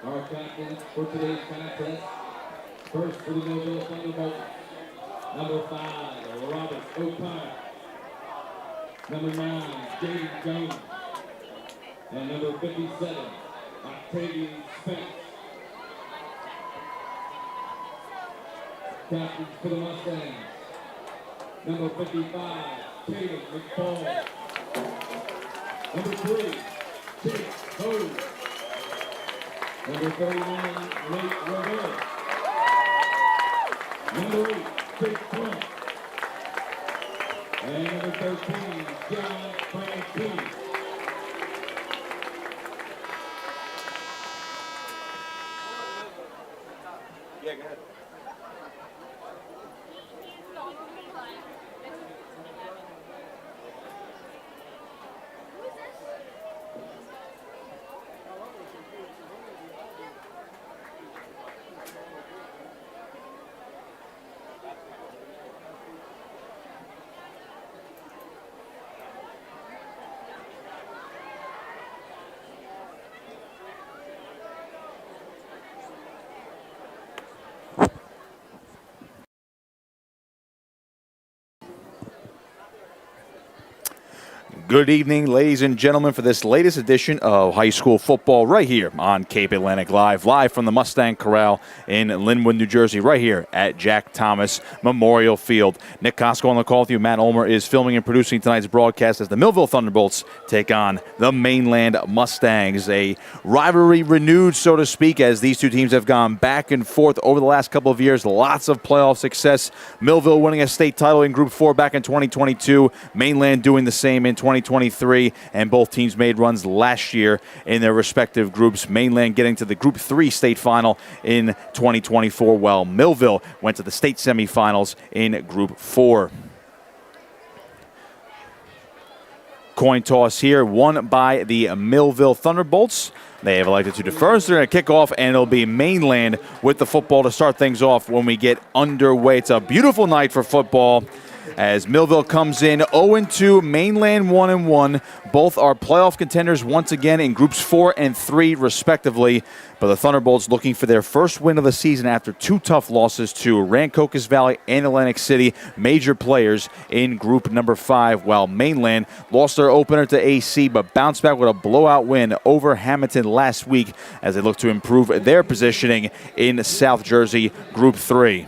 Our captains for today's contest. First for the Millville Thunderbolts, number 5, Robert O'Connor. Number 9, Jaden Jones. And number 57, Octavian Spence. Captains for the Mustangs, number 55, Tatum McFall. Number 3, Chico Ho. Number 39, Nate Rivalry. Number 8, Chris Trump. And number 13, John Franchini. Yeah, go ahead. Good evening, ladies and gentlemen, for this latest edition of high school football right here on Cape Atlantic live from the Mustang Corral in Linwood, New Jersey, right here at Jack Thomas Memorial Field. Nick Costco on the call with you. Matt Ulmer is filming and producing tonight's broadcast as the Millville Thunderbolts take on the Mainland Mustangs. A rivalry renewed, so to speak, as these two teams have gone back and forth over the last couple of years. Lots of playoff success. Millville winning a state title in Group 4 back in 2022. Mainland doing the same in 2023, and both teams made runs last year in their respective groups. Mainland getting to the Group 3 state final in 2024, while Millville went to the state semifinals in Group 4. Coin toss here, won by the Millville Thunderbolts. They have elected to defer, so they're going to kick off, and it'll be Mainland with the football to start things off when we get underway. It's a beautiful night for football as Millville comes in 0-2, Mainland 1-1. Both are playoff contenders once again in Groups 4 and 3, respectively. But the Thunderbolts looking for their first win of the season after two tough losses to Rancocas Valley and Atlantic City, major players in Group number 5, while Mainland lost their opener to AC but bounced back with a blowout win over Hamilton last week as they look to improve their positioning in South Jersey Group 3.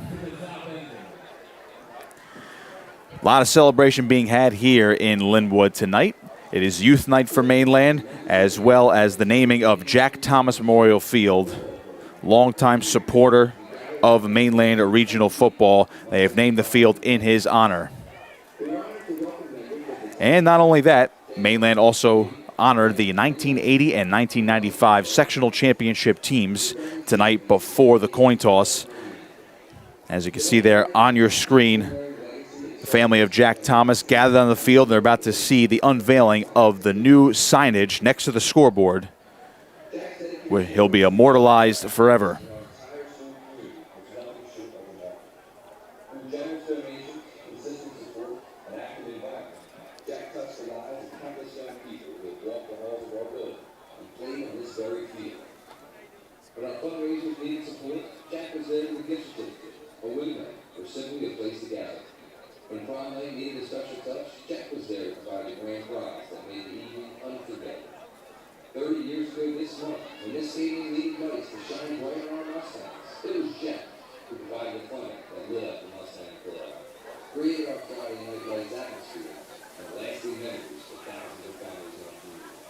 A lot of celebration being had here in Linwood tonight. It is youth night for Mainland, as well as the naming of Jack Thomas Memorial Field. Longtime supporter of Mainland regional football. They have named the field in his honor. And not only that, Mainland also honored the 1980 and 1995 sectional championship teams tonight before the coin toss. As you can see there on your screen, the family of Jack Thomas gathered on the field. They're about to see the unveiling of the new signage next to the scoreboard, where he'll be immortalized forever. When prom night needed a special touch, Jack was there to provide a grand prize that made the evening unforgettable. 30 years ago this month, when this stadium needed lights to shine bright on our Mustangs, it was Jack who provided the fun that lit up the Mustang Corral, created our Friday night lights atmosphere, and lasting memories for thousands of families in our community.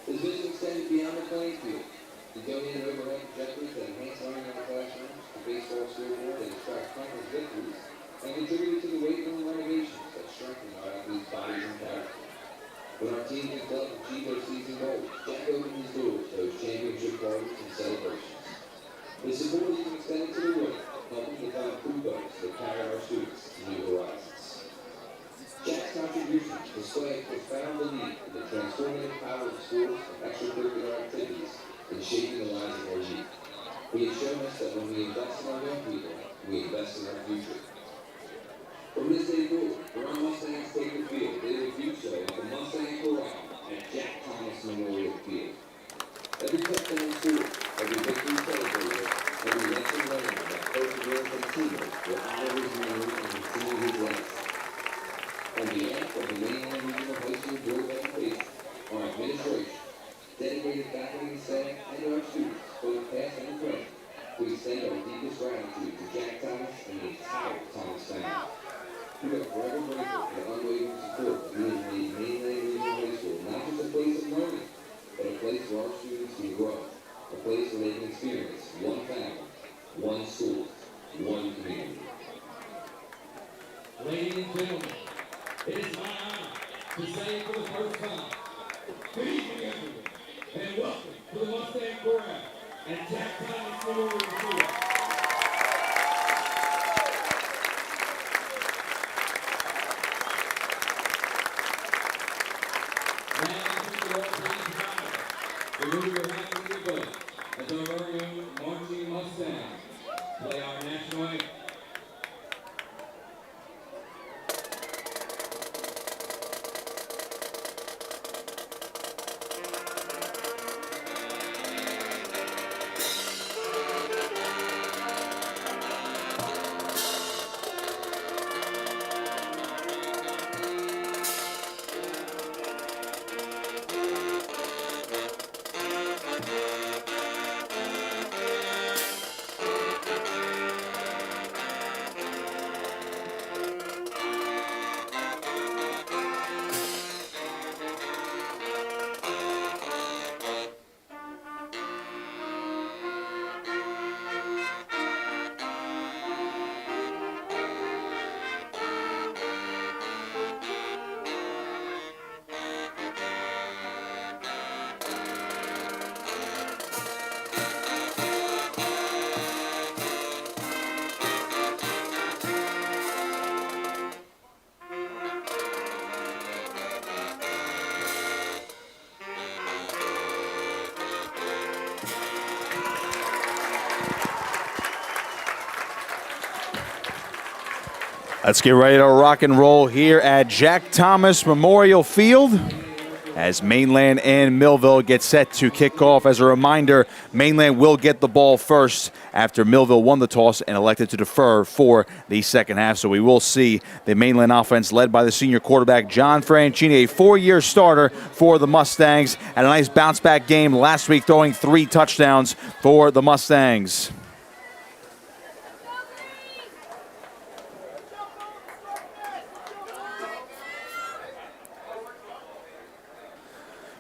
His vision extended beyond the playing field. He donated overhead projectors that enhance learning in the classrooms, the baseball scoreboard that attract countless victories, and contributed to the weight room renovations that strengthen our athletes' bodies and character. When our team picked up the Chico season goal, Jack opened his doors to those championship parties and celebrations. His support is extended to the world, helping to find crew boats that carry our students to new horizons. Jack's contributions display a profound belief in the transformative power of sports and extracurricular activities in shaping the lives of our youth. He has shown us that when we invest in our young people, we invest in our future. From this day forward, where our Mustangs take the field, they will do so at the Mustang Corral at Jack Thomas Memorial Field. Every touchdown scored, gratitude to Jack Thomas and the entire Thomas family. We are forever grateful for the unwavering support that you have made Mainland Regional High School not just a place of learning, but a place where our students can grow, a place where they can experience one family, one school, one community. Ladies and gentlemen, it is my honor to say for the first time, good evening everyone, and welcome to the Mustang Corral at Jack Thomas Memorial Field. Now, I think you all please rise. The movie will have to be above as our very own marching Mustangs play our national anthem. Let's get ready to rock and roll here at Jack Thomas Memorial Field as Mainland and Millville get set to kick off. As a reminder, Mainland will get the ball first after Millville won the toss and elected to defer for the second half. So we will see the Mainland offense led by the senior quarterback, John Franchini, a four-year starter for the Mustangs, and a nice bounce-back game last week, throwing 3 touchdowns for the Mustangs.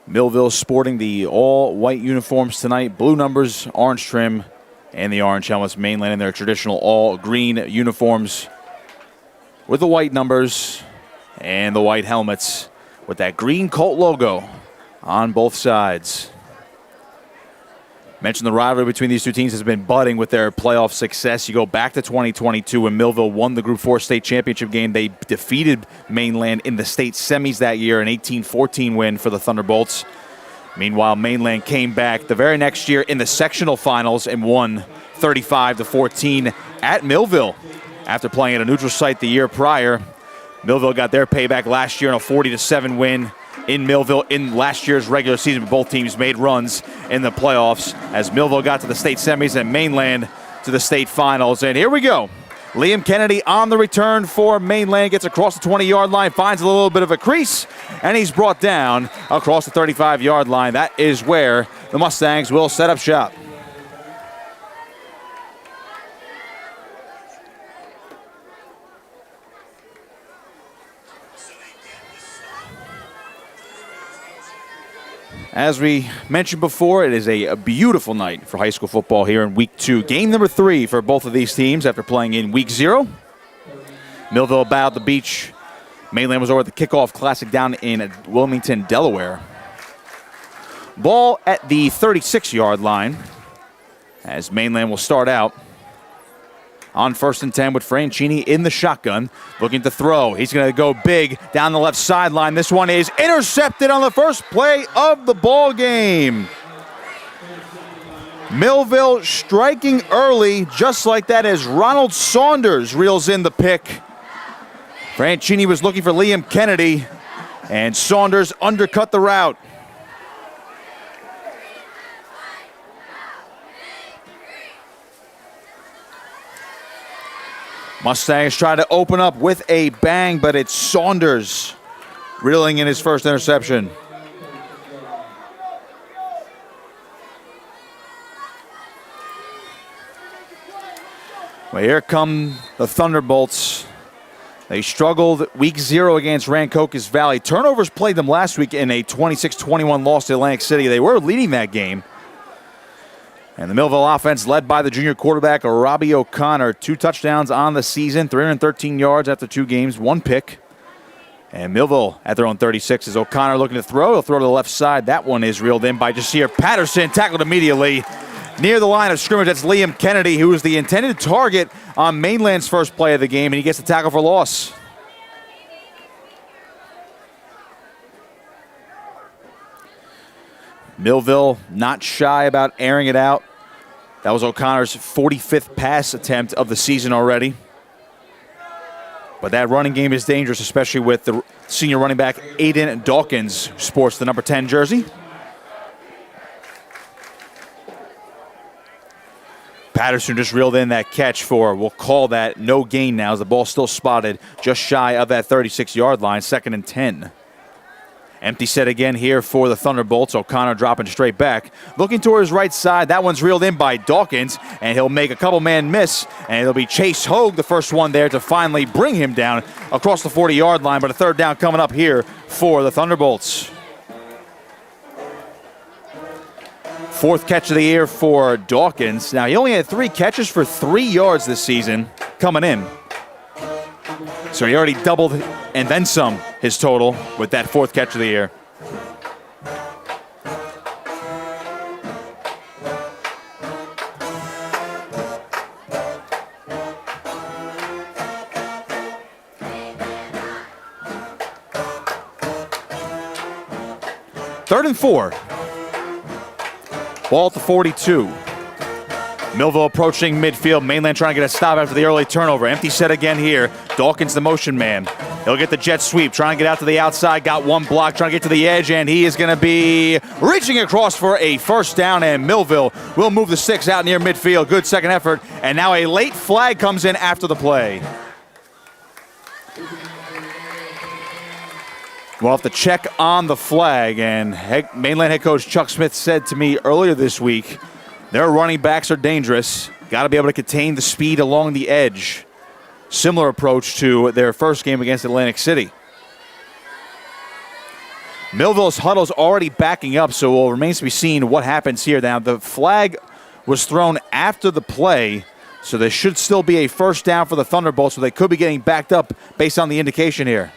Millville sporting the all-white uniforms tonight, blue numbers, orange trim, and the orange helmets. Mainland in their traditional all-green uniforms with the white numbers and the white helmets with that green Colt logo on both sides. Mentioned the rivalry between these two teams has been budding with their playoff success. You go back to 2022 when Millville won the Group 4 state championship game. They defeated Mainland in the state semis that year, an 18-14 win for the Thunderbolts. Meanwhile, Mainland came back the very next year in the sectional finals and won 35-14 at Millville. After playing at a neutral site the year prior, Millville got their payback last year in a 40-7 win in Millville in last year's regular season. Both teams made runs in the playoffs as Millville got to the state semis and Mainland to the state finals. And here we go. Liam Kennedy on the return for Mainland, gets across the 20-yard line, finds a little bit of a crease, and he's brought down across the 35-yard line. That is where the Mustangs will set up shop. As we mentioned before, it is a beautiful night for high school football here in Week 2. Game number 3 for both of these teams after playing in Week 0. Millville bowed the beach. Mainland was over at the kickoff classic down in Wilmington, Delaware. Ball at the 36-yard line as Mainland will start out on 1st and 10 with Franchini in the shotgun, looking to throw. He's going to go big down the left sideline. This one is intercepted on the first play of the ball game. Millville striking early, just like that, as Ronald Saunders reels in the pick. Franchini was looking for Liam Kennedy, and Saunders undercut the route. Mustangs try to open up with a bang, but it's Saunders reeling in his first interception. Well, here come the Thunderbolts. They struggled week 0 against Rancocas Valley. Turnovers played them last week in a 26-21 loss to Atlantic City. They were leading that game. And the Millville offense led by the junior quarterback, Robbie O'Connor. 2 touchdowns on the season, 313 yards after 2 games, 1 pick. And Millville at their own 36 is O'Connor looking to throw. He'll throw to the left side. That one is reeled in by Jasir Patterson, tackled immediately. Near the line of scrimmage, that's Liam Kennedy, who was the intended target on Mainland's first play of the game, and he gets the tackle for loss. Millville not shy about airing it out. That was O'Connor's 45th pass attempt of the season already. But that running game is dangerous, especially with the senior running back Aiden Dawkins, who sports the number 10 jersey. Patterson just reeled in that catch for, we'll call that no gain now, as the ball still spotted just shy of that 36-yard line, 2nd and 10. Empty set again here for the Thunderbolts. O'Connor dropping straight back. Looking toward his right side. That one's reeled in by Dawkins, and he'll make a couple-man miss, and it'll be Chase Hogue, the first one there to finally bring him down across the 40-yard line, but a 3rd down coming up here for the Thunderbolts. 4th catch of the year for Dawkins. Now, he only had 3 catches for 3 yards this season coming in. So he already doubled and then some his total with that 4th catch of the year. Third and 4. Ball at the 42. Millville approaching midfield. Mainland trying to get a stop after the early turnover. Empty set again here. Dawkins the motion man. He'll get the jet sweep. Trying to get out to the outside. Got one block. Trying to get to the edge. And he is going to be reaching across for a 1st down. And Millville will move the 6 out near midfield. Good second effort. And now a late flag comes in after the play. We'll have to check on the flag. And Mainland head coach Chuck Smith said to me earlier this week, their running backs are dangerous. Got to be able to contain the speed along the edge. Similar approach to their first game against Atlantic City. Millville's huddle's already backing up, so it remains to be seen what happens here. Now, the flag was thrown after the play, so there should still be a 1st down for the Thunderbolts, so they could be getting backed up based on the indication here.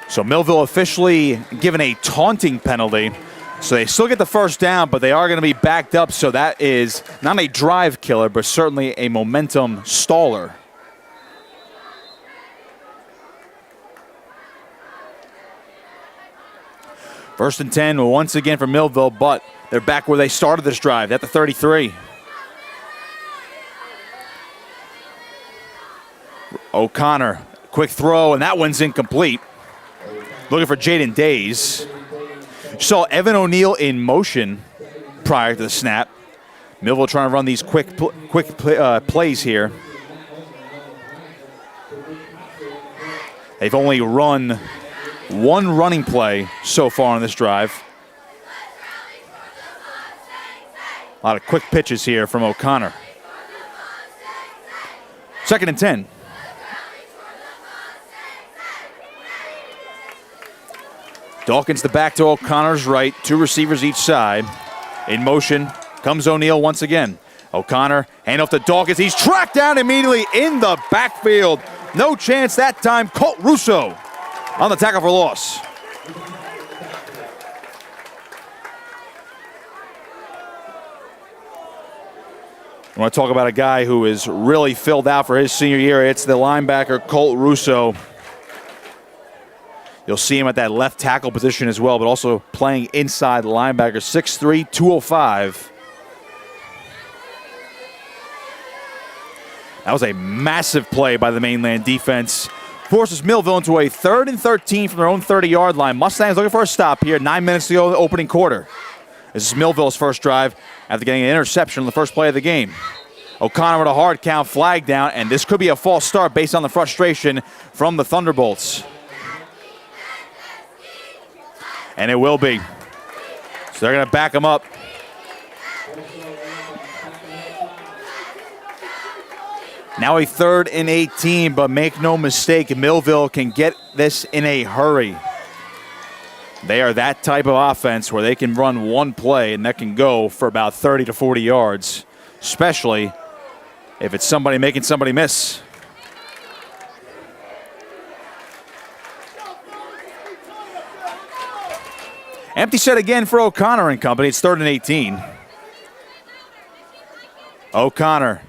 So Millville officially given a taunting penalty. So they still get the 1st down, but they are going to be backed up. So that is not a drive killer, but certainly a momentum staller. First and 10 once again for Millville, but they're back where they started this drive at the 33. O'Connor, quick throw, and that one's incomplete. Looking for Jaden Days. Saw Evan O'Neill in motion prior to the snap. Millville trying to run these quick plays here. They've only run 1 running play so far on this drive. A lot of quick pitches here from O'Connor. 2nd and 10. Dawkins the back to O'Connor's right. 2 receivers each side. In motion comes O'Neill once again. O'Connor, hand off to Dawkins. He's tracked down immediately in the backfield. No chance that time. Colt Russo on the tackle for loss. I want to talk about a guy who is really filled out for his senior year. It's the linebacker, Colt Russo. You'll see him at that left tackle position as well, but also playing inside linebacker, 6'3", 205. That was a massive play by the Mainland defense. Forces Millville into a 3rd and 13 from their own 30-yard line. Mustangs looking for a stop here. 9 minutes to go in the opening quarter. This is Millville's first drive after getting an interception on the first play of the game. O'Connor with a hard count, flag down, and this could be a false start based on the frustration from the Thunderbolts. And it will be. So they're going to back him up. Now a 3rd and 18, but make no mistake, Millville can get this in a hurry. They are that type of offense where they can run one play and that can go for about 30 to 40 yards, especially if it's somebody making somebody miss. Empty set again for O'Connor and company. It's 3rd and 18. O'Connor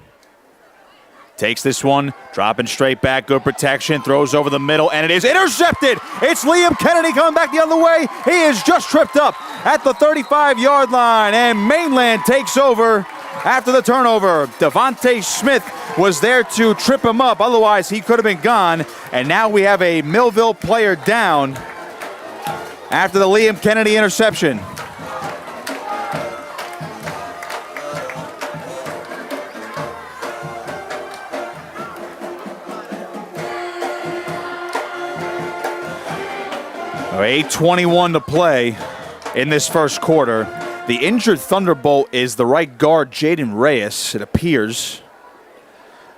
takes this one, dropping straight back, good protection, throws over the middle, and it is intercepted. It's Liam Kennedy coming back the other way. He is just tripped up at the 35-yard line, and Mainland takes over after the turnover. Devontae Smith was there to trip him up. Otherwise, he could have been gone. And now we have a Millville player down after the Liam Kennedy interception. All right, 8:21 to play in this first quarter. The injured Thunderbolt is the right guard, Jaden Reyes, it appears.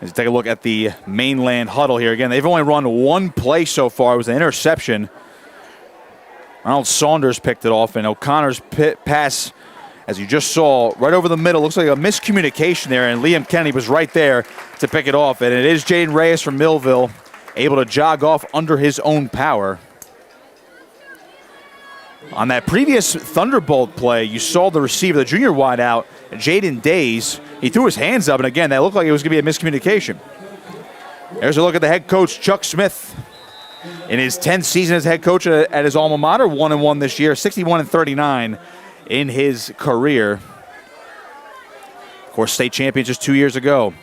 Let's take a look at the Mainland huddle here. Again, they've only run one play so far. It was an interception. Ronald Saunders picked it off, and O'Connor's pass, as you just saw, right over the middle. Looks like a miscommunication there, and Liam Kennedy was right there to pick it off. And it is Jaden Reyes from Millville, able to jog off under his own power. On that previous Thunderbolt play, you saw the receiver, the junior wideout, Jaden Days. He threw his hands up, and again, that looked like it was going to be a miscommunication. There's a look at the head coach, Chuck Smith. In his 10th season as head coach at his alma mater, 1-1 this year, 61-39 in his career. Of course, state champion just 2 years ago.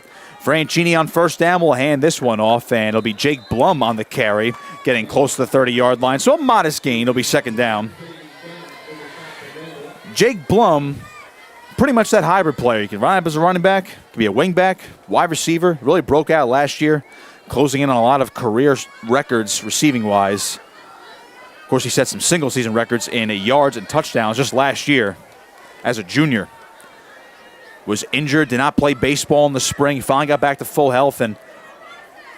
Franchini on first down will hand this one off, and it'll be Jake Blum on the carry, getting close to the 30-yard line. So a modest gain. It'll be second down. Jake Blum, pretty much that hybrid player. You can run up as a running back, can be a wing back, wide receiver. Really broke out last year, closing in on a lot of career records receiving-wise. Of course, he set some single-season records in yards and touchdowns just last year as a junior. Was injured, did not play baseball in the spring. He finally got back to full health and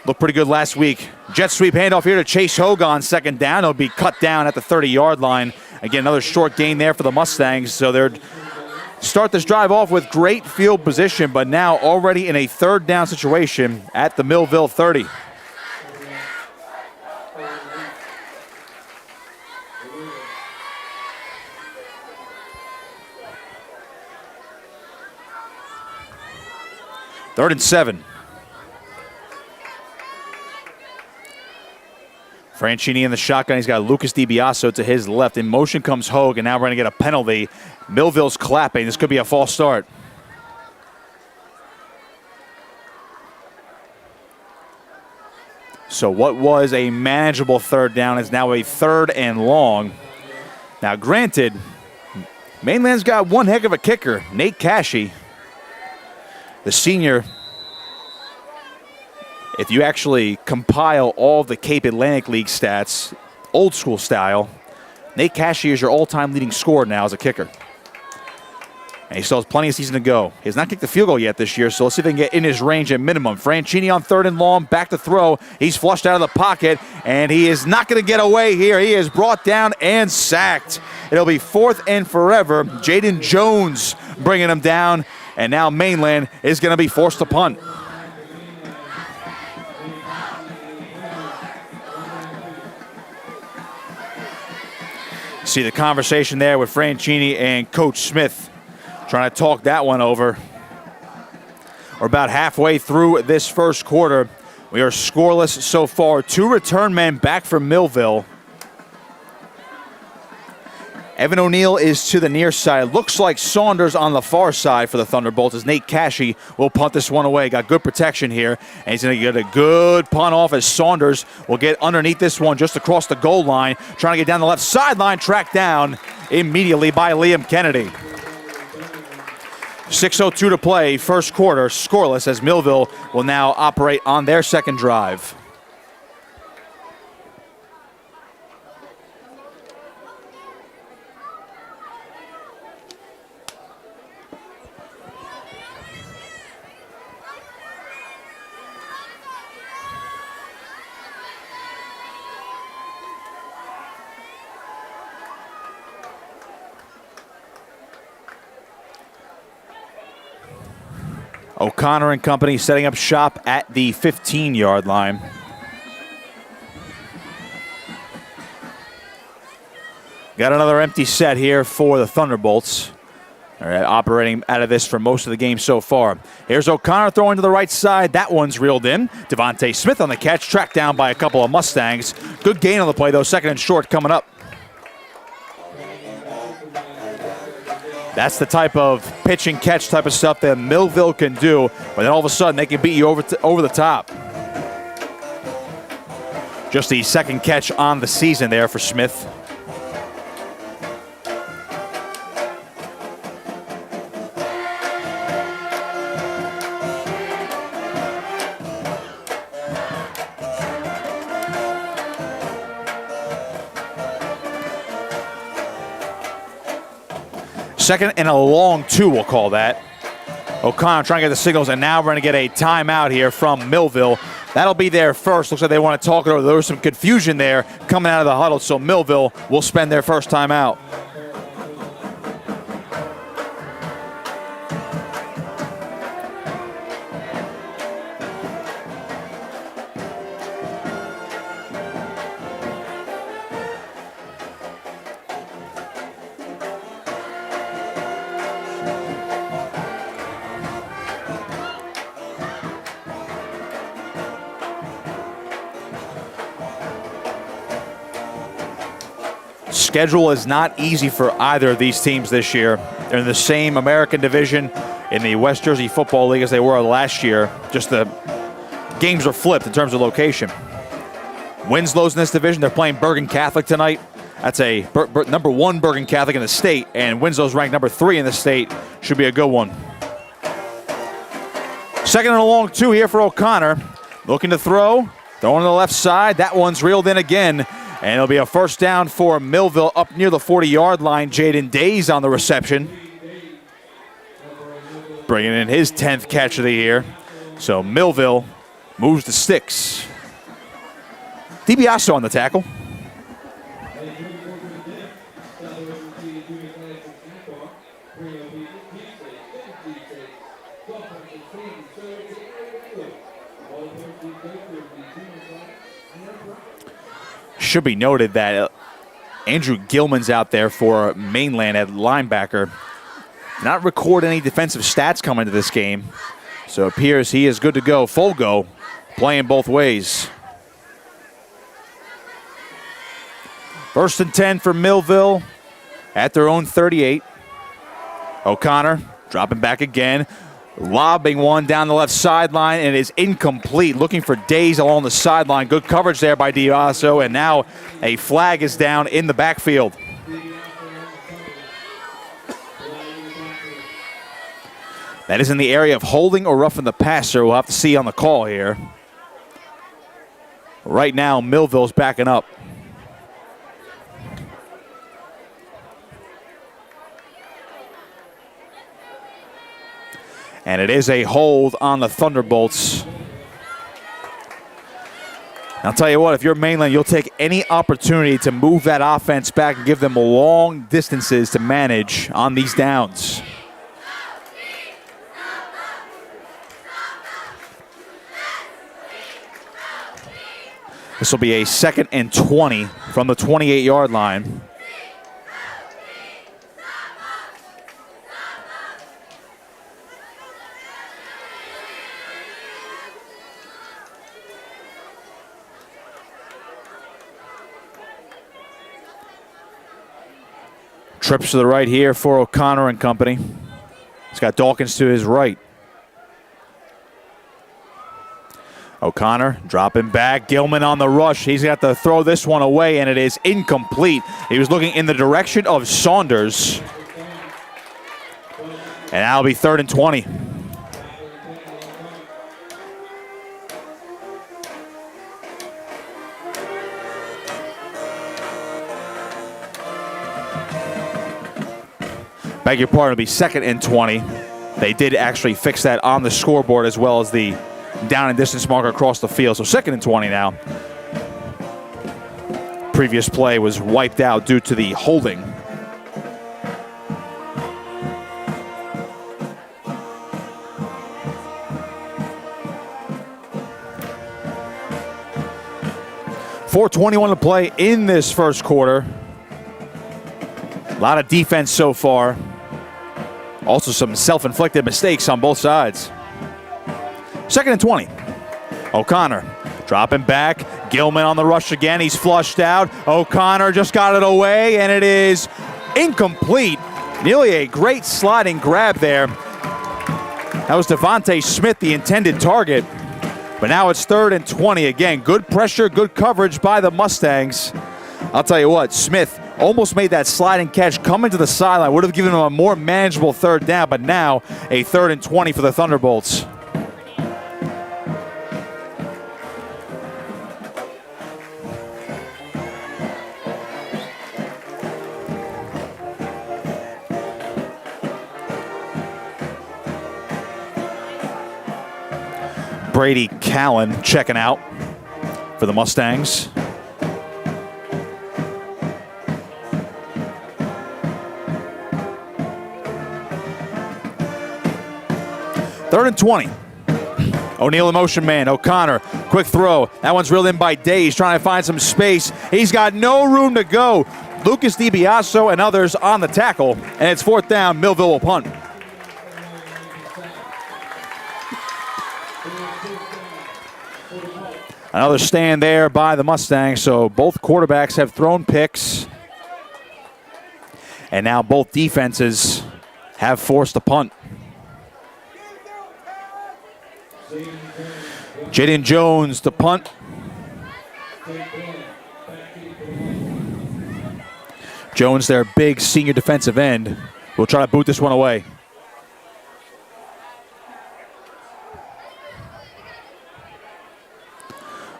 looked pretty good last week. Jet sweep handoff here to Chase Hogue on second down. It'll be cut down at the 30-yard line. Again, another short gain there for the Mustangs. So they're start this drive off with great field position, but now already in a third down situation at the Millville 30. Third and 7. Franchini in the shotgun. He's got Lucas DiBiaso to his left. In motion comes Hogue, and now we're going to get a penalty. Millville's clapping. This could be a false start. So what was a manageable third down is now a 3rd and long. Now, granted, Mainland's got one heck of a kicker, Nate Cashy. The senior, if you actually compile all of the Cape Atlantic League stats, old school style, Nate Cashy is your all-time leading scorer now as a kicker. And he still has plenty of season to go. He has not kicked the field goal yet this year, so let's see if they can get in his range at minimum. Franchini on 3rd and long, back to throw. He's flushed out of the pocket, and he is not going to get away here. He is brought down and sacked. It'll be 4th and forever. Jaden Jones bringing him down, and now Mainland is going to be forced to punt. See the conversation there with Franchini and Coach Smith trying to talk that one over. We're about halfway through this first quarter. We are scoreless so far. 2 return men back from Millville. Evan O'Neill is to the near side. Looks like Saunders on the far side for the Thunderbolts as Nate Cashy will punt this one away. Got good protection here, and he's going to get a good punt off as Saunders will get underneath this one just across the goal line, trying to get down the left sideline, tracked down immediately by Liam Kennedy. 6:02 to play, first quarter, scoreless as Millville will now operate on their second drive. O'Connor and company setting up shop at the 15-yard line. Got another empty set here for the Thunderbolts. All right, operating out of this for most of the game so far. Here's O'Connor throwing to the right side. That one's reeled in. Devontae Smith on the catch, tracked down by a couple of Mustangs. Good gain on the play, though. Second and short coming up. That's the type of pitch and catch type of stuff that Millville can do, but then all of a sudden they can beat you over the top. Just the second catch on the season there for Smith. Second and a long two, we'll call that. O'Connor trying to get the signals, and now we're going to get a timeout here from Millville. That'll be their first. Looks like they want to talk it over. There was some confusion there coming out of the huddle, so Millville will spend their first timeout. Schedule is not easy for either of these teams this year. They're in the same American division in the West Jersey Football League as they were last year. Just the games are flipped in terms of location. Winslow's in this division. They're playing Bergen Catholic tonight. That's a number 1 Bergen Catholic in the state, and Winslow's ranked number 3 in the state. Should be a good one. Second and a long two here for O'Connor. Looking to throw. Throwing to the left side. That one's reeled in again. And it'll be a first down for Millville up near the 40-yard line. Jaden Days on the reception. Bringing in his 10th catch of the year. So Millville moves the sticks. DiBiaso on the tackle. Should be noted that Andrew Gilman's out there for Mainland at linebacker. Not record any defensive stats coming into this game. So it appears he is good to go. Full go, playing both ways. First and 10 for Millville at their own 38. O'Connor dropping back again. Lobbing one down the left sideline, and it is incomplete. Looking for Days along the sideline. Good coverage there by DiBiaso, and now a flag is down in the backfield. That is in the area of holding or roughing the passer. We'll have to see on the call here. Right now, Millville's backing up. And it is a hold on the Thunderbolts. I'll tell you what, if you're Mainland, you'll take any opportunity to move that offense back and give them long distances to manage on these downs. This will be a 2nd and 20 from the 28-yard line. Trips to the right here for O'Connor and company. He's got Dawkins to his right. O'Connor dropping back. Gilman on the rush. He's got to throw this one away, and it is incomplete. He was looking in the direction of Saunders. And that'll be 3rd and 20. Beg your pardon, it'll be 2nd and 20. They did actually fix that on the scoreboard as well as the down and distance marker across the field. So 2nd and 20 now. Previous play was wiped out due to the holding. .421 to play in this first quarter. A lot of defense so far. Also some self-inflicted mistakes on both sides. 2nd and 20. O'Connor dropping back. Gilman on the rush again. He's flushed out. O'Connor just got it away, and it is incomplete. Nearly a great sliding grab there. That was Devontae Smith, the intended target. But now it's 3rd and 20 again. Good pressure, good coverage by the Mustangs. I'll tell you what, Smith almost made that sliding catch coming to the sideline. Would have given him a more manageable 3rd down, but now a 3rd and 20 for the Thunderbolts. Brady Callen checking out for the Mustangs. Third and 20. O'Neal in motion man. O'Connor, quick throw. That one's reeled in by Day. He's trying to find some space. He's got no room to go. Lucas DiBiaso and others on the tackle. And it's 4th down. Millville will punt. Another stand there by the Mustangs. So both quarterbacks have thrown picks. And now both defenses have forced a punt. Jaden Jones to punt. Jones, their big senior defensive end, will try to boot this one away.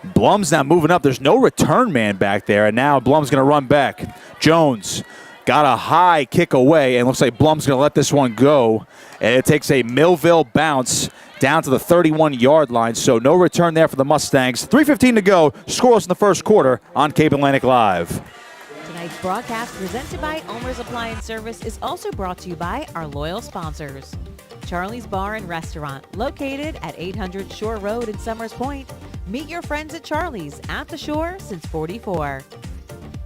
Blum's now moving up. There's no return man back there, and now Blum's going to run back. Jones got a high kick away, and looks like Blum's going to let this one go. And it takes a Millville bounce down to the 31-yard line, so no return there for the Mustangs. 3:15 to go, scoreless in the first quarter on Cape Atlantic Live. Tonight's broadcast presented by ULMER'S Appliance Service is also brought to you by our loyal sponsors. Charlie's Bar and Restaurant, located at 800 Shore Road in Summers Point. Meet your friends at Charlie's at the shore since '44.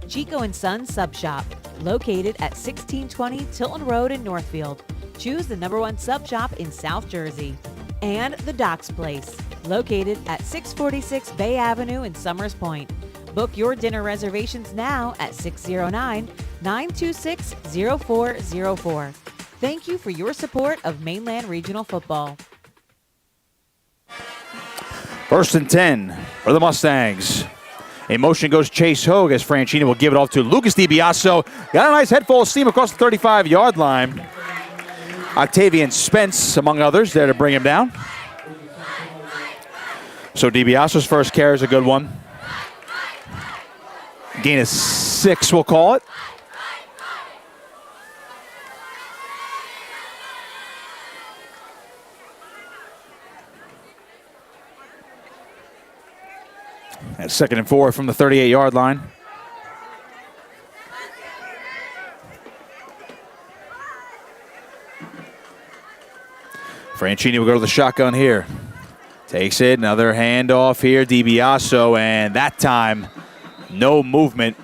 Chico and Sons Sub Shop, located at 1620 Tilton Road in Northfield. Choose the #1 sub shop in South Jersey. And The Docks Place, located at 646 Bay Avenue in Summers Point. Book your dinner reservations now at 609-926-0404. Thank you for your support of Mainland Regional Football. 1st and 10 for the Mustangs. In motion goes Chase Hogue as Franchini will give it off to Lucas DiBiaso. Got a nice head full of steam across the 35-yard line. Octavian Spence, among others, there to bring him down. So DiBiaso's first carry is a good one. Gain of 6, we'll call it. And 2nd and 4 from the 38-yard line. Franchini will go to the shotgun here. Takes it, another handoff here, DiBiaso, and that time, no movement.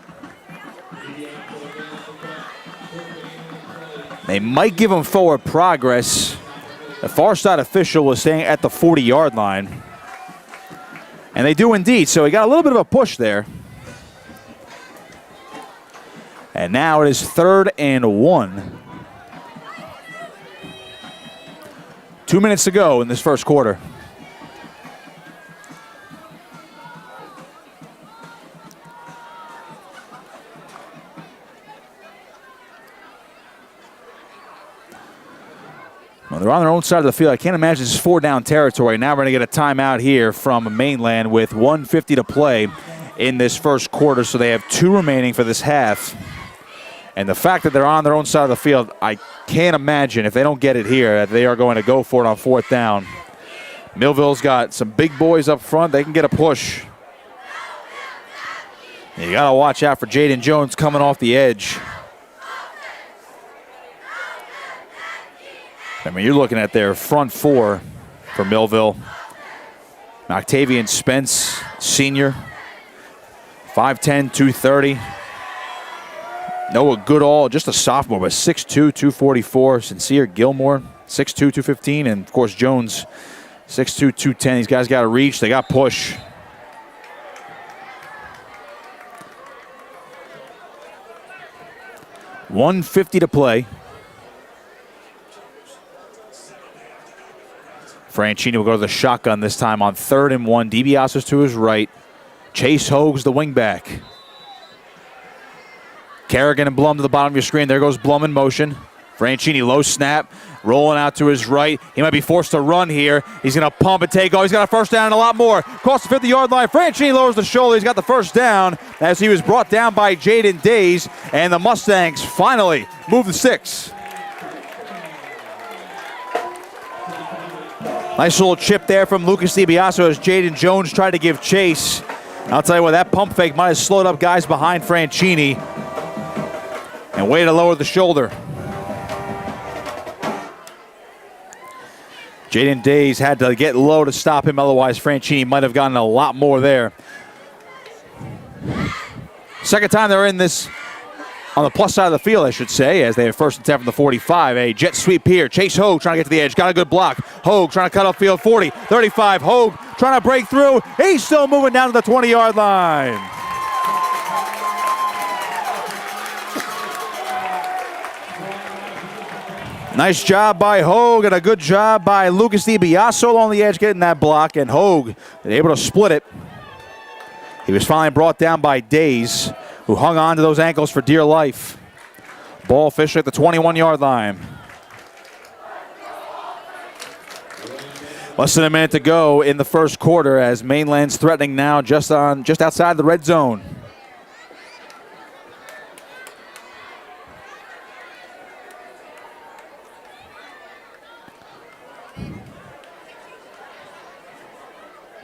They might give him forward progress. The far side official was staying at the 40-yard line. And they do indeed, so he got a little bit of a push there. And now it is 3rd and 1. 2 minutes to go in this first quarter. Well, they're on their own side of the field. I can't imagine this is 4-down territory. Now we're going to get a timeout here from Mainland with 1:50 to play in this first quarter, so they have 2 remaining for this half. And the fact that they're on their own side of the field, I can't imagine if they don't get it here that they are going to go for it on 4th down. Millville's got some big boys up front. They can get a push. You got to watch out for Jaden Jones coming off the edge. I mean, you're looking at their front 4 for Millville. Octavian Spence, senior, 5'10", 230. Noah Goodall, just a sophomore, but 6'2", 244. Sincere Gilmore, 6'2", 215. And, of course, Jones, 6'2", 210. These guys got to reach. They got push. $1:50 to play. Franchini will go to the shotgun this time on 3rd and 1. DiBiaso's to his right. Chase Hogue's the wingback. Kerrigan and Blum to the bottom of your screen. There goes Blum in motion. Franchini, low snap, rolling out to his right. He might be forced to run here. He's going to pump and take off. He's got a first down and a lot more. Across the 50-yard line, Franchini lowers the shoulder. He's got the first down as he was brought down by Jaden Days, and the Mustangs finally move the 6. Nice little chip there from Lucas DiBiaso as Jaden Jones tried to give chase. I'll tell you what, that pump fake might have slowed up guys behind Franchini. And way to lower the shoulder. Jaden Days had to get low to stop him, otherwise Franchini might have gotten a lot more there. Second time they're in this on the plus side of the field, I should say, as they have 1st and 10 from the 45. A jet sweep here. Chase Hogue trying to get to the edge. Got a good block. Hogue trying to cut upfield 40, 35. Hogue trying to break through. He's still moving down to the 20-yard line. Nice job by Hogue and a good job by Lucas DiBiaso on the edge getting that block, and Hogue able to split it. He was finally brought down by Days, who hung on to those ankles for dear life. Ball officially at the 21-yard line. Less than a minute to go in the first quarter as Mainland's threatening now just outside the red zone.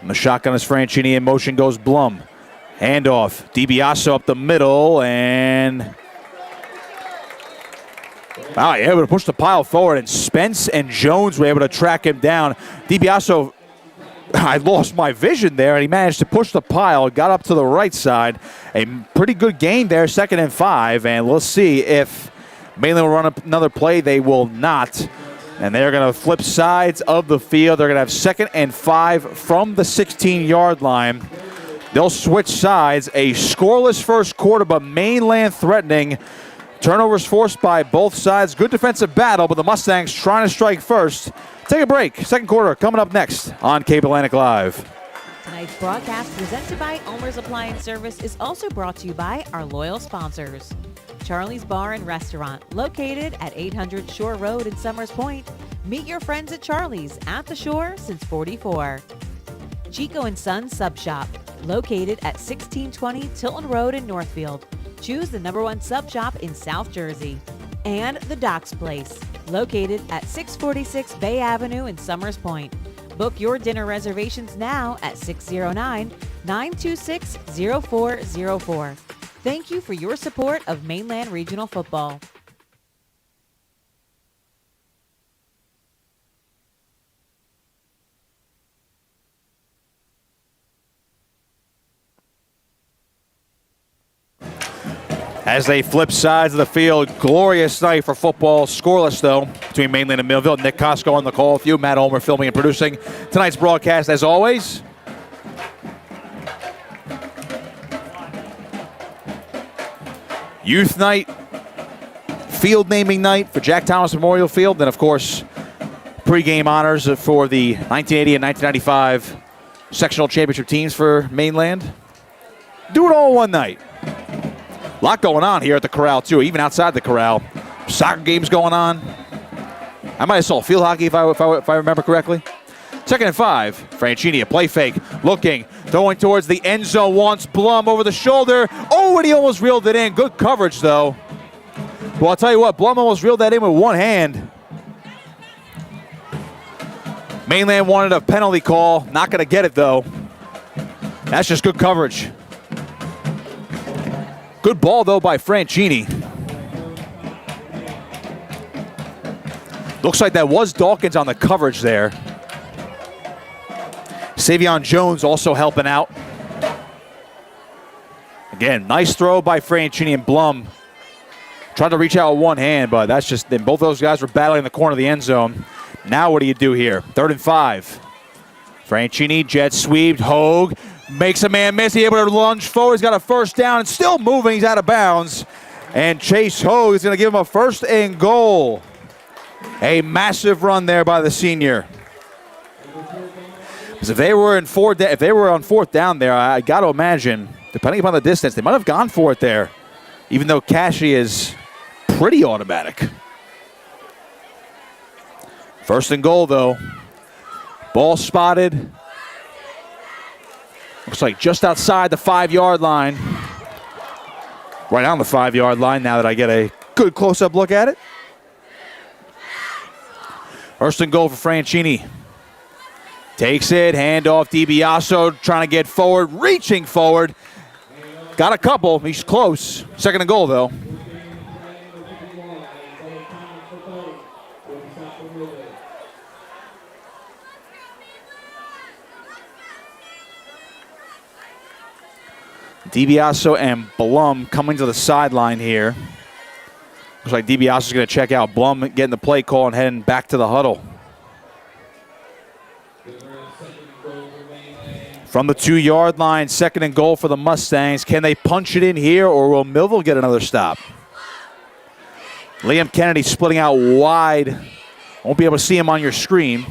And the shotgun is Franchini. In motion goes Blum. Handoff. DiBiaso up the middle, and wow, able to push the pile forward, and Spence and Jones were able to track him down. DiBiaso, I lost my vision there, and he managed to push the pile, got up to the right side. A pretty good gain there, 2nd and 5, and we'll see if Mainland will run another play. They will not. And they're going to flip sides of the field. They're going to have 2nd and 5 from the 16-yard line. They'll switch sides. A scoreless first quarter, but Mainland threatening. Turnovers forced by both sides. Good defensive battle, but the Mustangs trying to strike first. Take a break. Second quarter coming up next on Cape Atlantic Live. Tonight's broadcast presented by ULMER'S Appliance Service is also brought to you by our loyal sponsors. Charlie's Bar and Restaurant, located at 800 Shore Road in Summers Point. Meet your friends at Charlie's at the shore since '44. Chico & Sons Sub Shop, located at 1620 Tilton Road in Northfield. Choose the #1 sub shop in South Jersey. And The Docks Place, located at 646 Bay Avenue in Summers Point. Book your dinner reservations now at 609-926-0404. Thank you for your support of Mainland Regional Football. As they flip sides of the field, glorious night for football. Scoreless, though, between Mainland and Millville. Nick Costco on the call with you. Matt Ulmer filming and producing tonight's broadcast, as always. Youth night, field naming night for Jack Thomas Memorial Field. Then, of course, pregame honors for the 1980 and 1995 sectional championship teams for Mainland. Do it all one night. A lot going on here at the Corral, too, even outside the Corral. Soccer games going on. I might have saw field hockey if I remember correctly. 2nd and 5. Franchini, a play fake, looking, throwing towards the end zone, wants Blum over the shoulder. Oh, and he almost reeled it in. Good coverage, though. Well, I'll tell you what, Blum almost reeled that in with one hand. Mainland wanted a penalty call. Not going to get it, though. That's just good coverage. Good ball, though, by Franchini. Looks like that was Dawkins on the coverage there. Savion Jones also helping out. Again, nice throw by Franchini, and Blum tried to reach out with one hand, but that's just, then both those guys were battling in the corner of the end zone. Now what do you do here? 3rd and 5. Franchini, jet sweep, Hogue makes a man miss. He's able to lunge forward. He's got a first down and still moving. He's out of bounds. And Chase Hogue is going to give him a 1st and goal. A massive run there by the senior. Because if they were on 4th down there, I got to imagine, depending upon the distance, they might have gone for it there, even though Cashy is pretty automatic. 1st and goal, though. Ball spotted. Looks like just outside the 5-yard line. Right on the 5-yard line now that I get a good close-up look at it. 1st and goal for Franchini. Takes it, handoff, DiBiaso trying to get forward, reaching forward. Got a couple, he's close. 2nd and goal, though. DiBiaso and Blum coming to the sideline here. Looks like DiBiaso's going to check out Blum, getting the play call and heading back to the huddle. From the 2-yard line, 2nd and goal for the Mustangs. Can they punch it in here, or will Millville get another stop? Liam Kennedy splitting out wide. Won't be able to see him on your screen.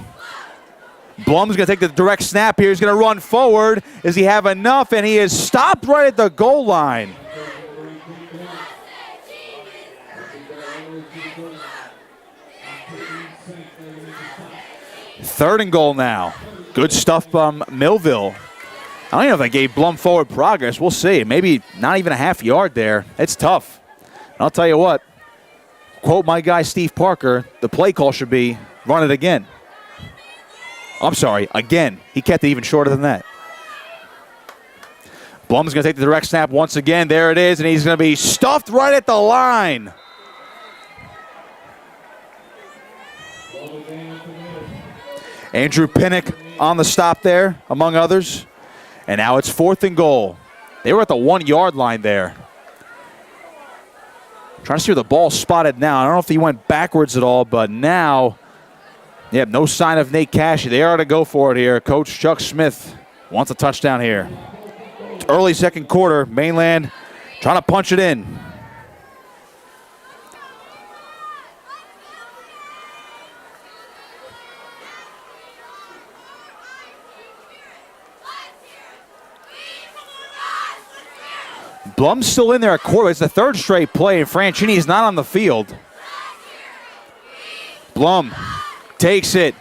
Blum's going to take the direct snap here. He's going to run forward. Does he have enough? And he is stopped right at the goal line. Third and goal now. Good stuff from Millville. I don't know if they gave Blum forward progress. We'll see. Maybe not even a half yard there. It's tough. And I'll tell you what, quote my guy Steve Parker, the play call should be run it again. I'm sorry, again. He kept it even shorter than that. Blum's going to take the direct snap once again. There it is, and he's going to be stuffed right at the line. Andrew Pinnock on the stop there, among others. And now it's 4th and goal. They were at the 1-yard line there. Trying to see where the ball's spotted now. I don't know if he went backwards at all, but now, yeah, no sign of Nate Cashy. They are to go for it here. Coach Chuck Smith wants a touchdown here. Early 2nd quarter, Mainland trying to punch it in. Blum's still in there at quarterback. It's the 3rd straight play, and Franchini is not on the field. Blum takes it,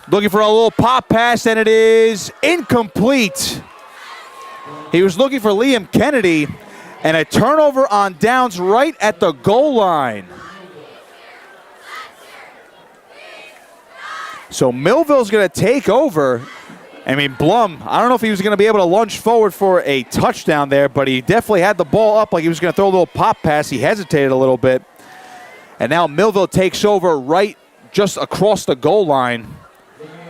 looking for a little pop pass, and it is incomplete. He was looking for Liam Kennedy, and a turnover on downs right at the goal line. So Millville's going to take over. I mean, Blum, I don't know if he was going to be able to lunge forward for a touchdown there, but he definitely had the ball up like he was going to throw a little pop pass. He hesitated a little bit. And now Millville takes over right just across the goal line.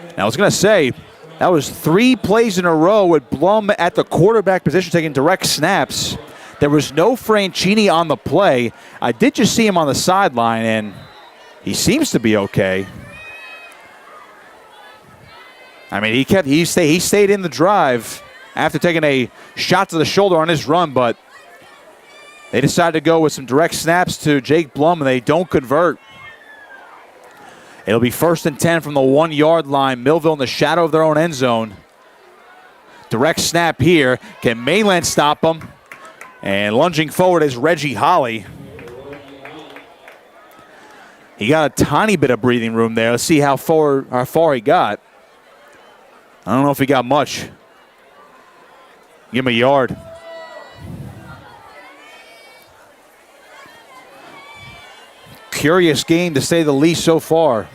And I was going to say, that was 3 plays in a row with Blum at the quarterback position taking direct snaps. There was no Franchini on the play. I did just see him on the sideline, and he seems to be okay. I mean, he stayed in the drive after taking a shot to the shoulder on his run, but they decided to go with some direct snaps to Jake Blum, and they don't convert. It'll be 1st and 10 from the 1-yard line. Millville in the shadow of their own end zone. Direct snap here. Can Mainland stop them? And lunging forward is Reggie Holly. He got a tiny bit of breathing room there. Let's see how far he got. I don't know if he got much. Give him a yard. Curious game to say the least so far.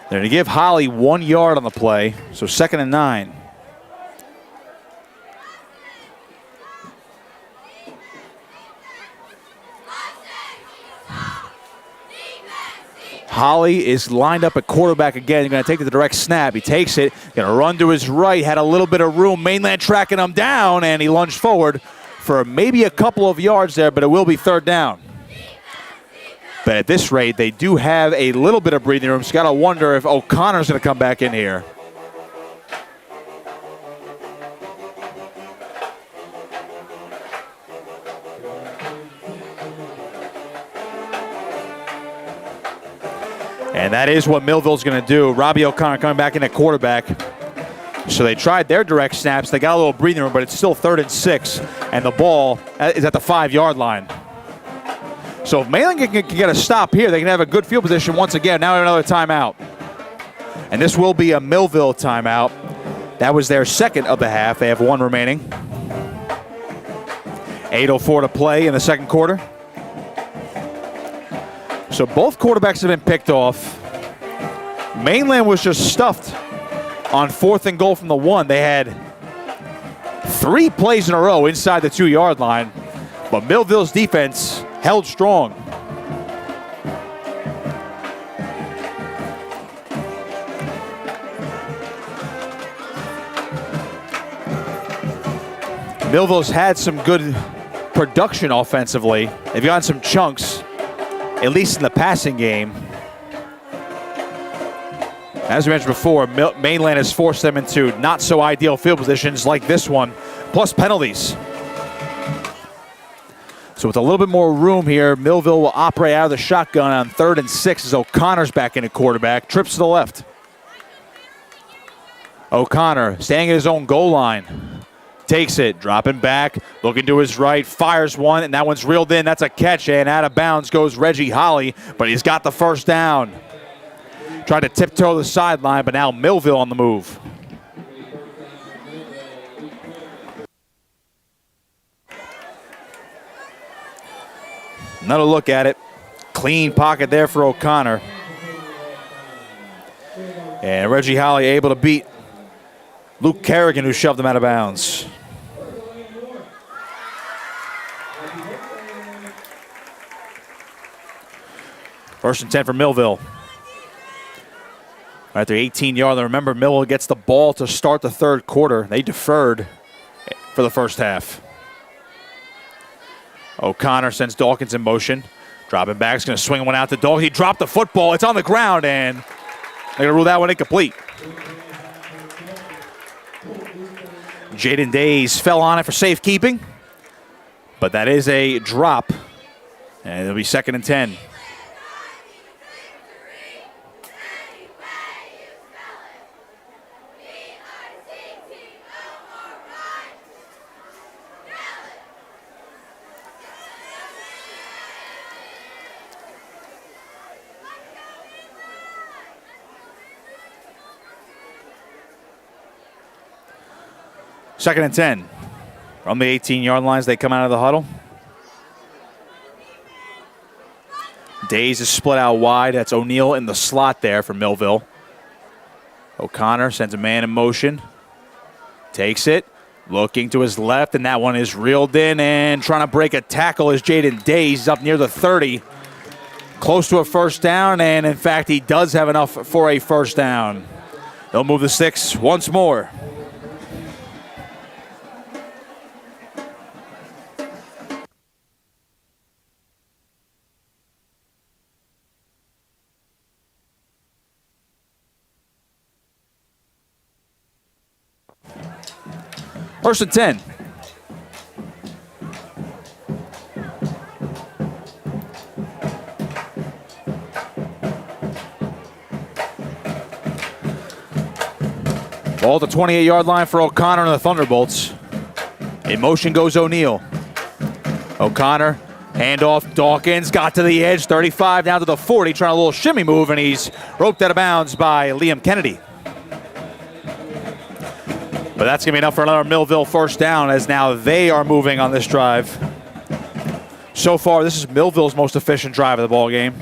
They're going to give Holly 1 yard on the play, so 2nd and 9. Holly is lined up at quarterback again. He's going to take the direct snap. He takes it, going to run to his right, had a little bit of room. Mainland tracking him down, and he lunged forward for maybe a couple of yards there, but it will be 3rd down. But at this rate, they do have a little bit of breathing room. So got to wonder if O'Connor's going to come back in here. And that is what Millville's going to do. Robbie O'Connor coming back in at quarterback. So they tried their direct snaps. They got a little breathing room, but it's still 3rd and 6. And the ball is at the 5-yard line. So if Mainland can get a stop here, they can have a good field position once again. Now another timeout. And this will be a Millville timeout. That was their 2nd of the half. They have 1 remaining. 8:04 to play in the 2nd quarter. So both quarterbacks have been picked off. Mainland was just stuffed on 4th and goal from the 1. They had 3 plays in a row inside the 2-yard line, but Millville's defense held strong. Millville's had some good production offensively. They've gotten some chunks, at least in the passing game. As we mentioned before, Mainland has forced them into not so ideal field positions like this one, plus penalties. So with a little bit more room here, Millville will operate out of the shotgun on 3rd and 6 as O'Connor's back in at quarterback. Trips to the left. O'Connor staying at his own goal line. Takes it, dropping back, looking to his right, fires one, and that one's reeled in. That's a catch, and out of bounds goes Reggie Holly, but he's got the 1st down. Tried to tiptoe the sideline, but now Millville on the move. Another look at it. Clean pocket there for O'Connor. And Reggie Holly able to beat Luke Kerrigan, who shoved him out of bounds. First and 10 for Millville. At their 18-yard line. Remember, Millville gets the ball to start the 3rd quarter. They deferred for the 1st half. O'Connor sends Dawkins in motion. Dropping back, is going to swing one out to Dawkins. He dropped the football. It's on the ground, and they're going to rule that one incomplete. Jaden Days fell on it for safekeeping, but that is a drop, and it'll be 2nd and 10. Second and 10. From the 18-yard lines, they come out of the huddle. Days is split out wide. That's O'Neal in the slot there for Millville. O'Connor sends a man in motion. Takes it. Looking to his left, and that one is reeled in, and trying to break a tackle is Jaden Days. He's up near the 30. Close to a 1st down, and in fact, he does have enough for a 1st down. They'll move the 6 once more. First and 10. Ball at the 28-yard line for O'Connor and the Thunderbolts. In motion goes O'Neal. O'Connor Handoff, Dawkins got to the edge, 35 down to the 40, trying a little shimmy move, and he's roped out of bounds by Liam Kennedy. But that's going to be enough for another Millville first down, as now they are moving on this drive. So far, this is Millville's most efficient drive of the ball game.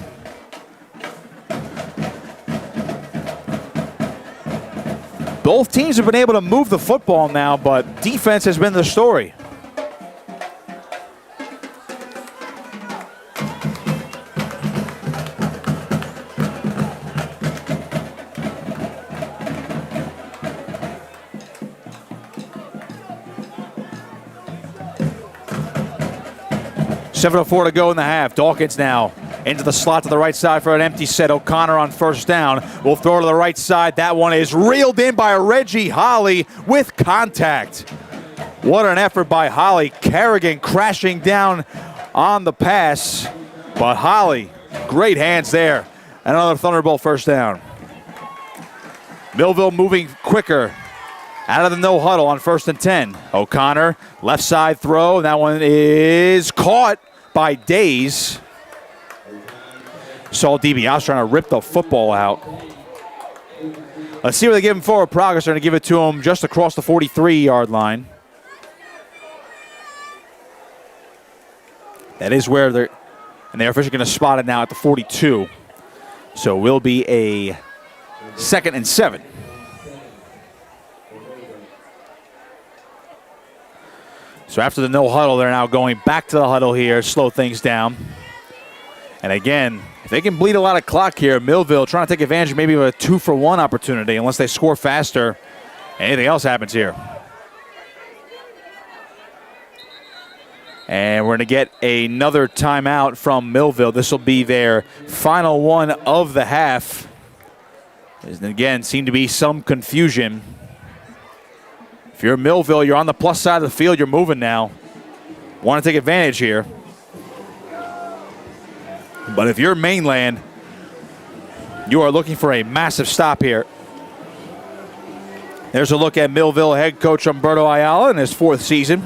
Both teams have been able to move the football now, but defense has been the story. .7:04 to go in the half. Dawkins now into the slot to the right side for an empty set. O'Connor on first down. Will throw to the right side. That one is reeled in by Reggie Holly with contact. What an effort by Holly. Kerrigan crashing down on the pass. But Holly, great hands there. Another Thunderbolt first down. Millville moving quicker. Out of the no huddle on 1st and 10. O'Connor, left side throw. That one is caught by Days. Saul DiBiase trying to rip the football out. Let's see what they give him forward progress. They're going to give it to him just across the 43-yard line. That is where they're officially going to spot it now at the 42. So it will be a 2nd and 7. So after the no huddle, they're now going back to the huddle here, slow things down. And again, if they can bleed a lot of clock here, Millville trying to take advantage of maybe of a 2-for-1 opportunity unless they score faster. Anything else happens here. And we're going to get another timeout from Millville. This will be their final one of the half. And again, seemed to be some confusion. If you're Millville, you're on the plus side of the field, you're moving now. Want to take advantage here. But if you're Mainland, you are looking for a massive stop here. There's a look at Millville head coach Humberto Ayala in his 4th season.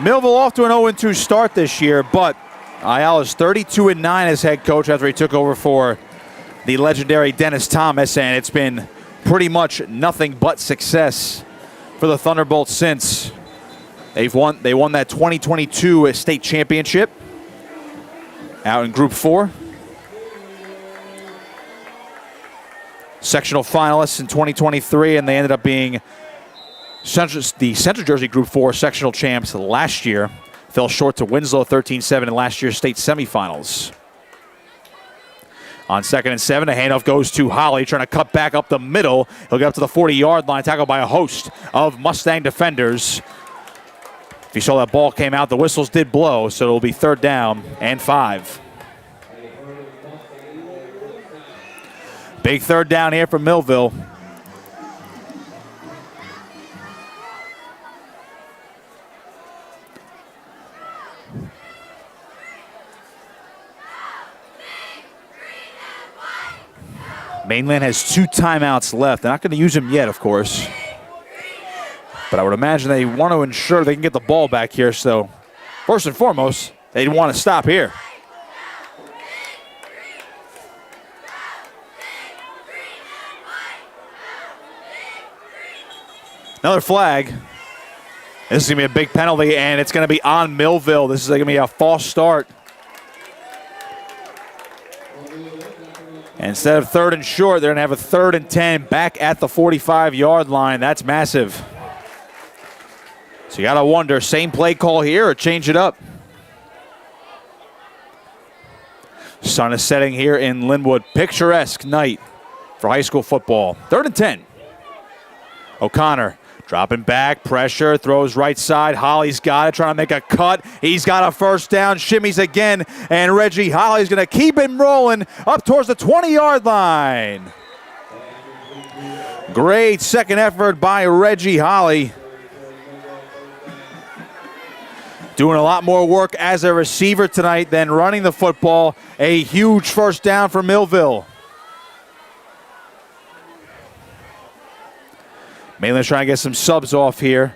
Millville off to an 0-2 start this year, but Ayala's 32-9 as head coach after he took over for the legendary Dennis Thomas, and it's been pretty much nothing but success for the Thunderbolts since. They won that 2022 state championship out in Group 4. Sectional finalists in 2023, and they ended up being the Central Jersey Group 4 sectional champs last year. Fell short to Winslow 13-7 in last year's state semifinals. On 2nd and 7, a handoff goes to Holly, trying to cut back up the middle. He'll get up to the 40-yard line, tackled by a host of Mustang defenders. If you saw that ball came out, the whistles did blow, so it'll be 3rd down and 5. Big 3rd down here for Millville. Mainland has 2 timeouts left. They're not going to use them yet, of course. But I would imagine they want to ensure they can get the ball back here. So, first and foremost, they want to stop here. Another flag. This is going to be a big penalty, and it's going to be on Millville. This is going to be a false start. Instead of 3rd and short, they're going to have a 3rd and 10 back at the 45-yard line. That's massive. So you got to wonder, same play call here or change it up? Sun is setting here in Linwood. Picturesque night for high school football. 3rd and 10. O'Connor dropping back, pressure, throws right side. Holly's got it, trying to make a cut. He's got a first down, shimmies again, and Reggie Holly's going to keep him rolling up towards the 20-yard line. Great second effort by Reggie Holly. Doing a lot more work as a receiver tonight than running the football. A huge first down for Millville. Mainland's trying to get some subs off here.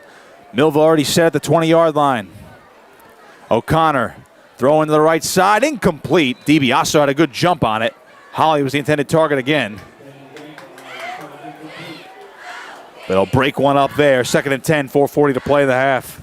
Millville already set at the 20-yard line. O'Connor Throwing to the right side, incomplete. DiBiaso had a good jump on it. Holly was the intended target again. But he'll break one up there. 2nd and 10, 4:40 to play in the half.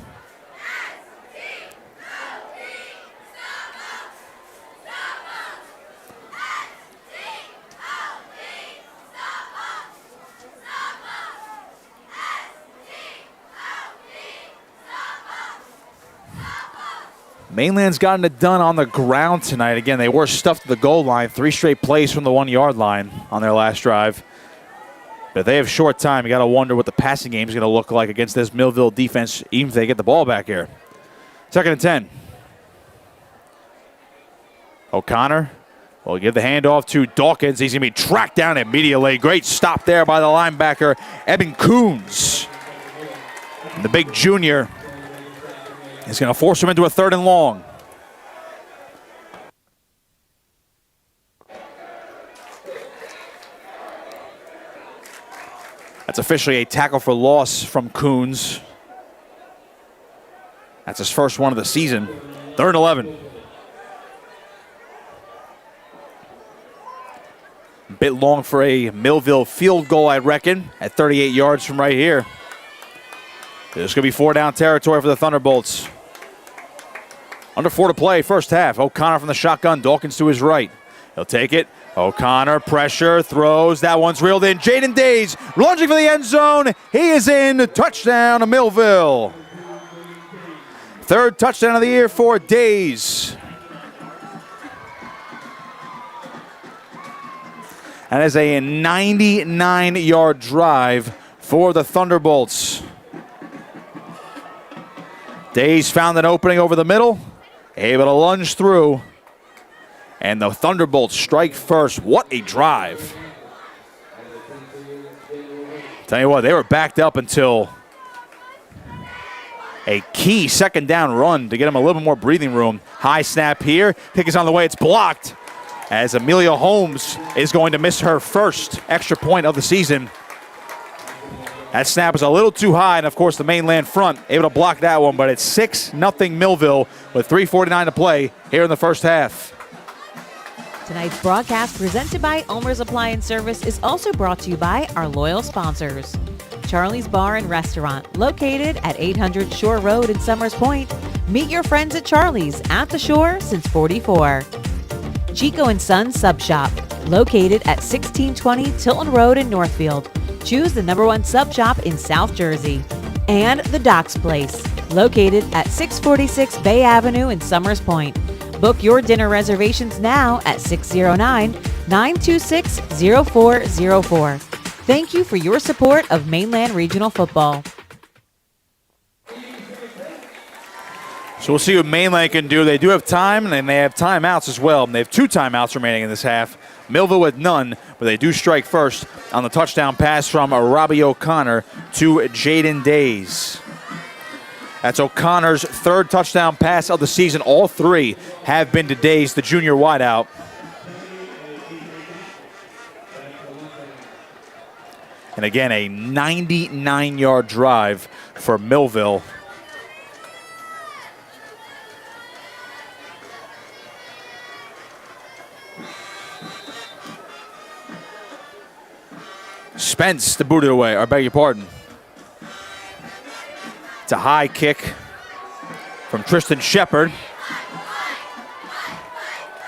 Mainland's gotten it done on the ground tonight. Again, they were stuffed to the goal line. 3 straight plays from the 1-yard line on their last drive. But if they have short time, you got to wonder what the passing game is going to look like against this Millville defense, even if they get the ball back here. 2nd and 10. O'Connor will give the handoff to Dawkins. He's going to be tracked down immediately. Great stop there by the linebacker, Eben Coons. And the big junior is going to force him into a 3rd and long. That's officially a tackle for loss from Coons. That's his first one of the season. 3rd and 11. A bit long for a Millville field goal, I reckon, at 38 yards from right here. This could be 4-down territory for the Thunderbolts. Under 4 to play, first half. O'Connor from the shotgun, Dawkins to his right. He'll take it. O'Connor, pressure, throws. That one's reeled in. Jaden Days lunging for the end zone. He is in. Touchdown to Millville. 3rd touchdown of the year for Days. That is a 99-yard drive for the Thunderbolts. Days found an opening over the middle, able to lunge through, and the Thunderbolts strike first. What a drive. Tell you what, they were backed up until a key 2nd down run to get them a little bit more breathing room. High snap here. Kick is on the way. It's blocked as Amelia Holmes is going to miss her first extra point of the season. That snap was a little too high, and of course the Mainland front able to block that one, but it's 6-0 Millville with 3:49 to play here in the first half. Tonight's broadcast, presented by ULMER'S Appliance Service, is also brought to you by our loyal sponsors. Charlie's Bar and Restaurant, located at 800 Shore Road in Summers Point. Meet your friends at Charlie's, at the shore since '44. Chico and Sons Sub Shop, located at 1620 Tilton Road in Northfield. Choose the #1 sub shop in South Jersey. And The Docks Place, located at 646 Bay Avenue in Summers Point. Book your dinner reservations now at 609-926-0404. Thank you for your support of Mainland Regional Football. So we'll see what Mainland can do. They do have time, and they have timeouts as well. They have 2 timeouts remaining in this half. Millville with none, but they do strike first on the touchdown pass from Robbie O'Connor to Jaden Days. That's O'Connor's 3rd touchdown pass of the season. All 3 have been to Days, the junior wideout. And again, a 99-yard drive for Millville. Spence to boot it away, I beg your pardon. It's a high kick from Tristan Shepard.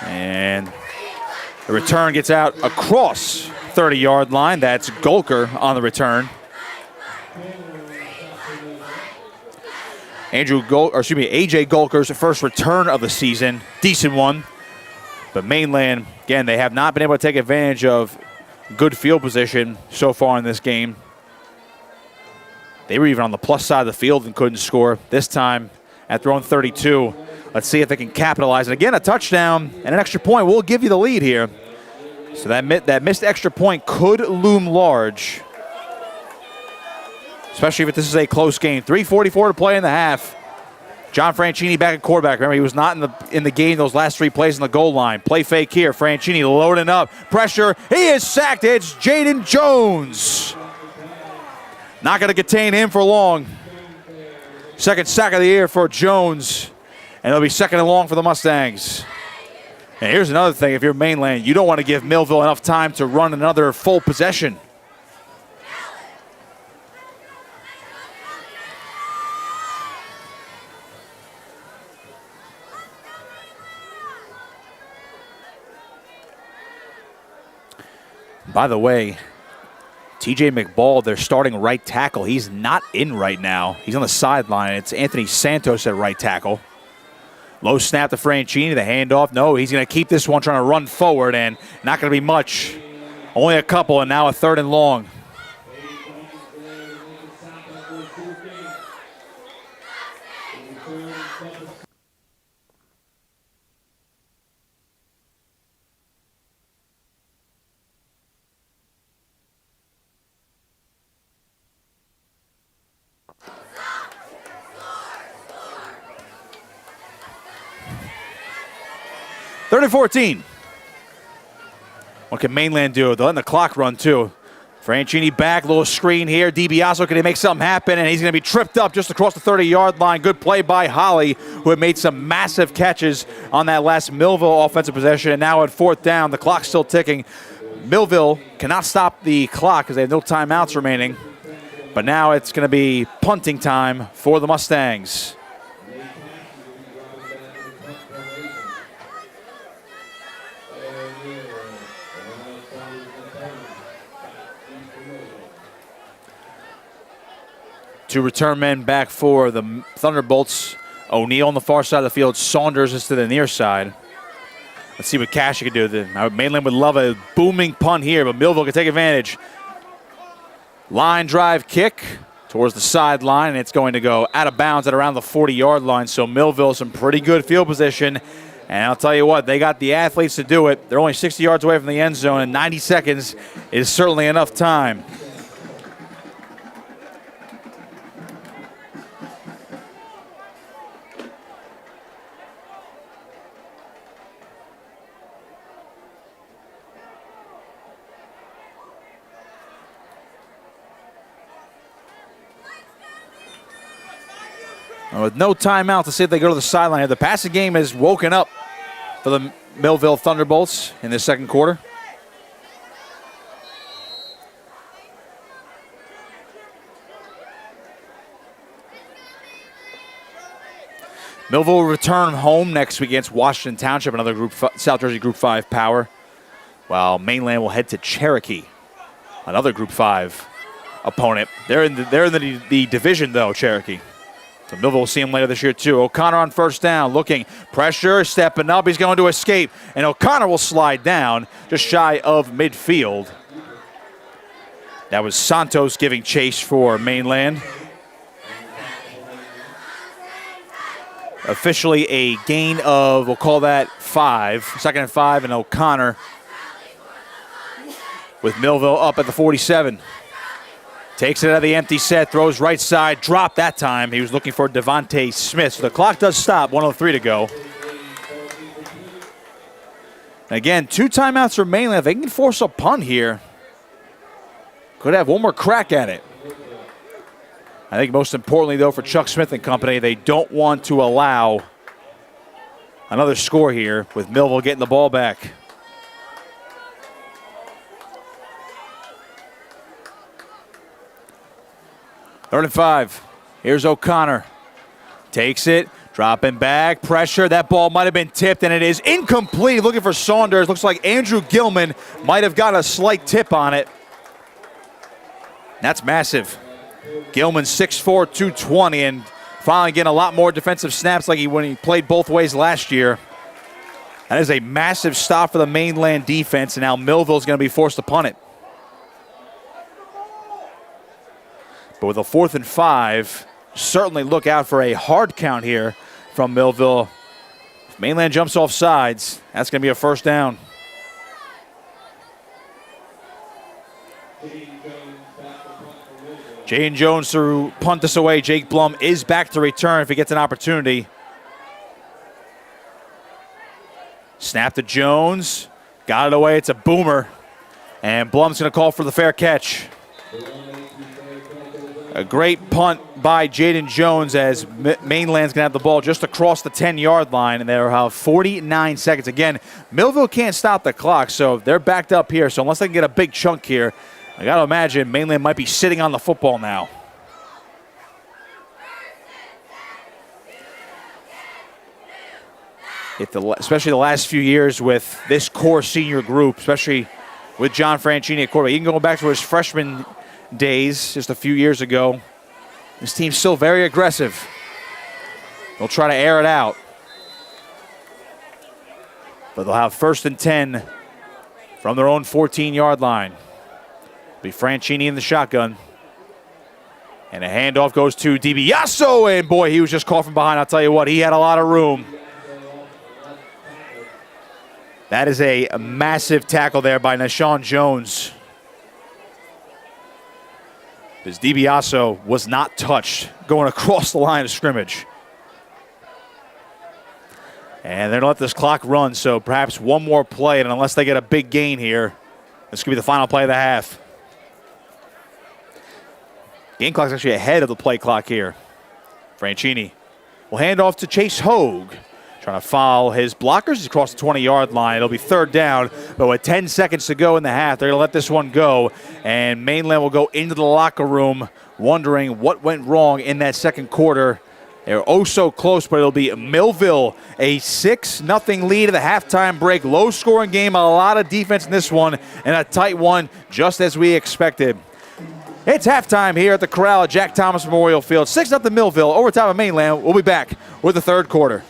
And the return gets out across 30-yard line. That's Golker on the return. AJ Golker's first return of the season. Decent one. But Mainland, again, they have not been able to take advantage of good field position so far in this game. They were even on the plus side of the field and couldn't score. This time, at their own 32, let's see if they can capitalize. And again, a touchdown and an extra point will give you the lead here. So that missed extra point could loom large, especially if this is a close game. 3:44 to play in the half. John Franchini back at quarterback. Remember, he was not in the game those last 3 plays on the goal line. Play fake here. Franchini loading up. Pressure. He is sacked. It's Jaden Jones. Not going to contain him for long. 2nd sack of the year for Jones. And it'll be 2nd and long for the Mustangs. And here's another thing. If you're Mainland, you don't want to give Millville enough time to run another full possession. By the way, TJ McBall, their starting right tackle, he's not in right now. He's on the sideline. It's Anthony Santos at right tackle. Low snap to Franchini, the handoff. No, he's going to keep this one, trying to run forward, and not going to be much. Only a couple, and now a 3rd and long. Third and 14. What can Mainland do? They're letting the clock run, too. Franchini back, little screen here. DiBiaso, can he make something happen? And he's going to be tripped up just across the 30-yard line. Good play by Holly, who had made some massive catches on that last Millville offensive possession. And now at 4th down, the clock's still ticking. Millville cannot stop the clock because they have no timeouts remaining. But now it's going to be punting time for the Mustangs. Two return men back for the Thunderbolts. O'Neal on the far side of the field. Saunders is to the near side. Let's see what Cash can do. Mainland would love a booming punt here, but Millville can take advantage. Line drive kick towards the sideline, and it's going to go out of bounds at around the 40-yard line. So Millville, some pretty good field position. And I'll tell you what, they got the athletes to do it. They're only 60 yards away from the end zone, and 90 seconds is certainly enough time. With no timeout to see if they go to the sideline. The passing game has woken up for the Millville Thunderbolts in the 2nd quarter. Millville will return home next week against Washington Township, another South Jersey Group 5 power, while Mainland will head to Cherokee, another Group 5 opponent. They're in the division, though, Cherokee. So Millville will see him later this year, too. O'Connor on 1st down, looking, pressure, stepping up. He's going to escape, and O'Connor will slide down just shy of midfield. That was Santos giving chase for Mainland. Officially a gain of, we'll call that 5. 2nd and 5, and O'Connor with Millville up at the 47. Takes it out of the empty set, throws right side, dropped that time. He was looking for Devontae Smith. So the clock does stop, 1:03 to go. And again, 2 timeouts for Mainland. If they can force a punt here, could have one more crack at it. I think most importantly, though, for Chuck Smith and company, they don't want to allow another score here with Millville getting the ball back. Third and 5. Here's O'Connor. Takes it, dropping back, pressure. That ball might have been tipped, and it is incomplete. Looking for Saunders. Looks like Andrew Gilman might have got a slight tip on it. That's massive. Gilman 6'4", 220, and finally getting a lot more defensive snaps like when he played both ways last year. That is a massive stop for the Mainland defense, and now Millville's going to be forced to punt it. But with a 4th and 5, certainly look out for a hard count here from Millville. If Mainland jumps off sides, that's going to be a 1st down. Jaden Jones to punt this away. Jake Blum is back to return if he gets an opportunity. Snap to Jones. Got it away. It's a boomer. And Blum's going to call for the fair catch. A great punt by Jaden Jones as Mainland's going to have the ball just across the 10-yard line, and they'll have 49 seconds. Again, Millville can't stop the clock, so they're backed up here. So unless they can get a big chunk here, I got to imagine Mainland might be sitting on the football now. Especially the last few years with this core senior group, especially with John Franchini at quarterback. Even going back to his freshman days just a few years ago, this team's still very aggressive. They'll try to air it out. But they'll have 1st and 10 from their own 14-yard line. Be Franchini in the shotgun. And a handoff goes to DiBiaso, and boy, he was just caught from behind. I'll tell you what, he had a lot of room. That is a massive tackle there by Nashawn Jones. Because DiBiaso was not touched going across the line of scrimmage. And they're going to let this clock run, so perhaps one more play, and unless they get a big gain here, this could be the final play of the half. Game clock's actually ahead of the play clock here. Franchini will hand off to Chase Hogue. Trying to foul his blockers. He's across the 20-yard line. It'll be 3rd down, but with 10 seconds to go in the half, they're going to let this one go, and Mainland will go into the locker room wondering what went wrong in that second quarter. They're oh so close, but it'll be Millville, a 6-0 lead at the halftime break. Low-scoring game, a lot of defense in this one, and a tight one, just as we expected. It's halftime here at the Corral at Jack Thomas Memorial Field. 6-0 Millville, overtime of Mainland. We'll be back with the third quarter.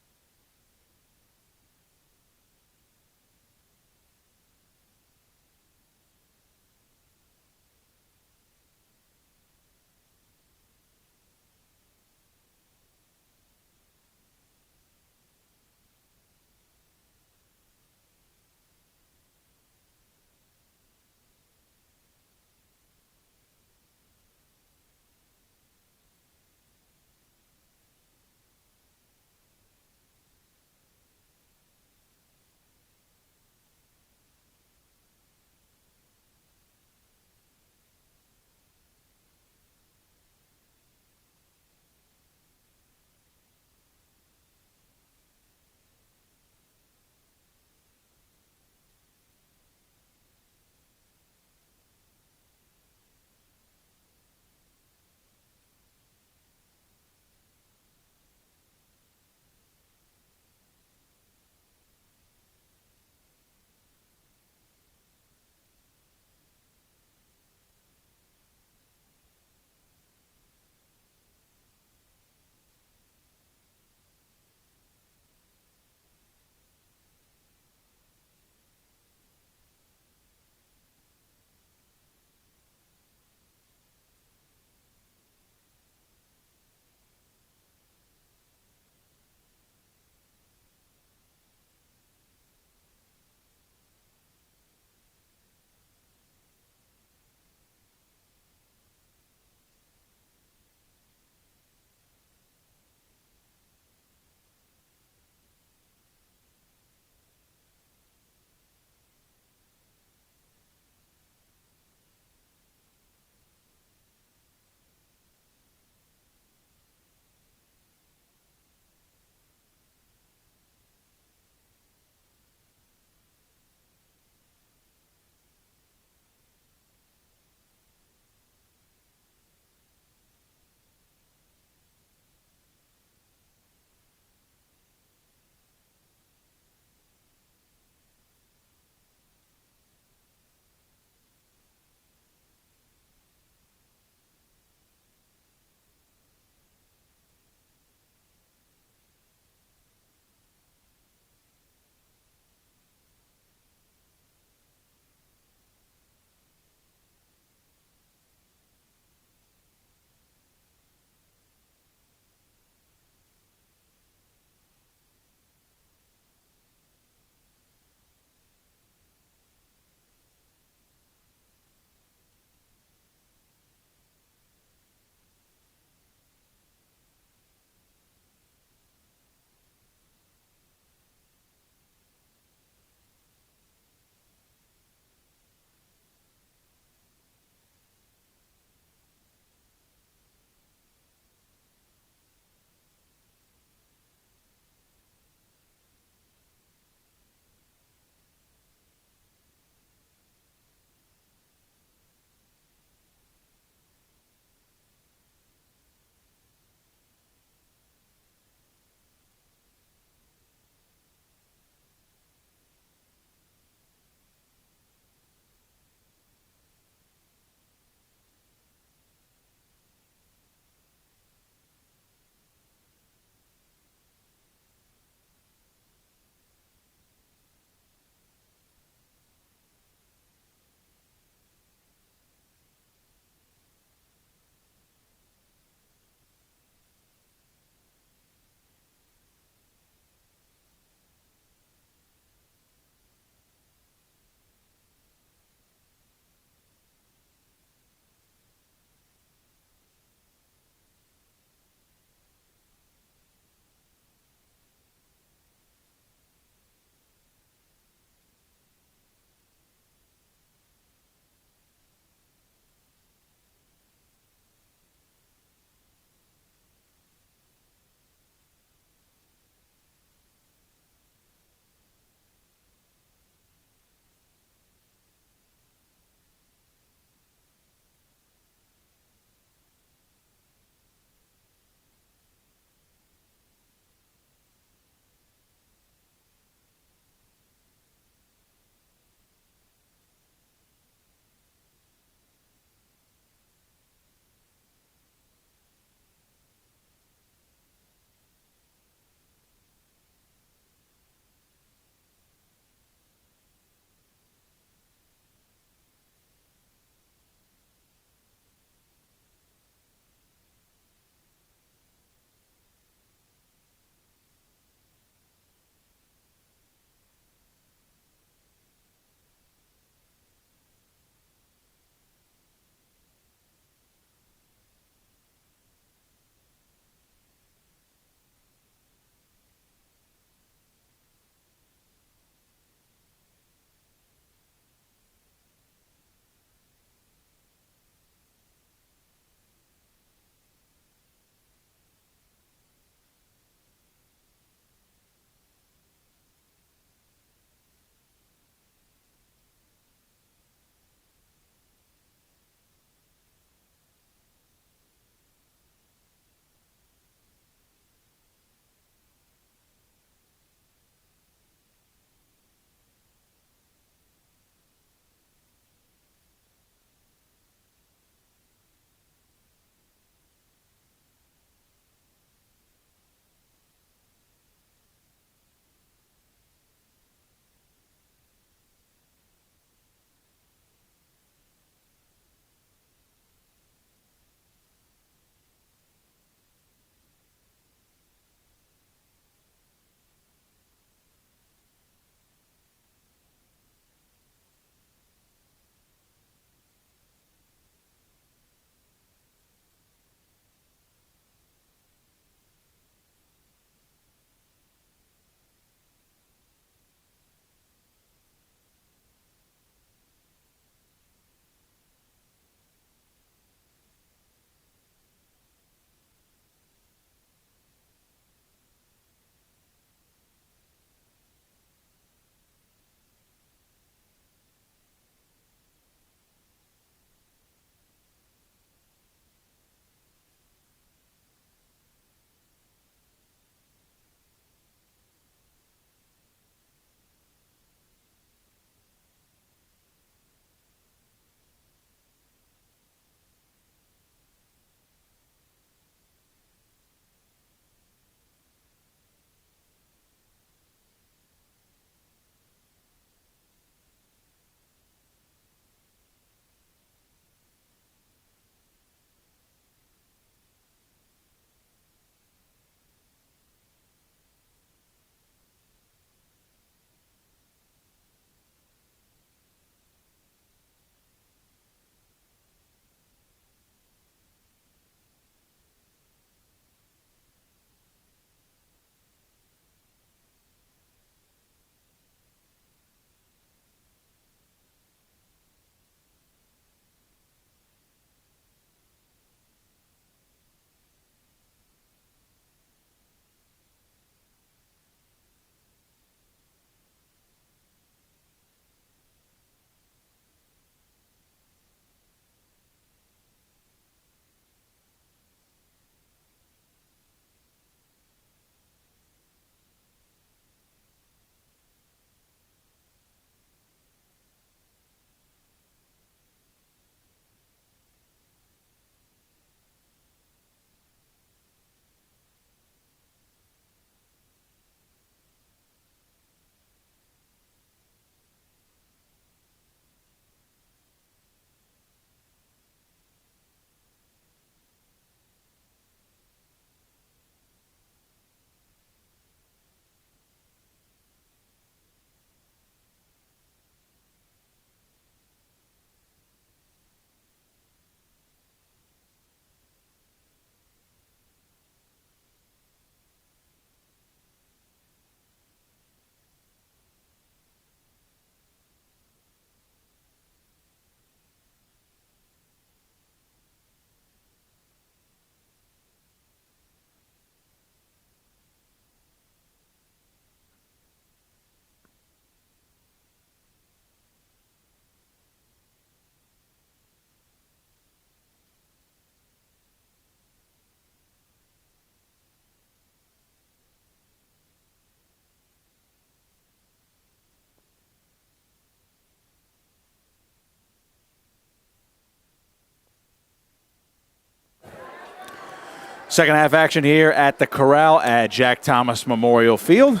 Second half action here at the Corral at Jack Thomas Memorial Field.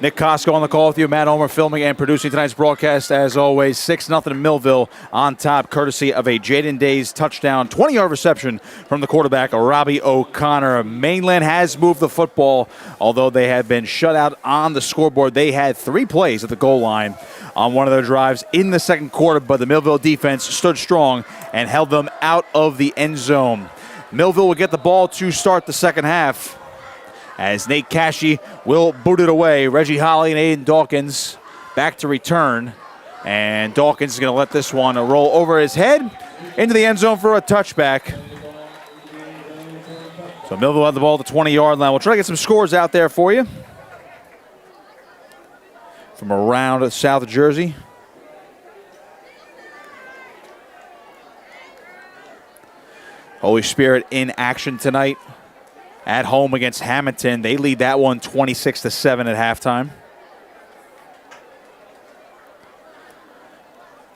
Nick Costco on the call with you. Matt Omer filming and producing tonight's broadcast. As always, 6-0 Millville on top, courtesy of a Jaden Days touchdown, 20-yard reception from the quarterback, Robbie O'Connor. Mainland has moved the football, although they have been shut out on the scoreboard. They had 3 plays at the goal line on one of their drives in the second quarter, but the Millville defense stood strong and held them out of the end zone. Millville will get the ball to start the second half as Nate Cashy will boot it away. Reggie Holly and Aiden Dawkins back to return. And Dawkins is going to let this one roll over his head into the end zone for a touchback. So Millville had the ball at the 20-yard line. We'll try to get some scores out there for you from around South Jersey. Holy Spirit in action tonight at home against Hamilton. They lead that one 26-7 at halftime.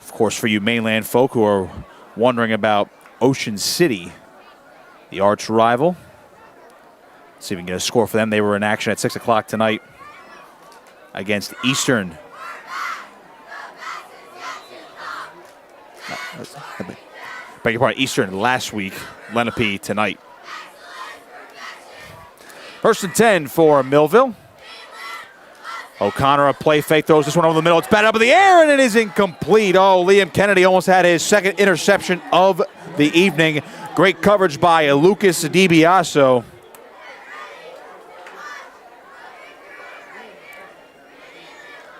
Of course, for you Mainland folk who are wondering about Ocean City, the arch rival. Let's see if we can get a score for them. They were in action at 6 o'clock tonight against Eastern. Beg your pardon, Eastern last week, Lenape tonight. First and 10 for Millville. O'Connor, a play fake, throws this one over the middle. It's batted up in the air, and it is incomplete. Oh, Liam Kennedy almost had his second interception of the evening. Great coverage by Lucas DiBiaso.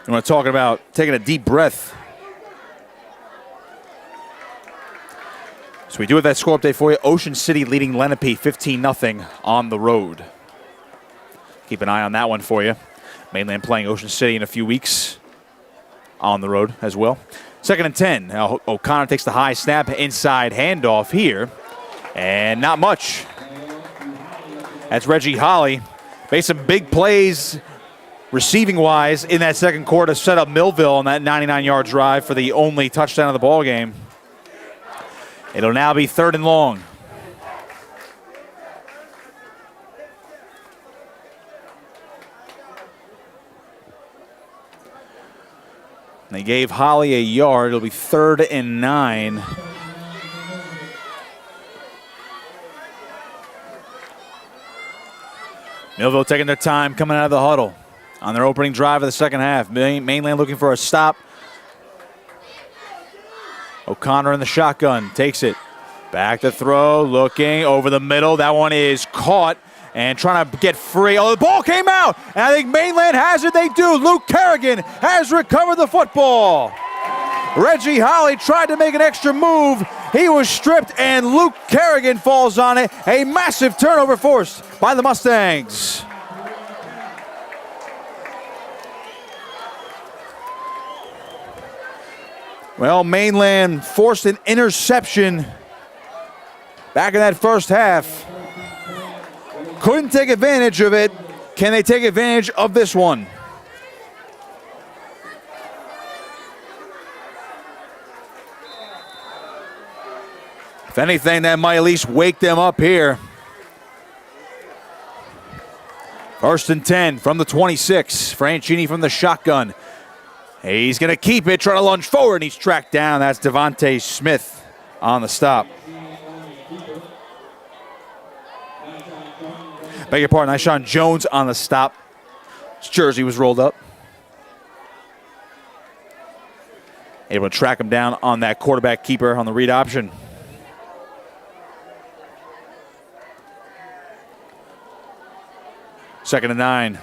You want to talk about taking a deep breath. So we do have that score update for you. Ocean City leading Lenape 15-0 on the road. Keep an eye on that one for you. Mainland playing Ocean City in a few weeks on the road as well. Second and 10. Now O'Connor takes the high snap, inside handoff here. And not much. That's Reggie Holly. Made some big plays receiving-wise in that second quarter to set up Millville on that 99-yard drive for the only touchdown of the ball game. It'll now be 3rd and long. They gave Holly a yard. It'll be 3rd and 9. Millville taking their time coming out of the huddle on their opening drive of the second half. Mainland looking for a stop. O'Connor in the shotgun, takes it. Back to throw, looking over the middle. That one is caught and trying to get free. Oh, the ball came out, and I think Mainland has it. They do. Luke Kerrigan has recovered the football. Reggie Holly tried to make an extra move. He was stripped, and Luke Kerrigan falls on it. A massive turnover forced by the Mustangs. Well, Mainland forced an interception back in that first half. Couldn't take advantage of it. Can they take advantage of this one? If anything, that might at least wake them up here. First and 10 from the 26. Franchini from the shotgun. He's going to keep it, trying to lunge forward, and he's tracked down. That's Devontae Smith on the stop. Beg your pardon, that's Sean Jones on the stop. His jersey was rolled up. Able to track him down on that quarterback keeper on the read option. Second and 9.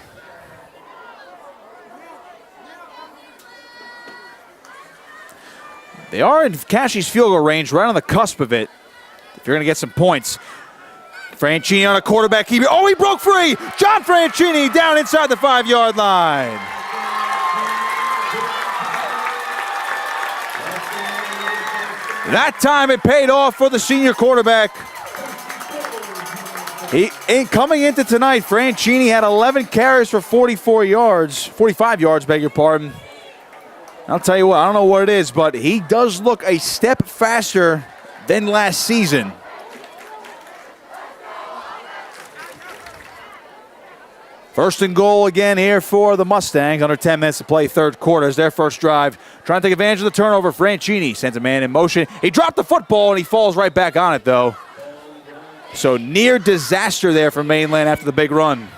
They are in Cashy's field goal range, right on the cusp of it. If you're going to get some points. Franchini on a quarterback keeper. Oh, he broke free! John Franchini down inside the 5-yard line. That time it paid off for the senior quarterback. Coming into tonight, Franchini had 11 carries for 45 yards, beg your pardon. I'll tell you what, I don't know what it is, but he does look a step faster than last season. First and goal again here for the Mustangs. Under 10 minutes to play, third quarter. Is their first drive. Trying to take advantage of the turnover. Franchini sends a man in motion. He dropped the football and he falls right back on it though. So near disaster there for Mainland after the big run.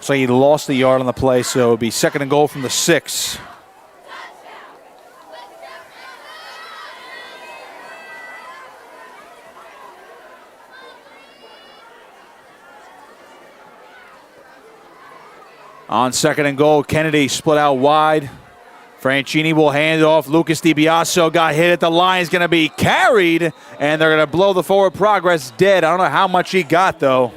So he lost the yard on the play, so it'll be second and goal from the 6. On second and goal, Kennedy split out wide. Franchini will hand it off. Lucas DiBiaso got hit at the line. He's going to be carried, and they're going to blow the forward progress dead. I don't know how much he got, though.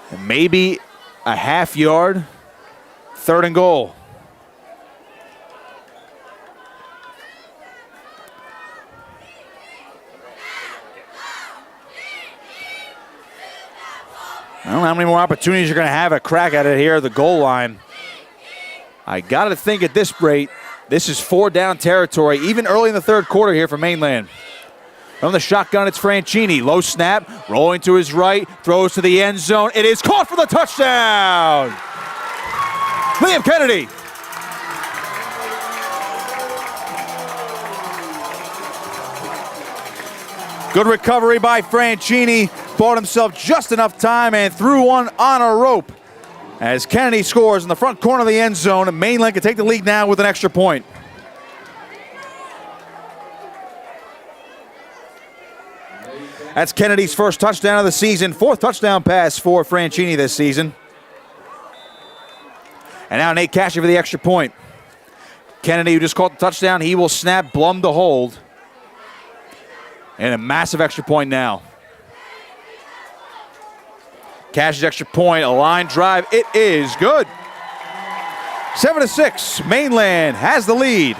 And maybe a half yard. Third and goal. I don't know how many more opportunities you're going to have a crack at it here at the goal line. I got to think at this rate, this is 4 down territory, even early in the third quarter here for Mainland. From the shotgun, it's Franchini. Low snap, rolling to his right, throws to the end zone. It is caught for the touchdown. Liam Kennedy. Good recovery by Franchini. Bought himself just enough time and threw one on a rope. As Kennedy scores in the front corner of the end zone, Mainland can take the lead now with an extra point. That's Kennedy's first touchdown of the season. 4th touchdown pass for Franchini this season. And now Nate Cashy for the extra point. Kennedy, who just caught the touchdown, he will snap Blum to hold. And a massive extra point now. Cash's extra point, a line drive. It is good. 7-6. Mainland has the lead.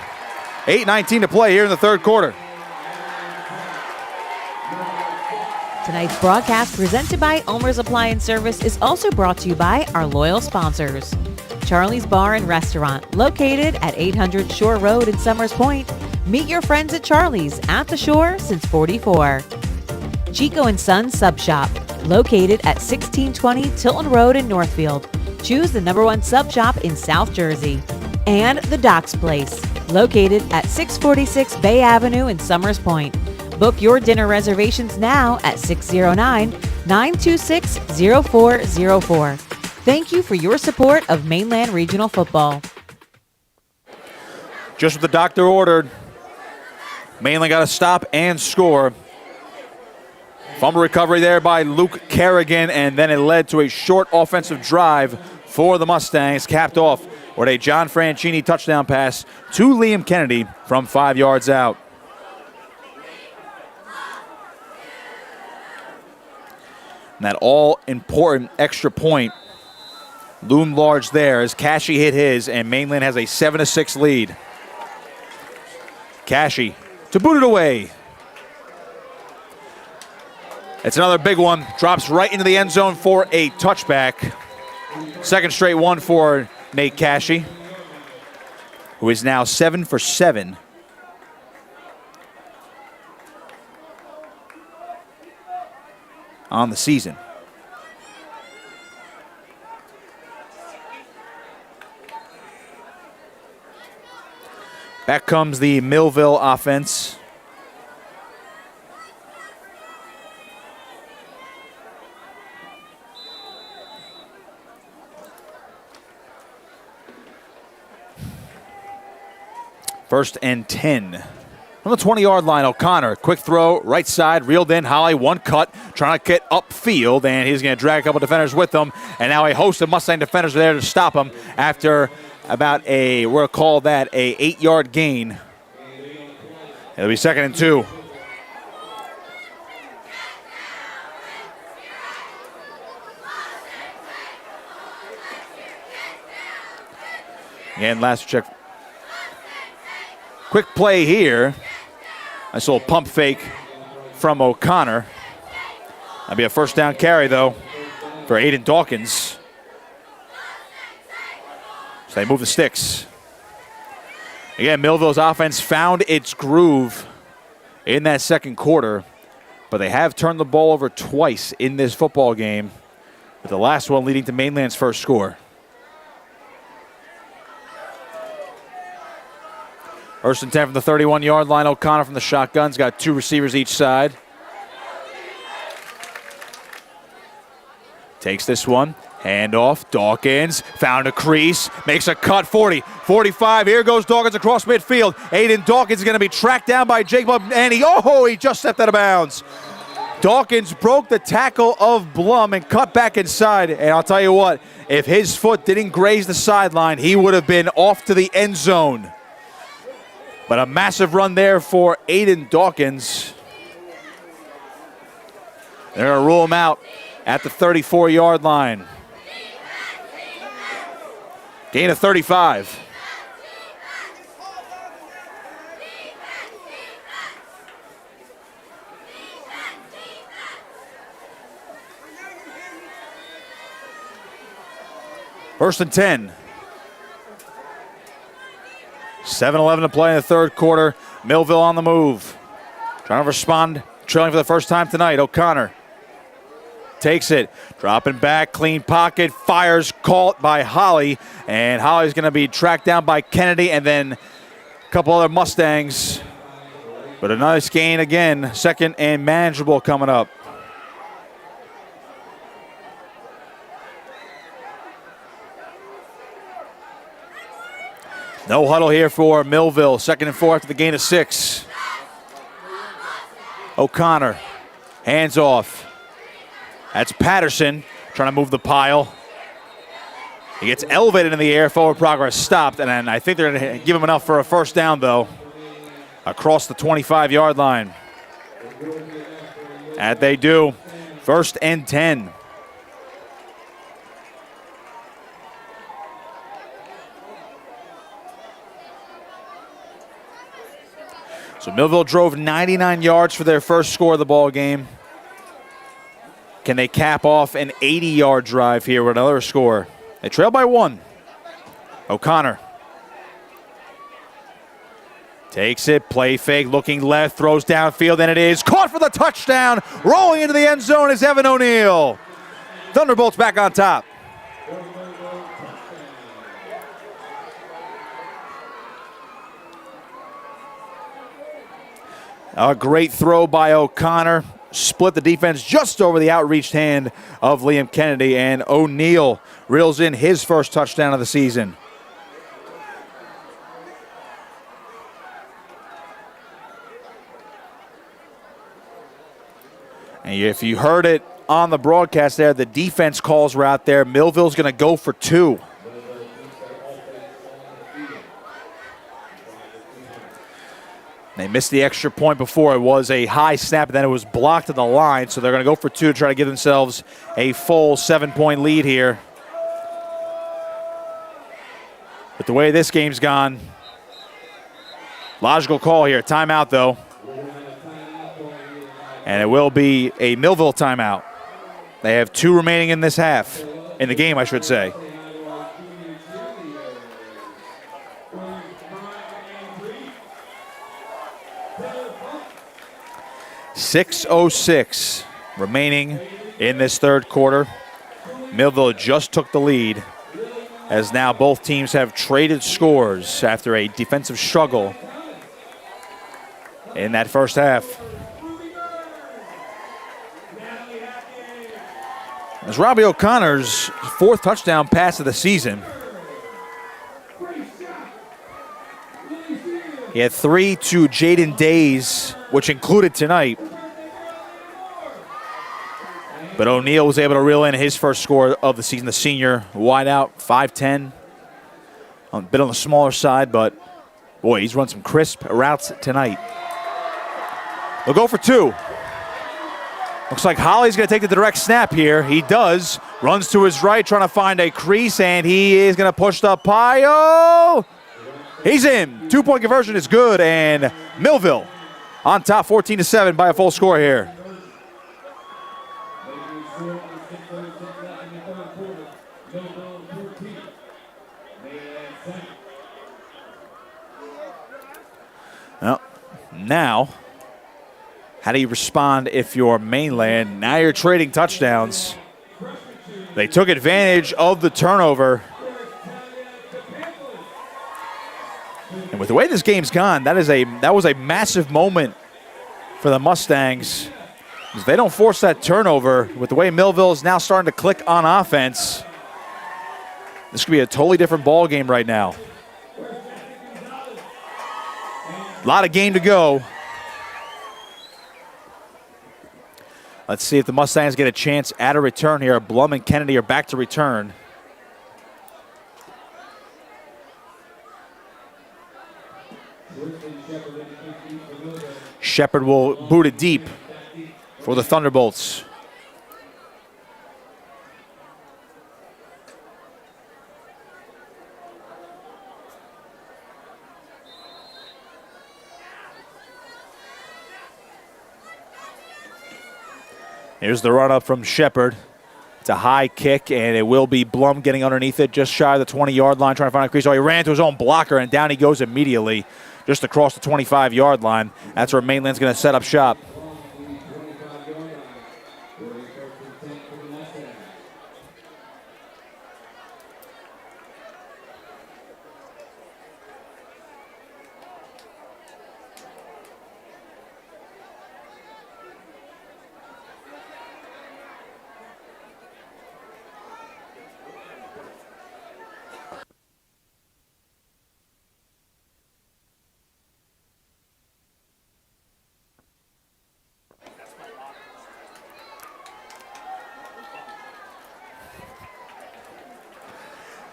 8:19 to play here in the third quarter. Tonight's broadcast, presented by ULMER'S Appliance Service, is also brought to you by our loyal sponsors. Charlie's Bar and Restaurant, located at 800 Shore Road in Summers Point. Meet your friends at Charlie's, at the shore since '44. Chico & Sons Sub Shop, located at 1620 Tilton Road in Northfield. Choose the #1 sub shop in South Jersey. And The Docks Place, located at 646 Bay Avenue in Summers Point. Book your dinner reservations now at 609-926-0404. Thank you for your support of Mainland Regional Football. Just what the doctor ordered. Mainland got a stop and score. Fumble recovery there by Luke Kerrigan, and then it led to a short offensive drive for the Mustangs, capped off with a John Franchini touchdown pass to Liam Kennedy from 5 yards out. And that all-important extra point loomed large there as Cashy hit his, and Mainland has a 7-6 lead. Cashy to boot it away. It's another big one. Drops right into the end zone for a touchback. Second straight one for Nate Cashy, who is now 7 for 7. On the season. Back comes the Millville offense. First and 10. From the 20-yard line, O'Connor, quick throw, right side, reeled in, Holly, one cut, trying to get upfield, and he's going to drag a couple defenders with him. And now a host of Mustang defenders are there to stop him after about we'll call that a 8-yard gain. It'll be second and 2. Again, last check. Quick play here. Nice little pump fake from O'Connor. That'll be a first down carry, though, for Aiden Dawkins. So they move the sticks. Again, Millville's offense found its groove in that second quarter, but they have turned the ball over twice in this football game, with the last one leading to Mainland's first score. First and 10 from the 31-yard line. O'Connor from the shotgun's got 2 receivers each side. Takes this one. Handoff. Dawkins found a crease. Makes a cut. 40, 45. Here goes Dawkins across midfield. Aiden Dawkins is going to be tracked down by Jacob, and he just stepped out of bounds. Dawkins broke the tackle of Blum and cut back inside. And I'll tell you what, if his foot didn't graze the sideline, he would have been off to the end zone. But a massive run there for Aiden Dawkins. They're going to rule him out at the 34-yard line. Gain of 35. First and 10. 7:11 to play in the third quarter. Millville on the move. Trying to respond, trailing for the first time tonight. O'Connor takes it, dropping back, clean pocket, fires, caught by Holly, and Holly's going to be tracked down by Kennedy and then a couple other Mustangs. But a nice gain again, second and manageable coming up. No huddle here for Millville. 2nd and 4 after the gain of 6. O'Connor, hands off. That's Patterson trying to move the pile. He gets elevated in the air, forward progress stopped, and then I think they're going to give him enough for a first down, though, across the 25-yard line. And they do. 1st and 10. So Millville drove 99 yards for their first score of the ball game. Can they cap off an 80-yard drive here with another score? They trail by 1. O'Connor takes it, play fake, looking left, throws downfield, and it is caught for the touchdown. Rolling into the end zone is Evan O'Neill. Thunderbolts back on top. A great throw by O'Connor. Split the defense just over the outreached hand of Liam Kennedy, and O'Neill reels in his first touchdown of the season. And if you heard it on the broadcast there, the defense calls were out there. Millville's going to go for 2. They missed the extra point before. It was a high snap, and then it was blocked at the line. So they're going to go for 2 to try to give themselves a full 7-point lead here. But the way this game's gone, logical call here. Timeout, though. And it will be a Millville timeout. They have 2 remaining in this half. In the game, I should say. 6:06 remaining in this third quarter. Millville just took the lead, as now both teams have traded scores after a defensive struggle in that first half. As Robbie O'Connor's 4th touchdown pass of the season. He had 3 to Jaden Days, which included tonight. But O'Neill was able to reel in his first score of the season. The senior wideout, 5'10". A bit on the smaller side, but boy, he's run some crisp routes tonight. They'll go for 2. Looks like Holly's going to take the direct snap here. He does. Runs to his right, trying to find a crease, and he is going to push the pile. He's in. 2-point conversion is good, and Millville on top 14-7 by a full score here. Now, how do you respond if you're Mainland? Now you're trading touchdowns. They took advantage of the turnover. And with the way this game's gone, that was a massive moment for the Mustangs. If they don't force that turnover, with the way Millville is now starting to click on offense, this could be a totally different ball game right now. A lot of game to go. Let's see if the Mustangs get a chance at a return here. Blum and Kennedy are back to return. Shepard will boot it deep for the Thunderbolts. Here's the run up from Shepard. It's a high kick, and it will be Blum getting underneath it just shy of the 20-yard line, trying to find a crease. Oh, he ran to his own blocker, and down he goes immediately just across the 25-yard line. That's where Mainland's going to set up shop.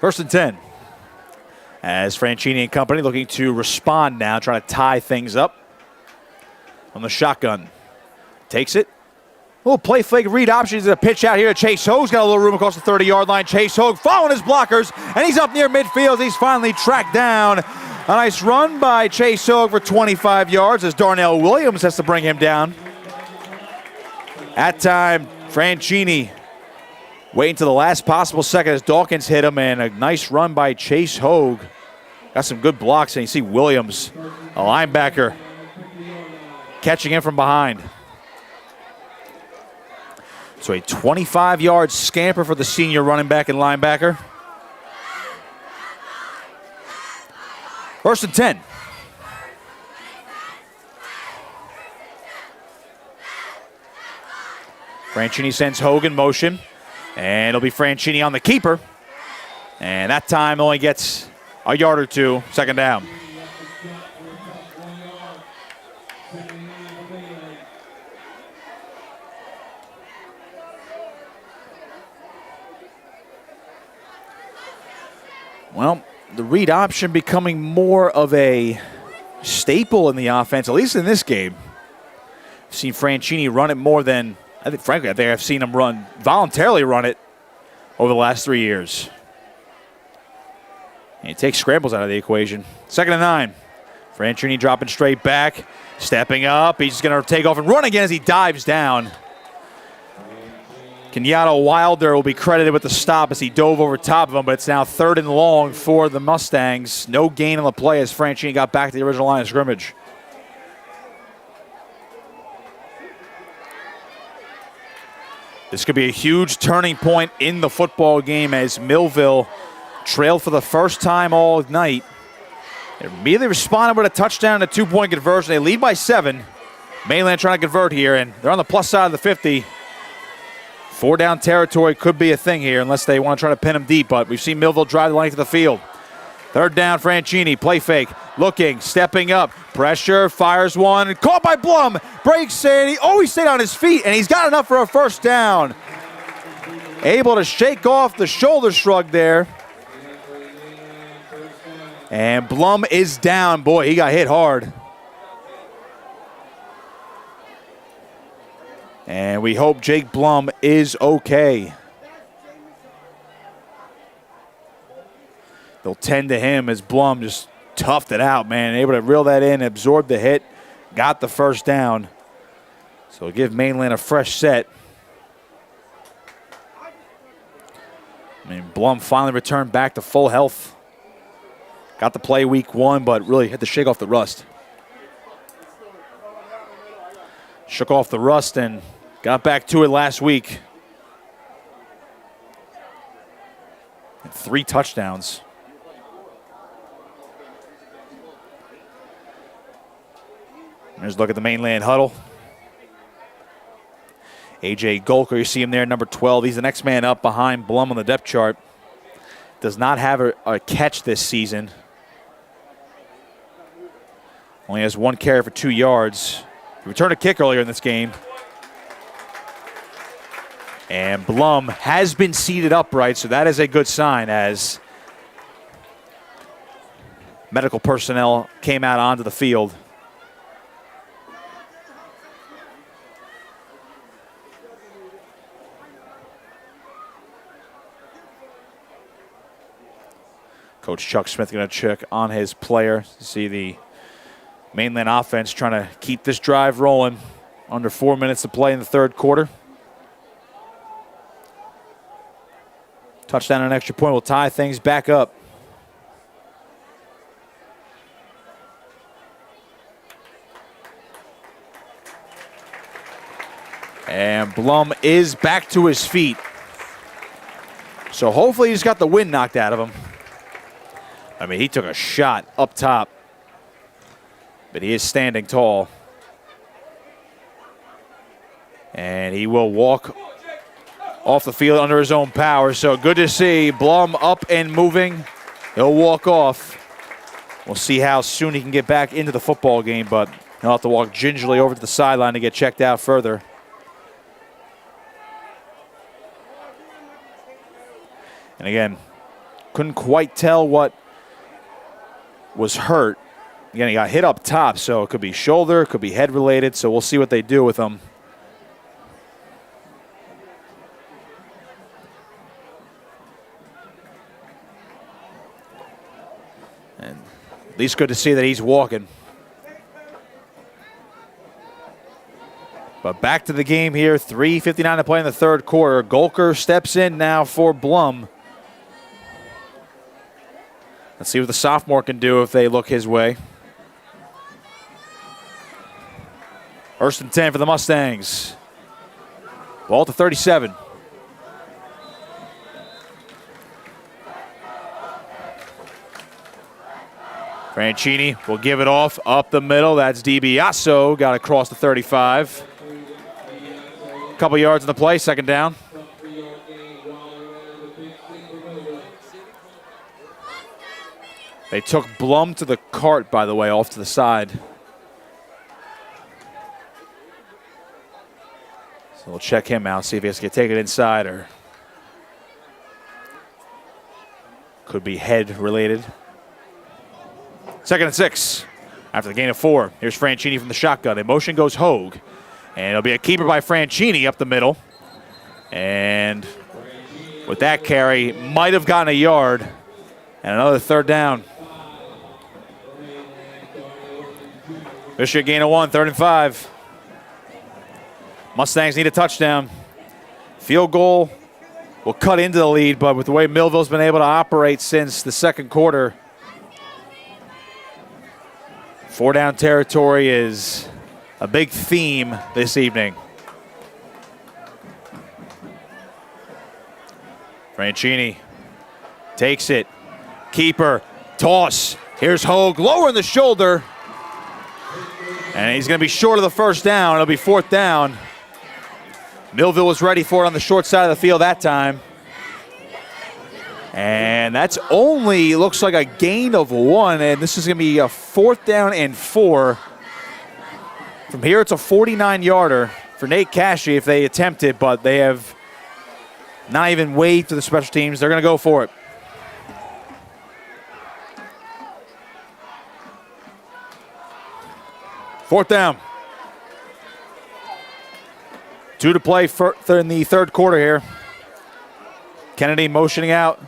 First and 10. As Franchini and company looking to respond now, trying to tie things up on the shotgun. Takes it. A little play fake read options. A pitch out here to Chase Hoag's got a little room across the 30-yard line. Chase Hoag following his blockers, and he's up near midfield. He's finally tracked down. A nice run by Chase Hoag for 25 yards as Darnell Williams has to bring him down. At time, Franchini waiting to the last possible second as Dawkins hit him, and a nice run by Chase Hoag. Got some good blocks, and you see Williams, a linebacker, catching him from behind. So a 25-yard scamper for the senior running back and linebacker. First and 10. Franchini sends Hoag in motion. And it'll be Franchini on the keeper. And that time only gets a yard or two, second down. Well, the read option becoming more of a staple in the offense, at least in this game. I've seen Franchini run it more than, I think I've seen him voluntarily run it over the last 3 years. And he takes scrambles out of the equation. Second and 9. Franchini dropping straight back, stepping up. He's going to take off and run again as he dives down. Kenyatta Wilder will be credited with the stop as he dove over top of him, but it's now third and long for the Mustangs. No gain on the play as Franchini got back to the original line of scrimmage. This could be a huge turning point in the football game as Millville trailed for the first time all night. They immediately responded with a touchdown and a two-point conversion. They lead by 7. Mainland trying to convert here, and they're on the plus side of the 50. 4-down territory could be a thing here unless they want to try to pin them deep, but we've seen Millville drive the length of the field. Third down, Franchini, play fake, looking, stepping up, pressure, fires one, caught by Blum, breaks, and he always stayed on his feet, and he's got enough for a first down. Able to shake off the shoulder shrug there. And Blum is down. Boy, he got hit hard. And we hope Jake Blum is okay. They'll tend to him as Blum just toughed it out, man. Able to reel that in, absorb the hit, got the first down. So give Mainland a fresh set. I mean, Blum finally returned back to full health. Got the play week 1, but really had to shake off the rust. Shook off the rust and got back to it last week. And 3 touchdowns. There's a look at the Mainland huddle. A.J. Golker, you see him there, number 12. He's the next man up behind Blum on the depth chart. Does not have a catch this season. Only has 1 carry for 2 yards. He returned a kick earlier in this game. And Blum has been seated upright, so that is a good sign as medical personnel came out onto the field. Coach Chuck Smith going to check on his player to see the Mainland offense trying to keep this drive rolling. Under 4 minutes to play in the third quarter. Touchdown and an extra point will tie things back up. And Blum is back to his feet. So hopefully he's got the wind knocked out of him. I mean, he took a shot up top, but he is standing tall. And he will walk off the field under his own power. So good to see Blum up and moving. He'll walk off. We'll see how soon he can get back into the football game, but he'll have to walk gingerly over to the sideline to get checked out further. And again, couldn't quite tell what was hurt. Again, he got hit up top, so it could be shoulder, it could be head related, so we'll see what they do with him. And at least good to see that he's walking. But back to the game here, 3:59 to play in the third quarter. Golker steps in now for Blum. Let's see what the sophomore can do if they look his way. First and 10 for the Mustangs. Ball to 37. Franchini will give it off up the middle. That's DiBiaso. Got across the 35. Couple yards in the play, second down. They took Blum to the cart, by the way, off to the side. So we'll check him out, see if he has to take it inside or could be head related. Second and 6 after the gain of 4. Here's Franchini from the shotgun. In motion goes Hogue. And it'll be a keeper by Franchini up the middle. And with that carry, might have gotten a yard. And another third down. Bishop gain of 1, 3rd and 5. Mustangs need a touchdown. Field goal will cut into the lead, but with the way Millville's been able to operate since the second quarter, 4-down territory is a big theme this evening. Franchini takes it. Keeper, toss. Here's Hogue, lowering the shoulder. And he's going to be short of the first down. It'll be 4th down. Millville was ready for it on the short side of the field that time. And that's only, looks like a gain of 1, and this is going to be a 4th down and 4. From here, it's a 49-yarder for Nate Cashy if they attempt it, but they have not even waved to the special teams. They're going to go for it. Fourth down. 2 to play in the third quarter here. Kennedy motioning out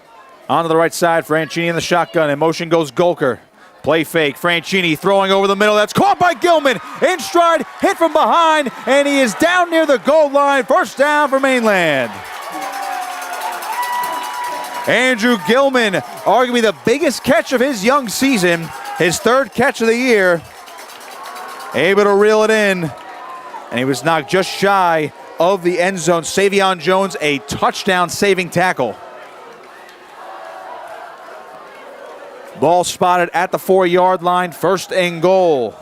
onto the right side. Franchini in the shotgun. In motion goes Golker. Play fake. Franchini throwing over the middle. That's caught by Gilman. In stride, hit from behind, and he is down near the goal line. First down for Mainland. Andrew Gilman, arguably the biggest catch of his young season. His 3rd catch of the year. Able to reel it in. and he was knocked just shy of the end zone. Savion Jones, a touchdown-saving tackle. Ball spotted at the 4-yard line, 1st and goal.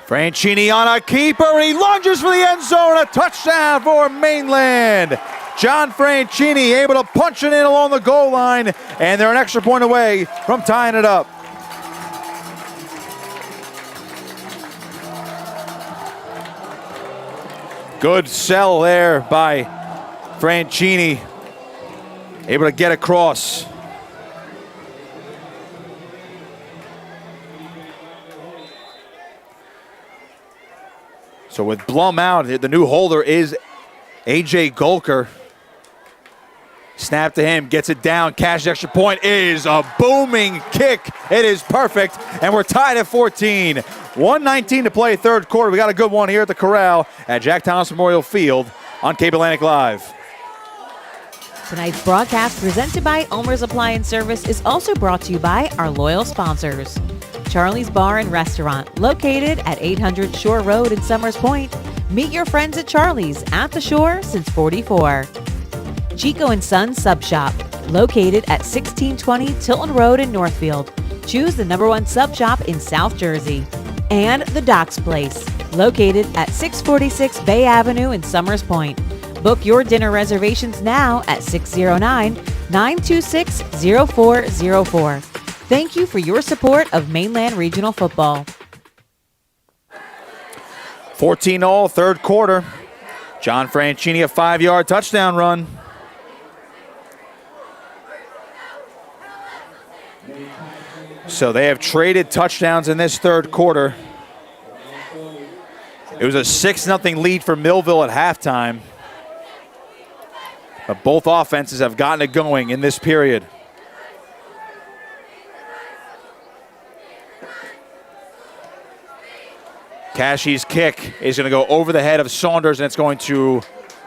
Franchini on a keeper, and he lunges for the end zone. A touchdown for Mainland. John Franchini able to punch it in along the goal line, and they're an extra point away from tying it up. Good sell there by Franchini. Able to get across. So with Blum out, the new holder is A.J. Golker. Snap to him, gets it down. Cash extra point is a booming kick. It is perfect, and we're tied at 14. 1:19 to play, 3rd quarter. We got a good one here at the Corral at Jack Thomas Memorial Field on Cape Atlantic Live. Tonight's broadcast, presented by ULMER'S Appliance Service, is also brought to you by our loyal sponsors. Charlie's Bar and Restaurant, located at 800 Shore Road in Summers Point. Meet your friends at Charlie's at the shore since '44. Chico and Sons Sub Shop, located at 1620 Tilton Road in Northfield. Choose the #1 sub shop in South Jersey. And The Docks Place, located at 646 Bay Avenue in Summers Point. Book your dinner reservations now at 609-926-0404. Thank you for your support of Mainland Regional Football. 14-all, 3rd quarter. John Franchini, a 5-yard touchdown run. So they have traded touchdowns in this 3rd quarter. It was a 6-0 lead for Millville at halftime. But both offenses have gotten it going in this period. Cashy's kick is going to go over the head of Saunders, and it's going to,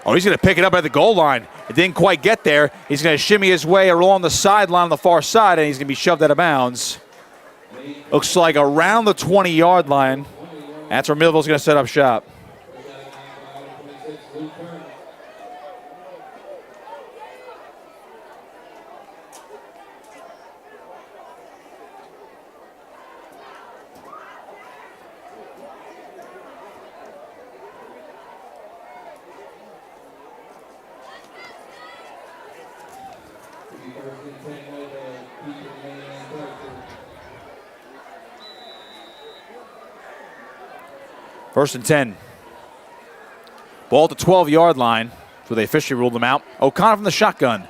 he's going to pick it up at the goal line. It didn't quite get there. He's going to shimmy his way along the sideline on the far side, and he's going to be shoved out of bounds. Looks like around the 20-yard line. That's where Millville's going to set up shop. First and 10. Ball at the 12-yard line, so they officially ruled them out. O'Connor from the shotgun.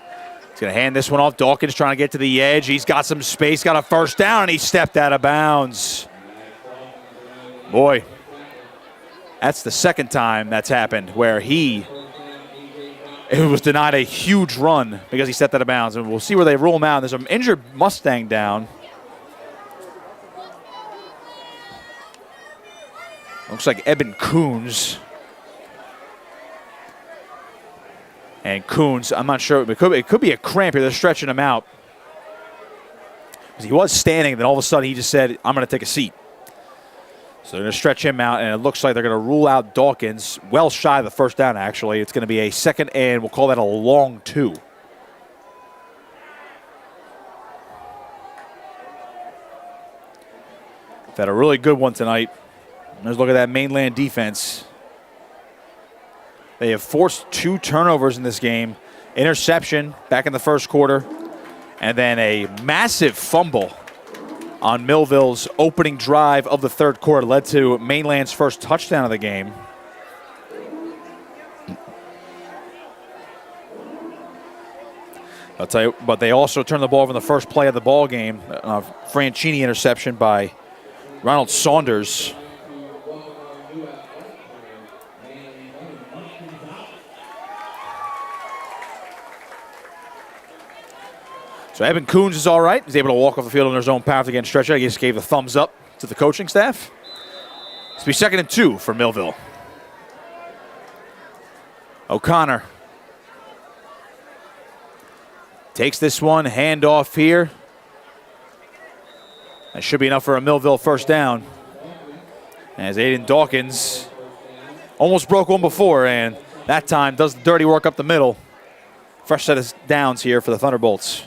He's going to hand this one off. Dawkins trying to get to the edge. He's got some space, got a first down, and he stepped out of bounds. Boy, that's the 2nd time that's happened where he was denied a huge run because he stepped out of bounds. And we'll see where they rule him out. There's an injured Mustang down. Looks like Eben Coons. And Coons, I'm not sure. It could be a cramp here. They're stretching him out. Because he was standing, and then all of a sudden he just said, I'm going to take a seat. So they're going to stretch him out, and it looks like they're going to rule out Dawkins. Well shy of the first down, actually. It's going to be a 2nd and we'll call that a long 2. They've had a really good one tonight. Let's look at that Mainland defense. They have forced 2 turnovers in this game. Interception back in the 1st quarter. And then a massive fumble on Millville's opening drive of the 3rd quarter. Led to Mainland's first touchdown of the game. I'll tell you, but they also turned the ball over in the first play of the ball game. Franchini interception by Ronald Saunders. So Eben Coons is all right. He's able to walk off the field on his own power to get stretched out. He just gave the thumbs up to the coaching staff. It's be 2nd and 2 for Millville. Takes this one, handoff here. That should be enough for a Millville first down. As Aiden Dawkins almost broke one before, and that time does the dirty work up the middle. Fresh set of downs here for the Thunderbolts.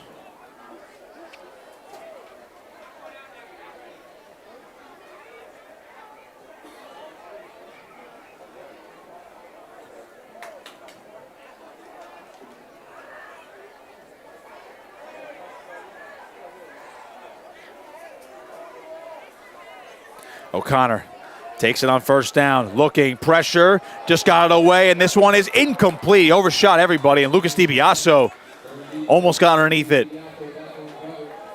O'Connor takes it on first down, looking, pressure, just got it away, and this one is incomplete. Overshot everybody, and Lucas DiBiaso almost got underneath it.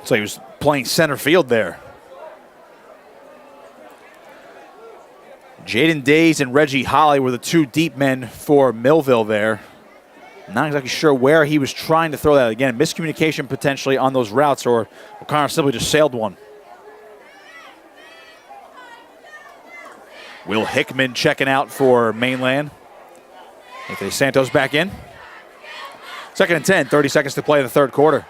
So he was playing center field there. Jaden Days and Reggie Holly were the two deep men for Millville there. Not exactly sure where he was trying to throw that. Again, miscommunication potentially on those routes, or O'Connor simply just sailed one. Will Hickman checking out for Mainland. Anthony Santos back in. 2nd and 10, 30 seconds to play in the third quarter.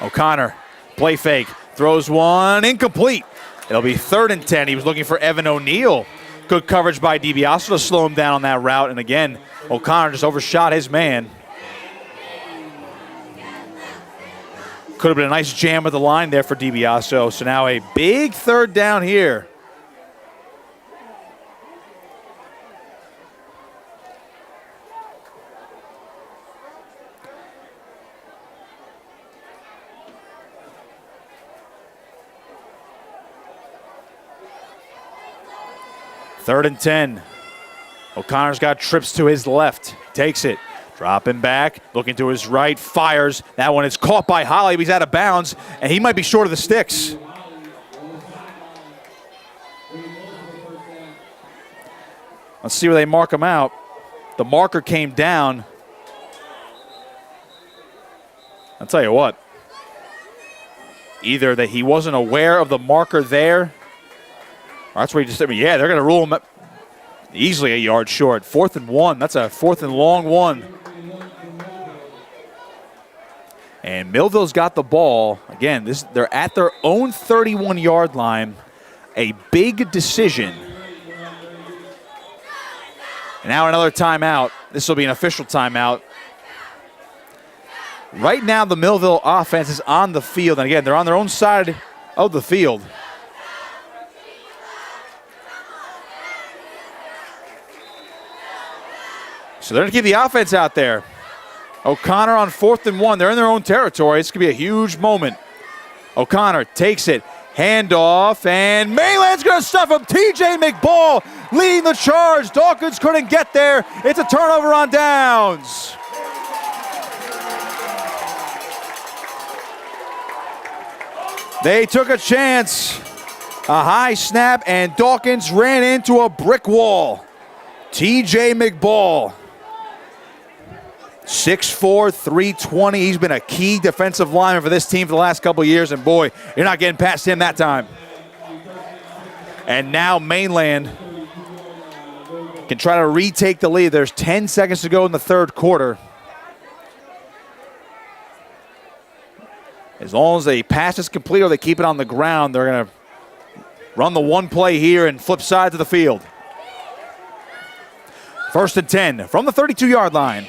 O'Connor, play fake, throws one, incomplete. It'll be 3rd and 10. He was looking for Evan O'Neal. Good coverage by DiBiaso to slow him down on that route. And again, O'Connor just overshot his man. Could have been a nice jam at the line there for DiBiaso. So now a big 3rd down here. Third and 10. O'Connor's got trips to his left. Takes it. Dropping back. Looking to his right. Fires. That one is caught by Holly. He's out of bounds. And he might be short of the sticks. Let's see where they mark him out. The marker came down. I'll tell you what. Either that he wasn't aware of the marker there. That's where he just said, yeah, they're going to rule him easily a yard short. 4th and 1. That's a 4th and long one. And Millville's got the ball. Again, they're at their own 31-yard line. A big decision. And now another timeout. This will be an official timeout. Right now, the Millville offense is on the field. And again, they're on their own side of the field. So they're going to keep the offense out there. O'Connor on 4th and 1. They're in their own territory. This could be a huge moment. O'Connor takes it. Handoff, and Mainland's going to stuff him. TJ McBall leading the charge. Dawkins couldn't get there. It's a turnover on downs. They took a chance. A high snap, and Dawkins ran into a brick wall. TJ McBall. 6'4", 320. He's been a key defensive lineman for this team for the last couple of years, and boy, you're not getting past him that time. And now Mainland can try to retake the lead. There's 10 seconds to go in the third quarter. As long as the pass is complete or they keep it on the ground, they're going to run the one play here and flip sides of the field. 1st and 10 from the 32-yard line.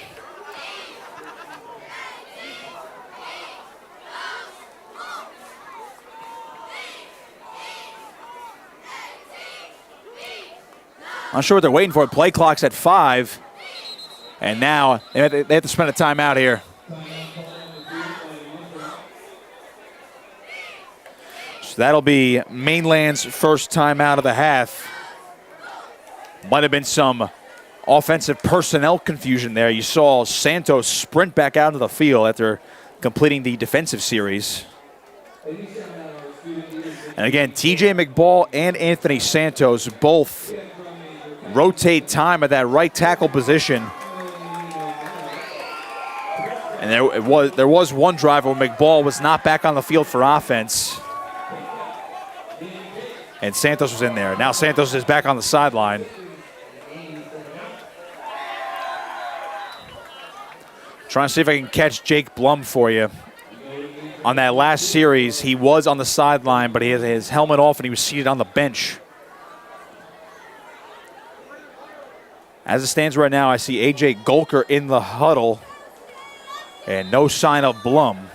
Not sure what they're waiting for. Play clock's at 5. And now they have to spend a timeout here. So that'll be Mainland's first timeout of the half. Might have been some offensive personnel confusion there. You saw Santos sprint back out into the field after completing the defensive series. And again, TJ McBall and Anthony Santos both rotate time at that right tackle position. And there was one drive where McBall was not back on the field for offense. And Santos was in there. Now Santos is back on the sideline. Trying to see if I can catch Jake Blum for you. On that last series, he was on the sideline, but he had his helmet off and he was seated on the bench. As it stands right now, I see A.J. Golker in the huddle and no sign of Blum.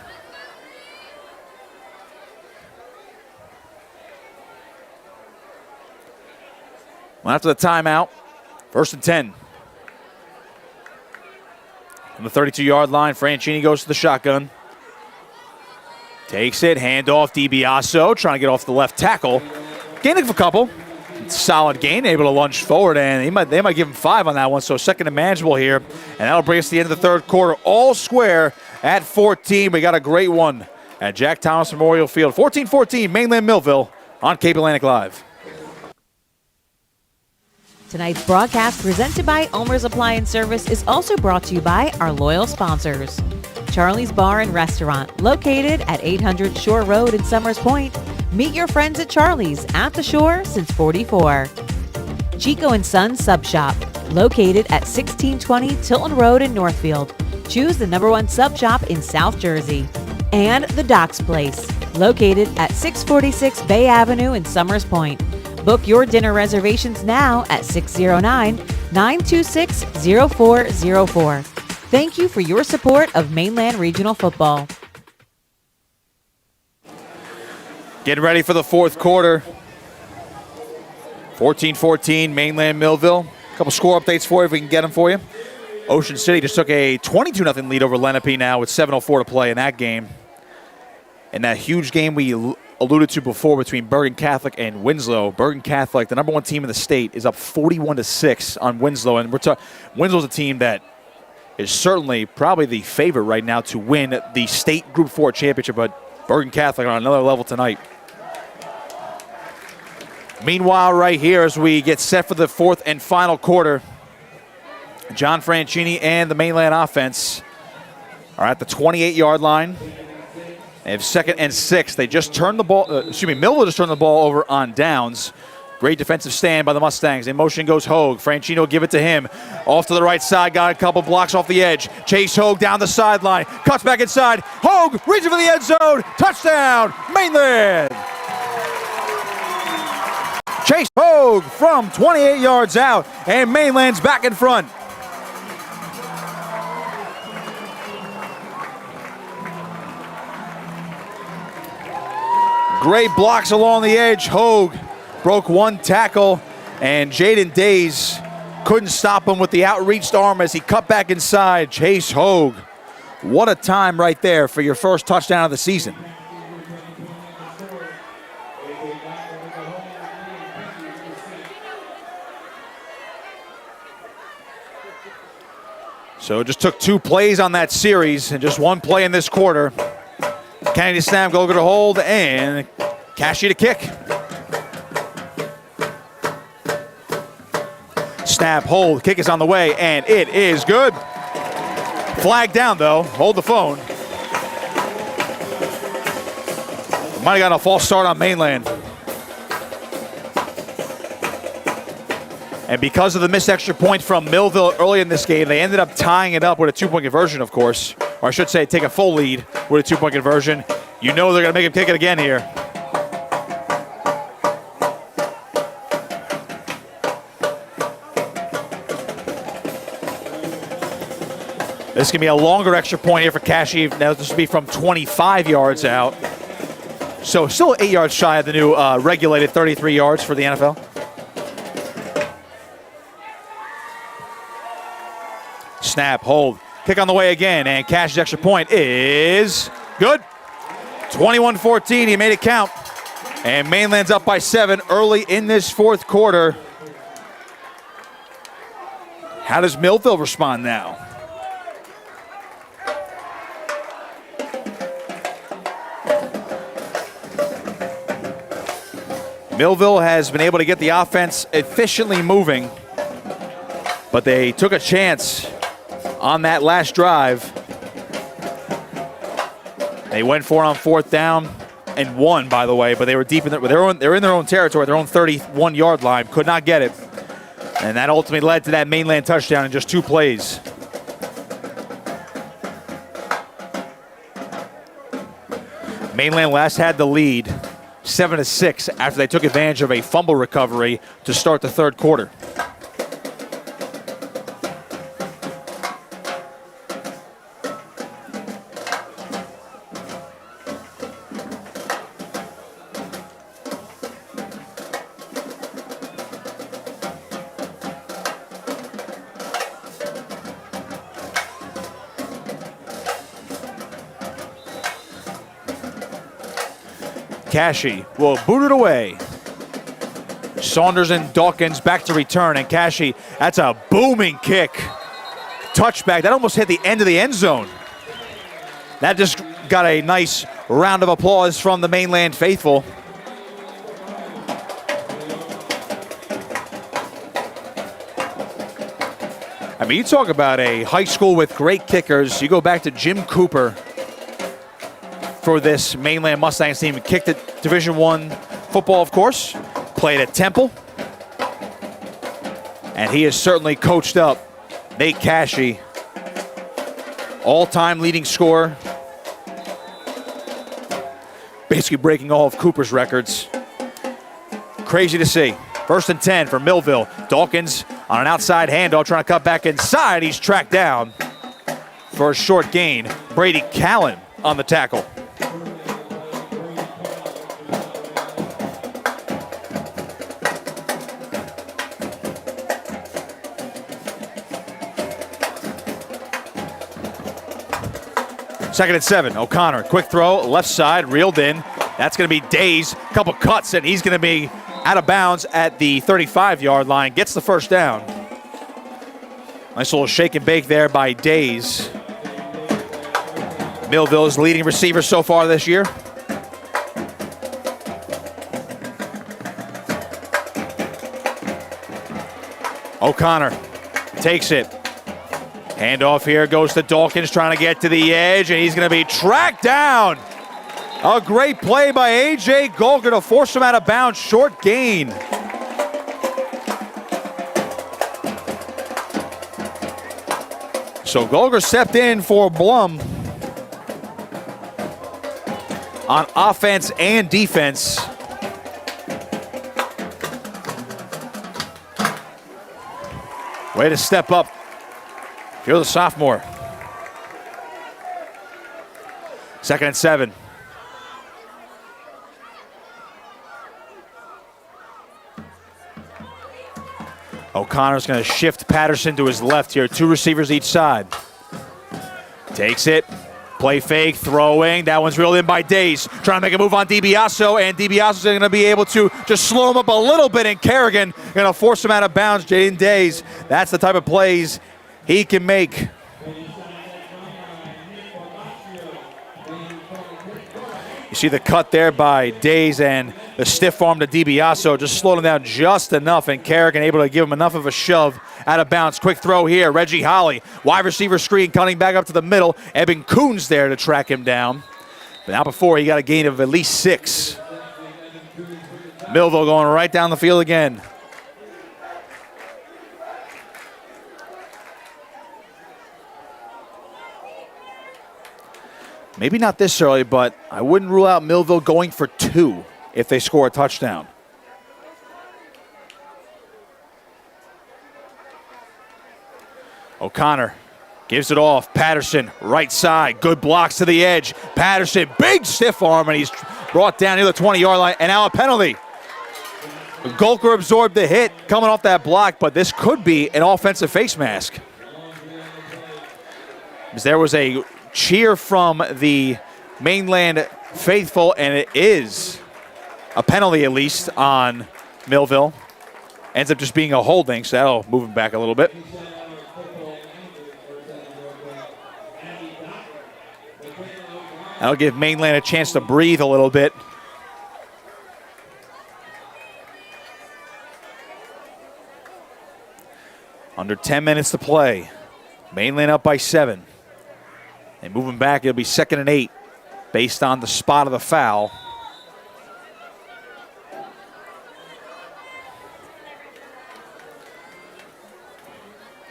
Well, after the timeout, 1st and 10. On the 32-yard line, Franchini goes to the shotgun. Takes it, handoff, DiBiaso, trying to get off the left tackle. Gaining a couple. Solid gain, able to lunge forward, and they might give him 5 on that one, so second and manageable here. And that'll bring us to the end of the third quarter. All square at 14. We got a great one at Jack Thomas Memorial Field. 14-14, Mainland Millville on Cape Atlantic Live. Tonight's broadcast presented by ULMER'S Appliance Service is also brought to you by our loyal sponsors. Charlie's Bar and Restaurant, located at 800 Shore Road in Summers Point. Meet your friends at Charlie's at the shore since '44. Chico and Sons Sub Shop, located at 1620 Tilton Road in Northfield. Choose the #1 sub shop in South Jersey. And The Docks Place, located at 646 Bay Avenue in Summers Point. Book your dinner reservations now at 609-926-0404. Thank you for your support of Mainland Regional Football. Getting ready for the fourth quarter. 14-14, Mainland Millville. A couple score updates for you if we can get them for you. Ocean City just took a 22-0 lead over Lenape now with 7:04 to play in that game. And that huge game we alluded to before between Bergen Catholic and Winslow. Bergen Catholic, the #1 team in the state, is up 41-6 on Winslow. And Winslow's a team that is certainly probably the favorite right now to win the state Group 4 championship, but Bergen Catholic on another level tonight. Meanwhile, right here as we get set for the fourth and final quarter, John Franchini and the Mainland offense are at the 28-yard line. They have 2nd and 6. They just turned the ball, Millville just turned the ball over on downs. Great defensive stand by the Mustangs. In motion goes Hogue. Franchini will give it to him. Off to the right side, got a couple blocks off the edge. Chase Hogue down the sideline, cuts back inside. Hogue reaching for the end zone. Touchdown, Mainland! Chase Hogue from 28 yards out, and Mainland's back in front. Great blocks along the edge. Hogue broke one tackle, and Jaden Days couldn't stop him with the outreached arm as he cut back inside. Chase Hogue, what a time right there for your first touchdown of the season. So it just took 2 plays on that series and just 1 play in this quarter. Kennedy snap, Golger to hold, and Cashy to kick. Snap, hold, kick is on the way, and it is good. Flag down, though. Hold the phone. Might have got a false start on Mainland. And because of the missed extra point from Millville early in this game, they ended up tying it up with a 2-point conversion, of course. Or I should say, take a full lead with a 2-point conversion. You know they're going to make him kick it again here. This can be a longer extra point here for Cashy. Now this will be from 25 yards out. So still 8 yards shy of the new regulated 33 yards for the NFL. Snap, hold, kick on the way again, and Cashy's extra point is good. 21-14, he made it count. And Mainland's up by 7 early in this fourth quarter. How does Millville respond now? Millville has been able to get the offense efficiently moving, but they took a chance on that last drive. They went for it on 4th down and won, by the way, but they were deep in they're in their own territory, their own 31-yard line, could not get it. And that ultimately led to that Mainland touchdown in just 2 plays. Mainland last had the lead 7-6 after they took advantage of a fumble recovery to start the third quarter. Cashy will boot it away. Saunders and Dawkins back to return, and Cashy, that's a booming kick. Touchback, that almost hit the end of the end zone. That just got a nice round of applause from the Mainland faithful. I mean, you talk about a high school with great kickers. You go back to Jim Cooper for this Mainland Mustangs team. He kicked at Division I football, of course. Played at Temple. And he has certainly coached up Nate Cashy. All-time leading scorer. Basically breaking all of Cooper's records. Crazy to see. 1st and 10 for Millville. Dawkins on an outside handoff trying to cut back inside. He's tracked down for a short gain. Brady Callan on the tackle. Second and 7, O'Connor, quick throw, left side, reeled in. That's going to be Days, couple cuts, and he's going to be out of bounds at the 35-yard line. Gets the first down. Nice little shake and bake there by Days. Millville's leading receiver so far this year. O'Connor takes it. Handoff here goes to Dawkins trying to get to the edge, and he's going to be tracked down. A great play by A.J. Golger to force him out of bounds. Short gain. So Golger stepped in for Blum on offense and defense. Way to step up. You're the sophomore. 2nd and 7. O'Connor's going to shift Patterson to his left here. 2 receivers each side. Takes it. Play fake, throwing. That one's reeled in by Days. Trying to make a move on DiBiaso, and DiBiaso's going to be able to just slow him up a little bit, and Kerrigan going to force him out of bounds. Jaden Days, that's the type of plays he can make. You see the cut there by Days and the stiff arm to DiBiaso, just slowed him down just enough, and Kerrigan able to give him enough of a shove out of bounds. Quick throw here, Reggie Holly, wide receiver screen, cutting back up to the middle. Eben Coons there to track him down. But not before, he got a gain of at least 6. Millville going right down the field again. Maybe not this early, but I wouldn't rule out Millville going for 2 if they score a touchdown. O'Connor gives it off. Patterson, right side, good blocks to the edge. Patterson, big stiff arm, and he's brought down near the 20-yard line, and now a penalty. Golker absorbed the hit coming off that block, but this could be an offensive face mask. As there was a cheer from the Mainland faithful, and it is a penalty at least on Millville. Ends up just being a holding, so that'll move him back a little bit. That'll give Mainland a chance to breathe a little bit. Under 10 minutes to play. Mainland up by 7. They move him back. It'll be 2nd and 8 based on the spot of the foul.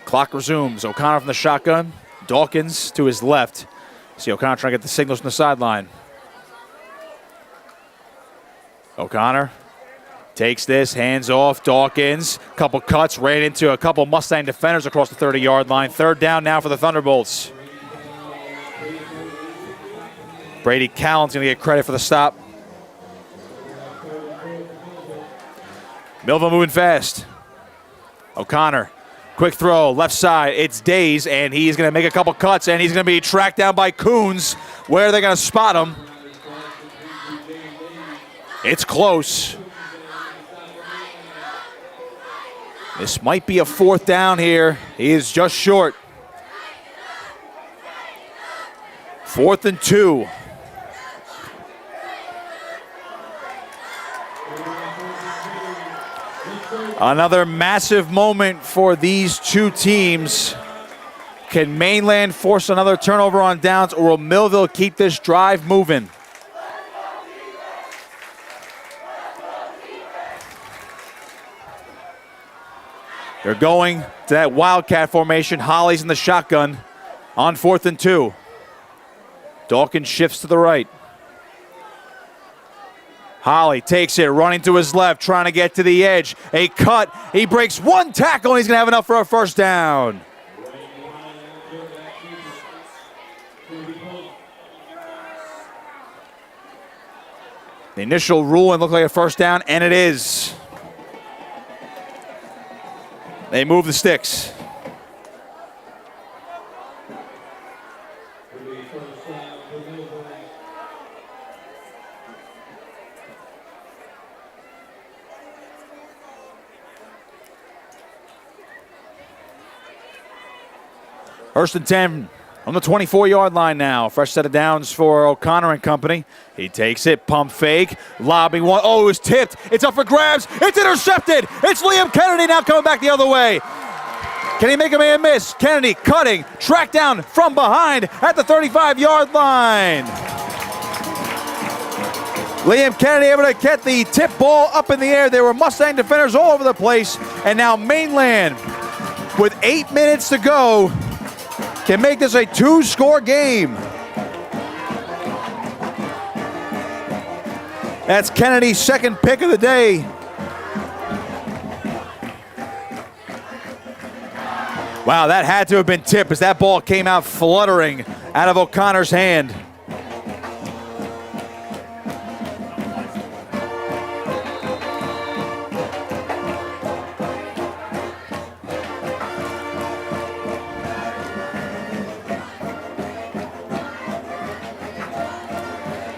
Clock resumes. O'Connor from the shotgun. Dawkins to his left. See O'Connor trying to get the signals from the sideline. O'Connor takes this, hands off, Dawkins. Couple cuts, ran into a couple Mustang defenders across the 30-yard line. Third down now for the Thunderbolts. Brady Callen's going to get credit for the stop. Millville moving fast. O'Connor, quick throw, left side. It's Days, and he's going to make a couple cuts, and he's going to be tracked down by Coons. Where are they going to spot him? It's close. This might be a fourth down here. He is just short. 4th and 2. Another massive moment for these two teams. Can Mainland force another turnover on downs, or will Millville keep this drive moving? They're going to that wildcat formation. Holly's in the shotgun on 4th and 2. Dawkins shifts to the right. Holly takes it, running to his left, trying to get to the edge. A cut. He breaks one tackle, and he's going to have enough for a first down. The initial ruling looked like a first down, and it is. They move the sticks. First and 10 on the 24-yard line now. Fresh set of downs for O'Connor and company. He takes it, pump fake, lobbing one. Oh, it was tipped. It's up for grabs. It's intercepted. It's Liam Kennedy now coming back the other way. Can he make a man miss? Kennedy cutting, tracked down from behind at the 35-yard line. Liam Kennedy able to get the tip ball up in the air. There were Mustang defenders all over the place. And now Mainland, with 8 minutes to go, can make this a 2-score game. That's Kennedy's second pick of the day. Wow, that had to have been tipped as that ball came out fluttering out of O'Connor's hand.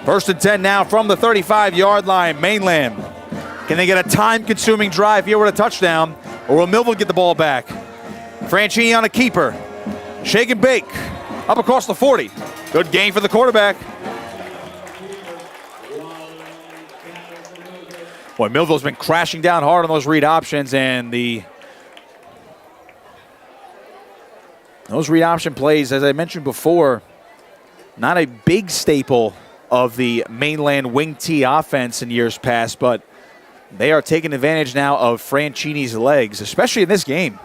First and 10 now from the 35-yard line. Mainland. Can they get a time-consuming drive here with a touchdown, or will Millville get the ball back? Franchini on a keeper. Shake and bake. Up across the 40. Good gain for the quarterback. Boy, Millville's been crashing down hard on those read options, and those read option plays, as I mentioned before, not a big staple of the Mainland wing T offense in years past, but they are taking advantage now of Franchini's legs, especially in this game.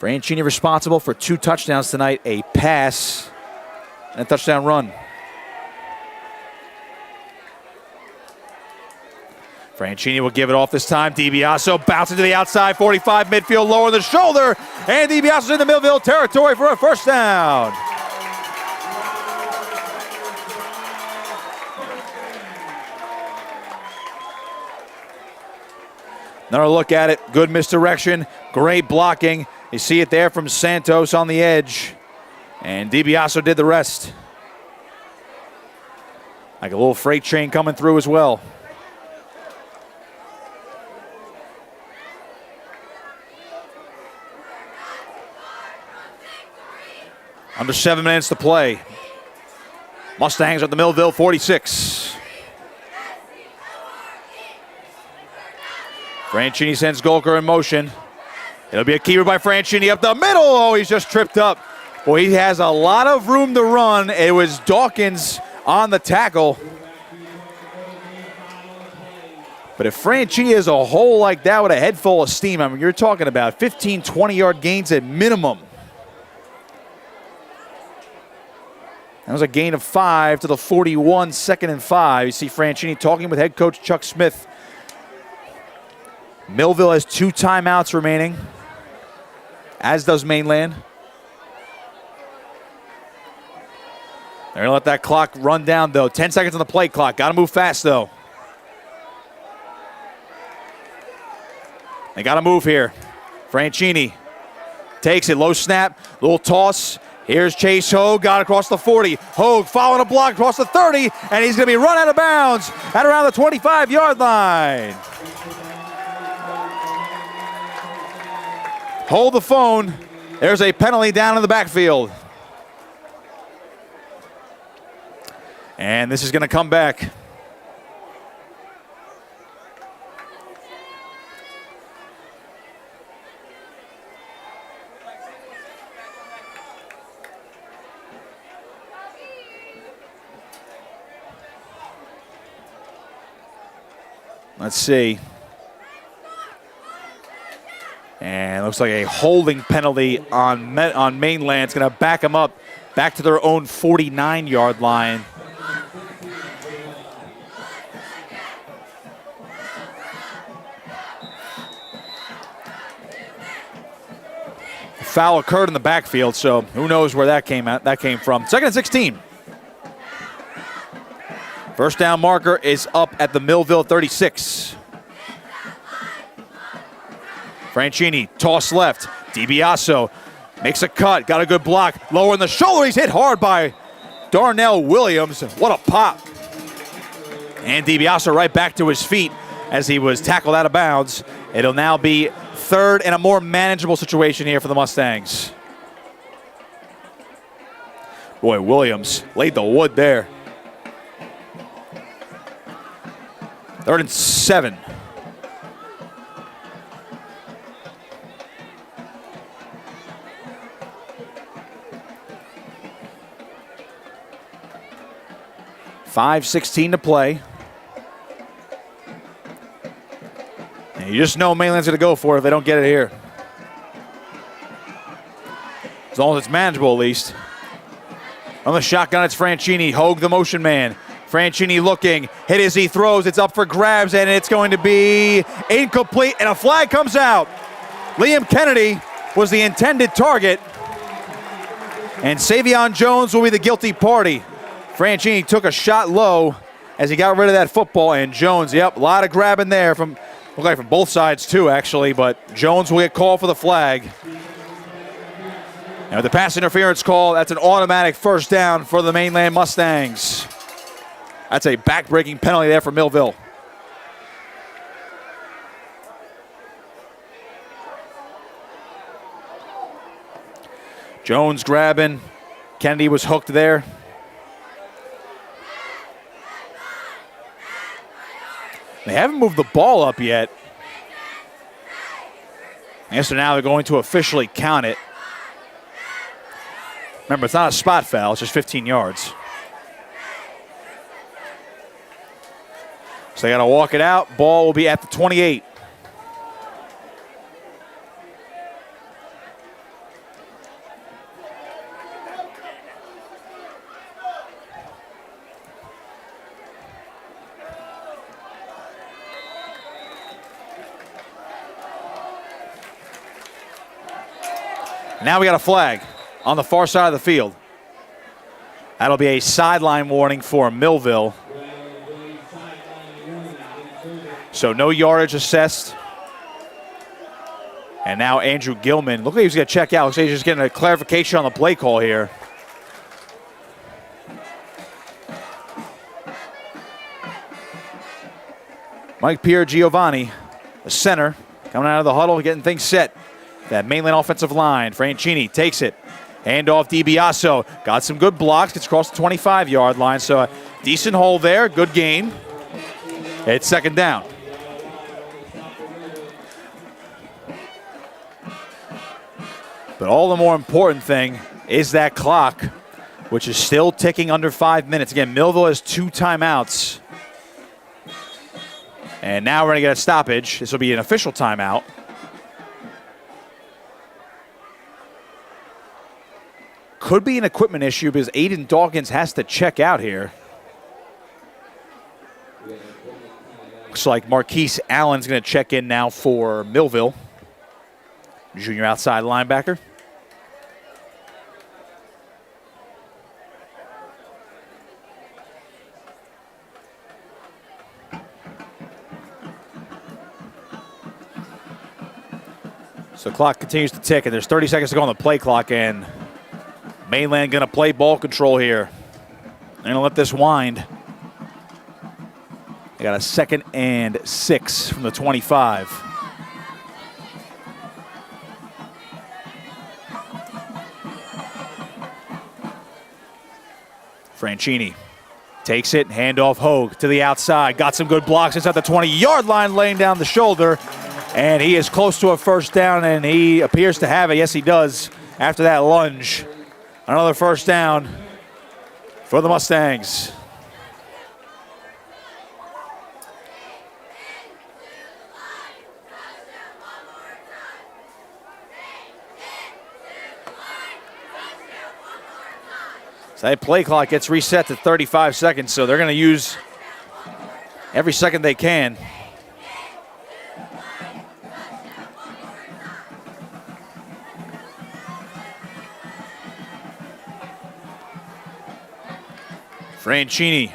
Franchini responsible for 2 touchdowns tonight, a pass and a touchdown run. Franchini will give it off this time. DiBiaso bouncing to the outside, 45 midfield, lower the shoulder, and DiBiaso's in the Millville territory for a first down. Another look at it. Good misdirection. Great blocking. You see it there from Santos on the edge. And DiBiaso did the rest. Like a little freight train coming through as well. Under 7 minutes to play. Mustangs at the Millville 46. Franchini sends Golker in motion. It'll be a keeper by Franchini up the middle. Oh, he's just tripped up. Boy, he has a lot of room to run. It was Dawkins on the tackle. But if Franchini is a hole like that with a head full of steam, I mean, you're talking about 15, 20-yard gains at minimum. That was a gain of 5 to the 41, 2nd and 5. You see Franchini talking with head coach Chuck Smith. Millville has 2 timeouts remaining, as does Mainland. They're going to let that clock run down, though. 10 seconds on the play clock. Got to move fast, though. They got to move here. Franchini takes it. Low snap. Little toss. Here's Chase Hogue. Got it across the 40. Hogue following a block across the 30. And he's going to be run out of bounds at around the 25-yard line. Hold the phone. There's a penalty down in the backfield. And this is going to come back. Let's see. And it looks like a holding penalty on Mainland. It's going to back them up back to their own 49-yard line. Foul occurred in the backfield, so who knows where that came from. 2nd and 16. First down marker is up at the Millville 36. Franchini, toss left. DiBiaso makes a cut, got a good block. Lower in the shoulder, he's hit hard by Darnell Williams. What a pop. And DiBiaso right back to his feet as he was tackled out of bounds. It'll now be 3rd and a more manageable situation here for the Mustangs. Boy, Williams laid the wood there. 3rd and 7. .5:16 to play. And you just know Mainland's going to go for it if they don't get it here. As long as it's manageable, at least. On the shotgun, it's Franchini. Hogue, the motion man. Franchini looking. Hit as he throws. It's up for grabs, and it's going to be incomplete, and a flag comes out. Liam Kennedy was the intended target, and Savion Jones will be the guilty party. Franchini took a shot low as he got rid of that football, and Jones, yep, a lot of grabbing there from both sides too, actually, but Jones will get called for the flag. And with the pass interference call, that's an automatic first down for the Mainland Mustangs. That's a back-breaking penalty there for Millville. Jones grabbing. Kennedy was hooked there. They haven't moved the ball up yet. I guess now they're going to officially count it. Remember, it's not a spot foul, it's just 15 yards. So they got to walk it out. Ball will be at the 28. Now we got a flag on the far side of the field. That'll be a sideline warning for Millville. So no yardage assessed. And now Andrew Gilman, look like he's going to check out. Looks like he's just getting a clarification on the play call here. Mike Piergiovanni, the center, coming out of the huddle, getting things set. That Mainland offensive line. Franchini takes it. Handoff DiBiaso. Got some good blocks. Gets across the 25-yard line. So a decent hole there. Good gain. It's 2nd down. But all the more important thing is that clock, which is still ticking under 5 minutes. Again, Millville has 2 timeouts. And now we're going to get a stoppage. This will be an official timeout. Could be an equipment issue because Aiden Dawkins has to check out here. Looks like Marquise Allen's going to check in now for Millville, junior outside linebacker. So the clock continues to tick, and there's 30 seconds to go on the play clock, and Mainland going to play ball control here. They're going to let this wind. They got a 2nd and 6 from the 25. Franchini takes it, handoff Hogue to the outside. Got some good blocks inside the 20-yard line, laying down the shoulder. And he is close to a first down, and he appears to have it. Yes, he does after that lunge. Another first down for the Mustangs. So that play clock gets reset to 35 seconds, so they're going to use every second they can. Franchini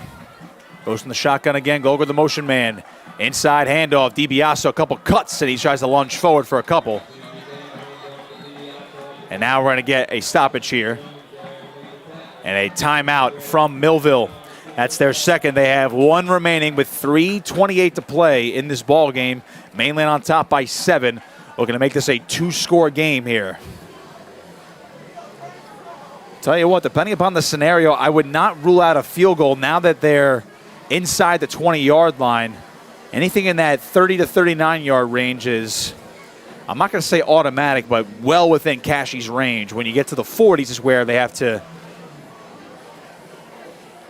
goes from the shotgun again, go over the motion man. Inside handoff, DiBiaso, a couple cuts, and he tries to lunge forward for a couple. And now we're going to get a stoppage here. And a timeout from Millville. That's their second. They have one remaining with 3:28 to play in this ball game. Mainland on top by 7. Looking to make this a 2-score game here. Tell you what, depending upon the scenario, I would not rule out a field goal now that they're inside the 20-yard line. Anything in that 30 to 39-yard range is, I'm not going to say automatic, but well within Cashy's range. When you get to the 40s is where they have to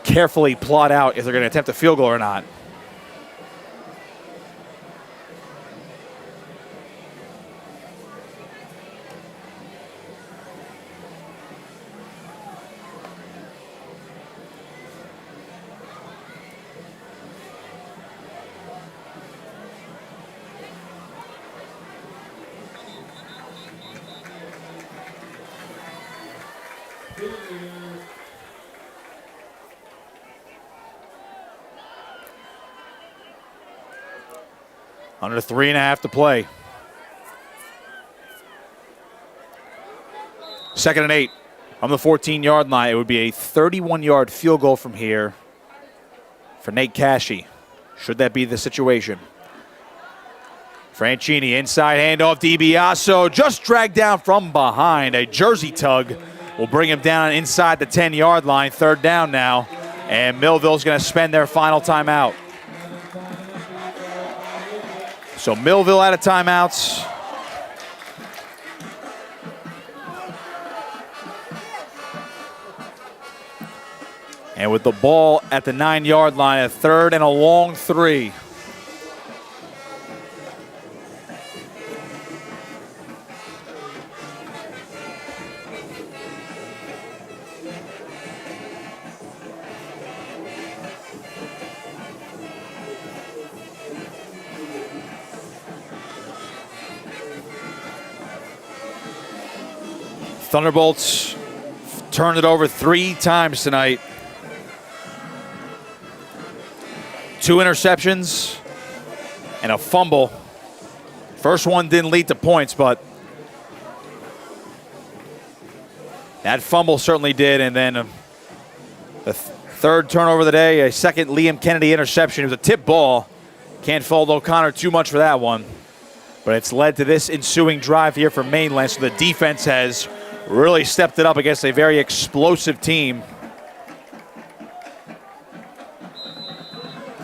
carefully plot out if they're going to attempt a field goal or not. Under 3.5 to play. 2nd and 8 from the 14-yard line. It would be a 31-yard field goal from here for Nate Cashy, should that be the situation. Franchini, inside handoff, DiBiaso just dragged down from behind. A jersey tug will bring him down inside the 10-yard line. 3rd down now, and Millville's going to spend their final timeout. So Millville out of timeouts. And with the ball at the 9-yard line, a 3rd and a long 3. Thunderbolts turned it over 3 times tonight. 2 interceptions and a fumble. First one didn't lead to points, but that fumble certainly did. And then the 3rd turnover of the day, a 2nd Liam Kennedy interception. It was a tip ball. Can't fault O'Connor too much for that one. But it's led to this ensuing drive here for Mainland, so the defense has really stepped it up against a very explosive team.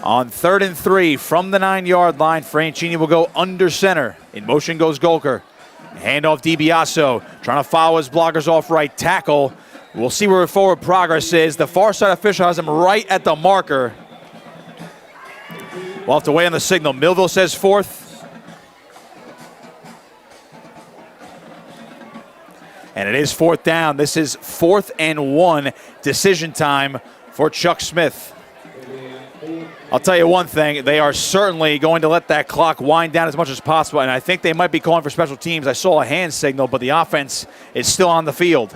On 3rd and 3 from the 9-yard line, Franchini will go under center. In motion goes Golker. Handoff DiBiaso, trying to follow his blockers off right tackle. We'll see where forward progress is. The far side official has him right at the marker. We'll have to wait on the signal. Millville says 4th. And it is 4th down. This is 4th and 1, decision time for Chuck Smith. I'll tell you one thing, they are certainly going to let that clock wind down as much as possible, and I think they might be calling for special teams. I saw a hand signal, but the offense is still on the field.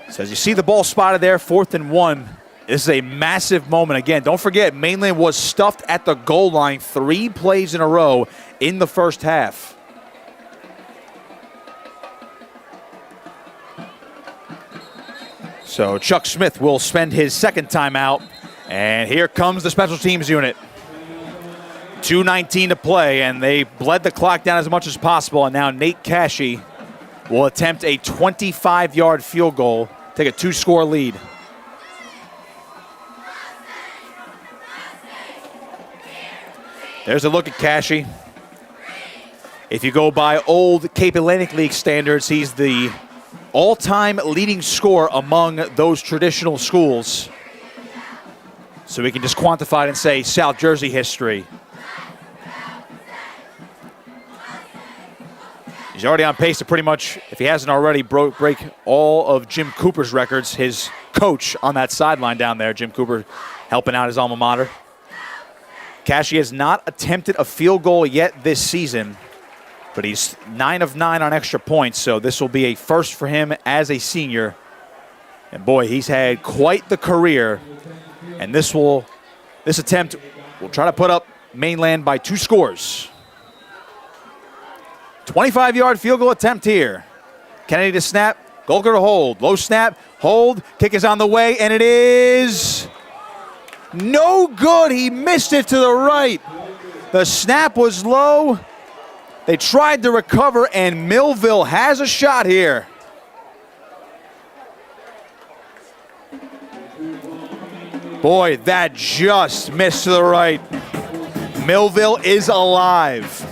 So as you see the ball spotted there, 4th and 1. This is a massive moment. Again, don't forget, Mainland was stuffed at the goal line 3 plays in a row in the first half. So Chuck Smith will spend his second timeout, and here comes the special teams unit. 2:19 to play, and they bled the clock down as much as possible, and now Nate Cashy will attempt a 25-yard field goal, take a 2-score lead. There's a look at Cashy. If you go by old Cape Atlantic League standards, he's the all-time leading scorer among those traditional schools. So we can just quantify it and say South Jersey history. He's already on pace to pretty much, if he hasn't already, break all of Jim Cooper's records, his coach on that sideline down there, Jim Cooper helping out his alma mater. Cashy has not attempted a field goal yet this season, but he's 9 of 9 on extra points, so this will be a first for him as a senior. And boy, he's had quite the career, and this attempt will try to put up Mainland by 2 scores. 25-yard field goal attempt here. Kennedy to snap, Golker to hold. Low snap, hold, kick is on the way, and it is no good. He missed it to the right. The snap was low. They tried to recover, and Millville has a shot here. Boy, that just missed to the right. Millville is alive.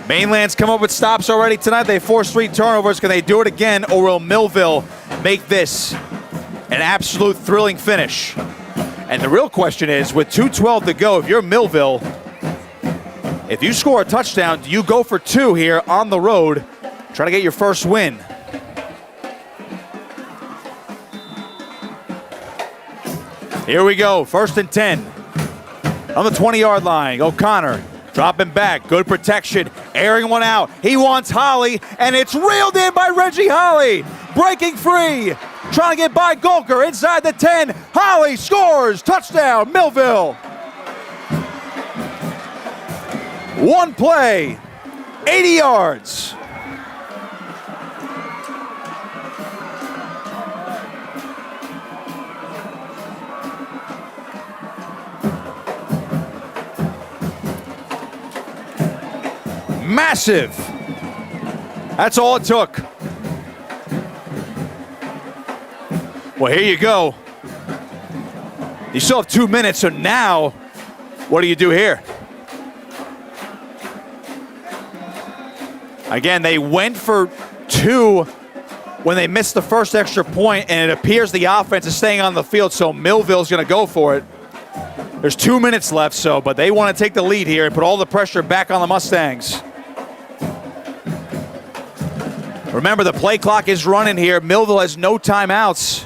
Mainland's come up with stops already tonight. They forced 3 turnovers. Can they do it again, or will Millville make this an absolute thrilling finish? And the real question is, with 2:12 to go, if you're Millville, if you score a touchdown, do you go for 2 here on the road, try to get your first win? Here we go, 1st and 10. On the 20-yard line, O'Connor dropping back, good protection, airing one out. He wants Holly, and it's reeled in by Reggie Holly. Breaking free, trying to get by Golker inside the 10. Holly scores, touchdown, Millville. One play, 80 yards. Massive. That's all it took. Well, here you go. You still have 2 minutes, so now what do you do here? Again, they went for 2 when they missed the first extra point, and it appears the offense is staying on the field, so Millville's going to go for it. There's 2 minutes left, but they want to take the lead here and put all the pressure back on the Mustangs. Remember, the play clock is running here. Millville has no timeouts.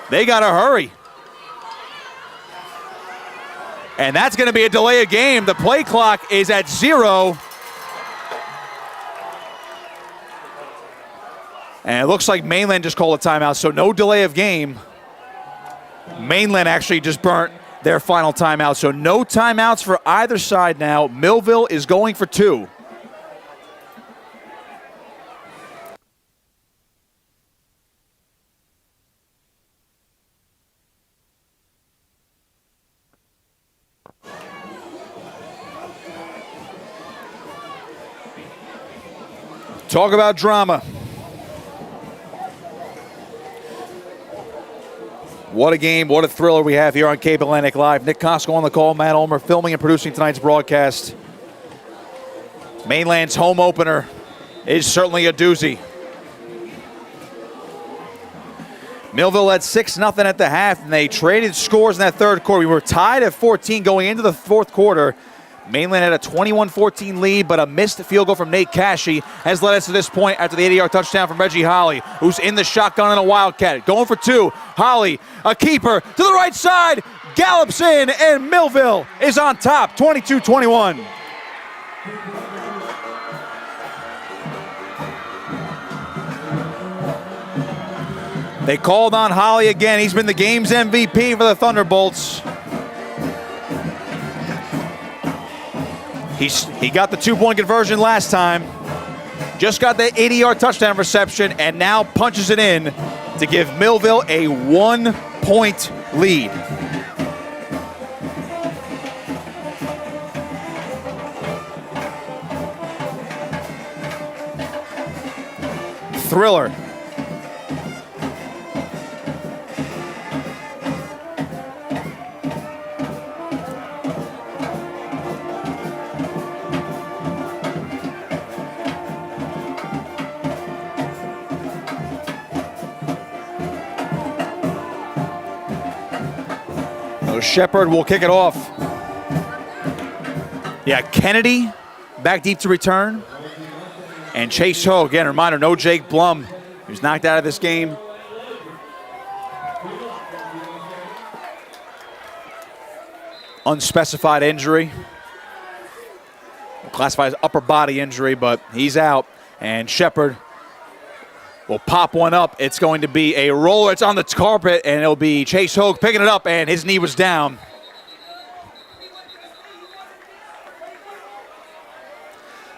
They got to hurry. And that's going to be a delay of game. The play clock is at 0. And it looks like Mainland just called a timeout, so no delay of game. Mainland actually just burnt their final timeout, so no timeouts for either side now. Millville is going for 2. Talk about drama. What a game, what a thriller we have here on Cape Atlantic Live. Nick Costco on the call, Matt Ulmer filming and producing tonight's broadcast. Mainland's home opener is certainly a doozy. Millville led 6-0 at the half, and they traded scores in that third quarter. We were tied at 14 going into the fourth quarter. Mainland had a 21-14 lead, but a missed field goal from Nate Cashy has led us to this point after the 80-yard touchdown from Reggie Holly, who's in the shotgun in a Wildcat. Going for two. Holly, a keeper, to the right side, gallops in, and Millville is on top, 22-21. They called on Holly again. He's been the game's MVP for the Thunderbolts. He got the 2-point conversion last time. Just got the 80-yard touchdown reception and now punches it in to give Millville a 1-point lead. Thriller. Shepard will kick it off. Yeah, Kennedy back deep to return. And Chase Ho, again, a reminder, no Jake Blum. He was knocked out of this game. Unspecified injury. Classified as upper body injury, but he's out. And Shepard will pop one up. It's going to be a roller. It's on the carpet, and it'll be Chase Hogue picking it up, and his knee was down.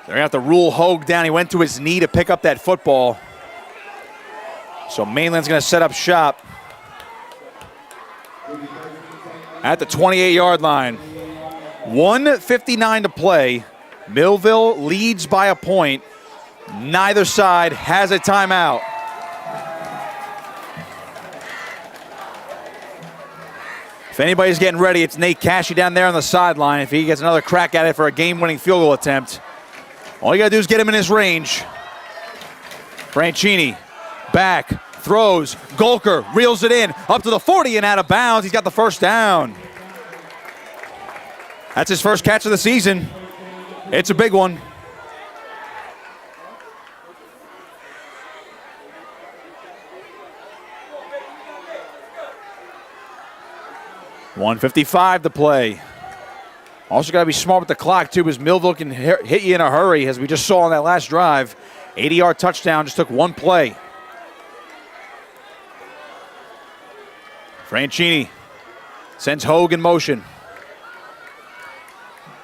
They're going to have to rule Hogue down. He went to his knee to pick up that football. So Mainland's going to set up shop at the 28-yard line. 1:59 to play. Millville leads by a point. Neither side has a timeout. If anybody's getting ready, it's Nate Cashy down there on the sideline. If he gets another crack at it for a game-winning field goal attempt, all you got to do is get him in his range. Franchini, back, throws, Golker reels it in, up to the 40 and out of bounds. He's got the first down. That's his first catch of the season. It's a big one. $1:55 to play. Also got to be smart with the clock, too, because Millville can hit you in a hurry, as we just saw on that last drive. 80-yard touchdown, just took one play. Franchini sends Hogue in motion.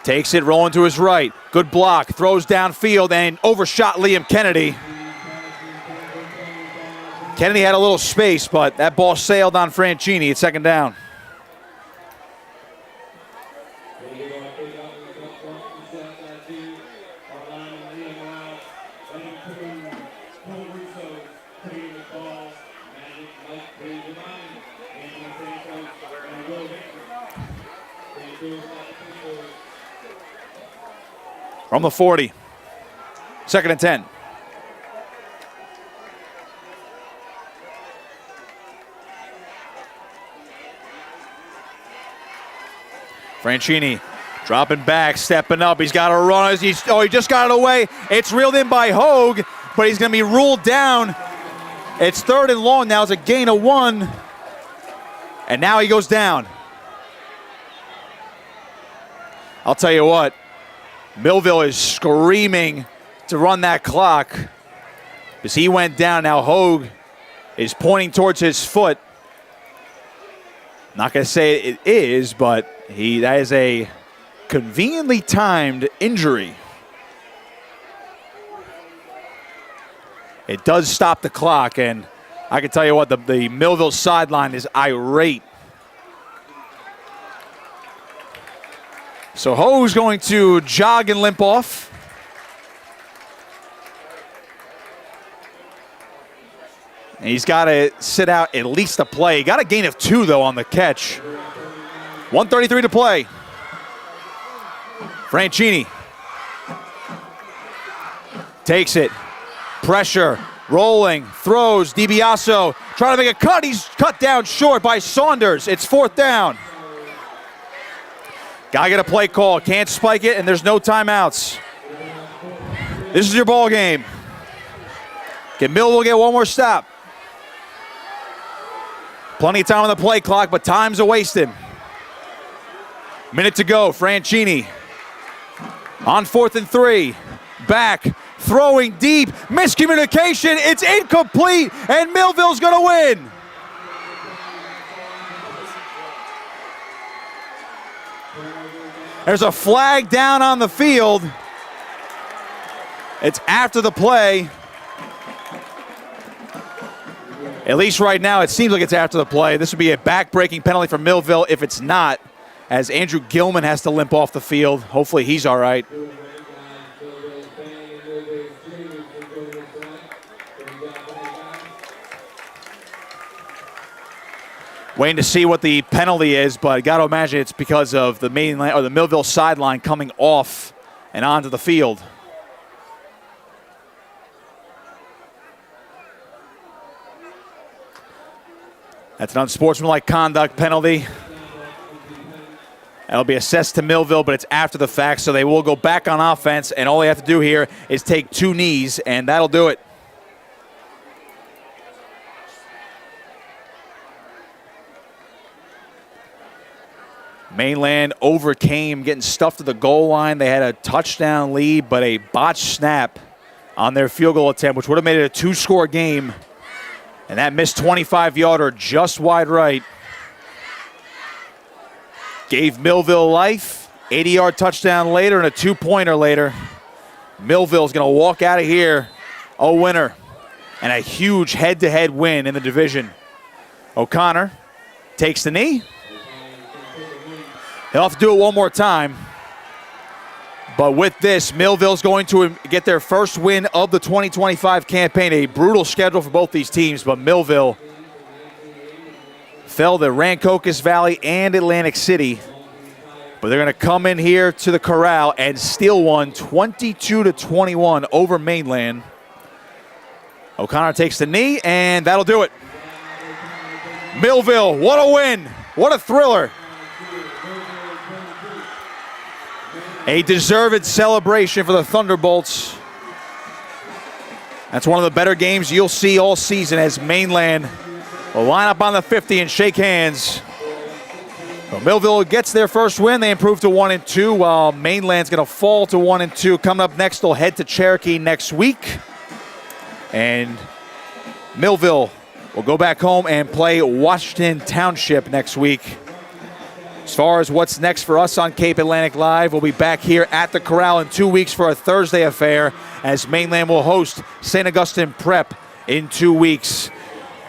Takes it, rolling to his right. Good block, throws downfield, and overshot Liam Kennedy. Kennedy had a little space, but that ball sailed on Franchini. It's second down. From the 40, second and 10. Franchini dropping back, stepping up. He's got to run. He just got it away. It's reeled in by Hogue, but he's going to be ruled down. It's third and long now. It's a gain of 1. And now he goes down. I'll tell you what. Millville is screaming to run that clock because he went down. Now Hogue is pointing towards his foot. Not going to say it is, but that is a conveniently timed injury. It does stop the clock, and I can tell you what, the Millville sideline is irate. So Ho's going to jog and limp off. And he's got to sit out at least a play. Got a gain of 2, though, on the catch. 1:33 to play. Franchini takes it, Pressure, rolling, throws, DiBiaso trying to make a cut. He's cut down short by Saunders. It's 4th down. Gotta get a play call. Can't spike it, and there's no timeouts. This is your ball game. Can Millville get one more stop? Plenty of time on the play clock, but time's a-wasting. Minute to go. Franchini on 4th and 3. Back, throwing deep. Miscommunication. It's incomplete, and Millville's going to win. There's a flag down on the field. It's after the play. At least right now, it seems like it's after the play. This would be a back-breaking penalty for Millville if it's not, as Andrew Gilman has to limp off the field. Hopefully he's all right. Waiting to see what the penalty is, but got to imagine it's because of the Mainland or the Millville sideline coming off and onto the field. That's an unsportsmanlike conduct penalty. That'll be assessed to Millville, but it's after the fact, so they will go back on offense, and all they have to do here is take 2 knees, and that'll do it. Mainland overcame getting stuffed to the goal line. They had a touchdown lead, but a botched snap on their field goal attempt, which would have made it a 2-score game. And that missed 25-yarder just wide right. Gave Millville life. 80-yard touchdown later and a 2-pointer later. Millville's going to walk out of here a winner and a huge head-to-head win in the division. O'Connor takes the knee. He'll have to do it one more time. But with this, Millville's going to get their first win of the 2025 campaign. A brutal schedule for both these teams, but Millville fell to Rancocas Valley and Atlantic City. But they're going to come in here to the Corral and steal one 22-21 over Mainland. O'Connor takes the knee, and that'll do it. Millville, what a win. What a thriller. A deserved celebration for the Thunderbolts. That's one of the better games you'll see all season as Mainland will line up on the 50 and shake hands. Well, Millville gets their first win. They improve to 1-2, while Mainland's going to fall to 1-2. Coming up next, they'll head to Cherokee next week. And Millville will go back home and play Washington Township next week. As far as what's next for us on Cape Atlantic Live, we'll be back here at the Corral in 2 weeks for a Thursday affair as Mainland will host St. Augustine Prep in 2 weeks.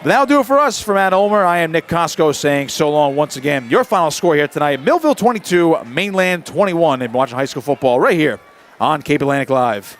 But that'll do it for us. For Matt Ulmer, I am Nick Costco saying so long once again. Your final score here tonight, Millville 22, Mainland 21, and watching high school football right here on Cape Atlantic Live.